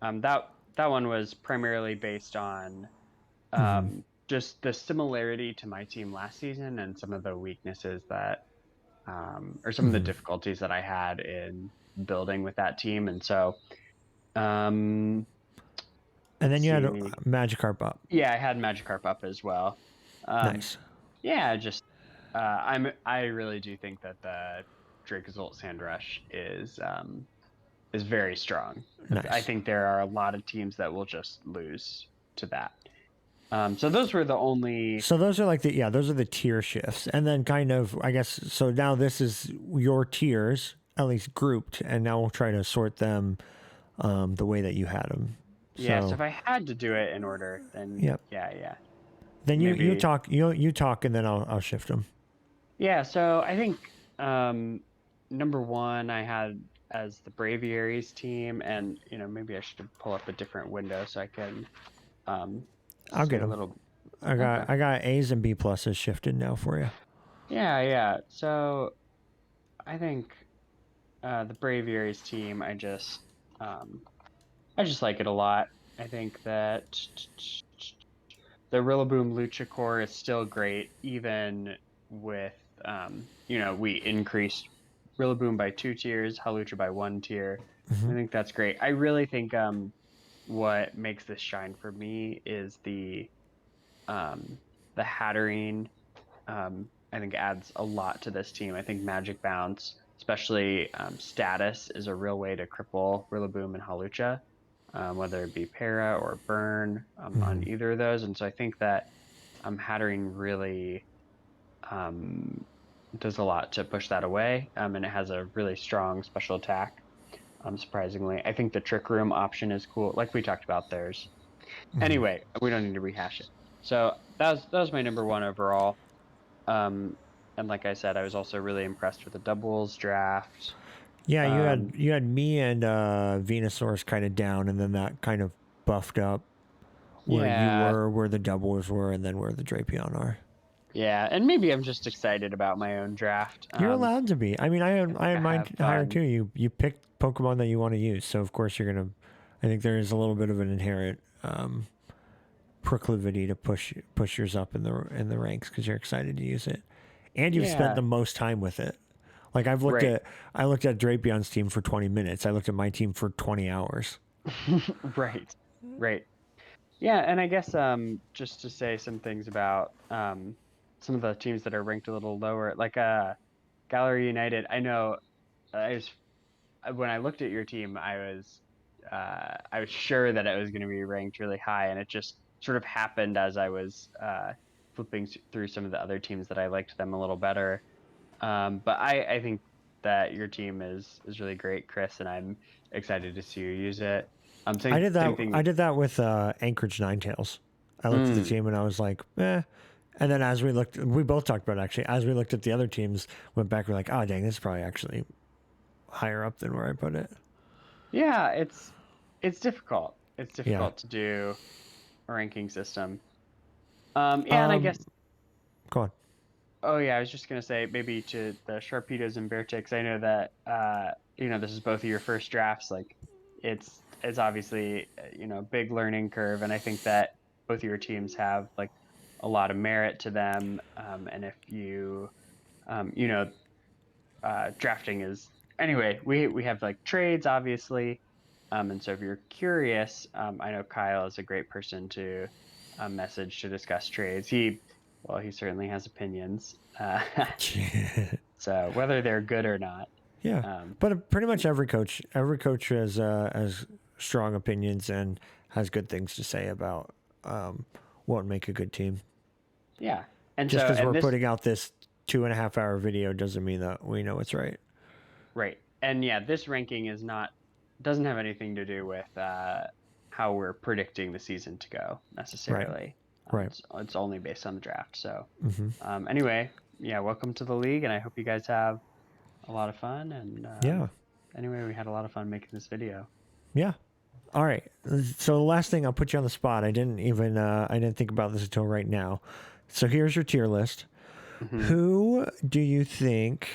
That one was primarily based on just the similarity to my team last season and some of the weaknesses that, or some of the difficulties that I had in building with that team. And so, and then you had Magikarp up. Yeah, I had Magikarp up as well. Nice. Yeah, just I really do think that the Dracozolt Sandrush is very strong. Nice. I think there are a lot of teams that will just lose to that. So those were the only. So those are like those are the tier shifts, and then kind of I guess so. Now this is your tiers, at least grouped, and now we'll try to sort them the way that you had them. Yeah. So if I had to do it in order, then yeah. Then you talk, and then I'll shift them. Yeah. So I think number one I had as the Braviaries team, and maybe I should pull up a different window so I can. I'll get them. I got A's and B pluses shifted now for you. Yeah. So I think the Braviaries team, I just like it a lot. I think that the Rillaboom Luchacore is still great, even with we increased Rillaboom by 2 tiers, Hawlucha by 1 tier. I think that's great. I really think what makes this shine for me is the Hatterene. I think adds a lot to this team. I think Magic Bounce, especially status, is a real way to cripple Rillaboom and Hawlucha, whether it be Para or Burn on either of those. And so I think that Hatterene really does a lot to push that away, and it has a really strong special attack. Surprisingly, I think the Trick Room option is cool. Like we talked about theirs. Anyway, we don't need to rehash it. So that was my number one overall. And like I said, I was also really impressed with the doubles draft. Yeah, you had me and Venusaur's kind of down, and then that kind of buffed up where you were, where the doubles were, and then where the Drapion are. Yeah, and maybe I'm just excited about my own draft. You're allowed to be. I mean, I had mine have higher fun. too. You picked Pokemon that you want to use, so of course you're gonna. I think there is a little bit of an inherent proclivity to push yours up in the ranks because you're excited to use it, and you've spent Yeah, the most time with it. Like right. I looked at Drapion's team for 20 minutes. I looked at my team for 20 hours. Right. Right. Yeah, and I guess just to say some things about some of the teams that are ranked a little lower, like Gallery United. I know I was when I looked at your team, I was sure that it was going to be ranked really high, and it just sort of happened as I was flipping through some of the other teams that I liked them a little better. But I think that your team is really great, Chris, and I'm excited to see you use it. Same I thing. did that with Anchorage Ninetales. I looked at the Mm, team and I was like, eh. And then as we both talked about it, actually, as we looked at the other teams, went back, we're like, oh dang, this is probably actually higher up than where I put it. yeah, it's difficult. It's Yeah. difficult to do a ranking system. Yeah, and I Um, guess go on. oh yeah, I was just gonna say maybe to the Sharpedos and Bearticks. I know that this is both of your first drafts. Like, it's obviously big learning curve, and I think that both of your teams have like a lot of merit to them. And if you, you know, drafting is anyway. We have like trades, obviously, and so if you're curious, I know Kyle is a great person to message to discuss trades. He certainly has opinions. So whether they're good or not, Yeah, um, but pretty much every coach has strong opinions and has good things to say about what would make a good team. yeah. And Just so, because we're and this, putting out this 2.5 hour video doesn't mean that we know it's right. right. And yeah, this ranking is not, doesn't have anything to do with how we're predicting the season to go Right. necessarily. Right. It's only based on the draft. So, Mm-hmm. anyway, yeah, welcome to the league, and I hope you guys have a lot of fun. And Yeah. anyway, we had a lot of fun making this video. Yeah. All right. So the last thing, I'll put you on the spot. I didn't think about this until right now. So here's your tier list. Hmm. Who do you think?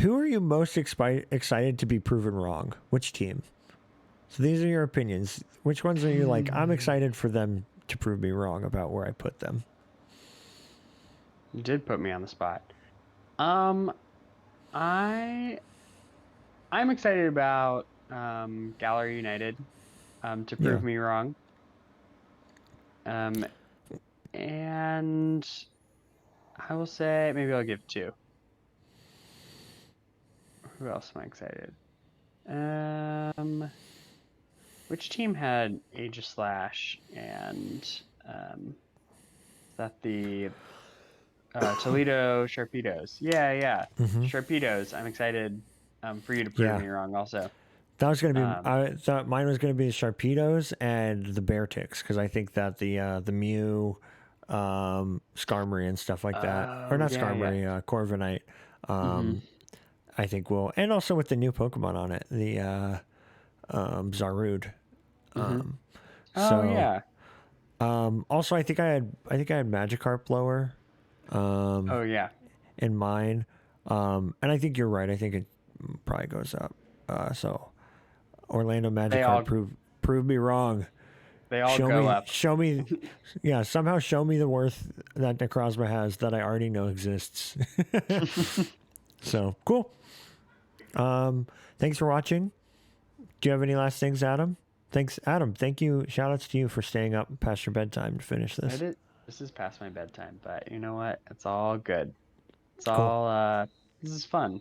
Who are you most excited to be proven wrong? Which team? So these are your opinions. Which ones are you like? I'm excited for them to prove me wrong about where I put them. You did put me on the spot. Um, I I'm excited about Gallery United to Yeah. prove me wrong. Um, and I will say maybe I'll give two. Who else am I excited? Um, which team had Aegislash and is that the Toledo Sharpedos? Yeah. Mm-hmm. Sharpedos. I'm excited for you to prove Yeah. me wrong also. That was gonna be. Um, I thought mine was gonna be the Sharpedos and the Bear Ticks because I think that the Mew, Skarmory and stuff like that, or oh not yeah. Skarmory, Corviknight. Hmm. I think will, and also with the new Pokemon on it, the Zarude. Hmm. Oh So yeah. also I think I had Magikarp lower Oh yeah. in mine, and I think you're right. I think it probably goes up. So Orlando They Magikarp all prove me wrong. they all go up. Show me, yeah. Somehow show me the worth that Necrozma has that I already know exists. So cool. Thanks for watching. Do you have any last things, Adam? Thanks, Adam. Thank you. Shout outs to you for staying up past your bedtime to finish I this. did. This is past my bedtime, but you know what? It's all good. It's Cool. all this is fun.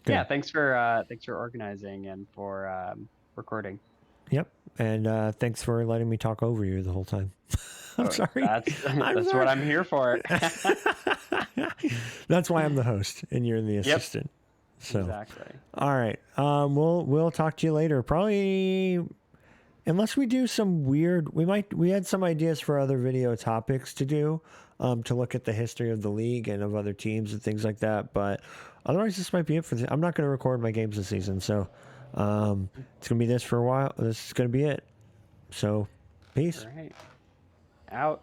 Yeah, Good. thanks for organizing and for recording. Yep. And thanks for letting me talk over you the whole time. I'm Oh, sorry. that's I'm that's what sorry. I'm here for. That's why I'm the host and you're the Yep, assistant. So, exactly. all right. We'll talk to you later. Probably unless we do some weird. We had some ideas for other video topics to do. To look at the history of the league and of other teams and things like that. But otherwise, this might be it for I'm not going to record my games this season, so it's going to be this for a while. This is going to be it. So, peace. All right. Out.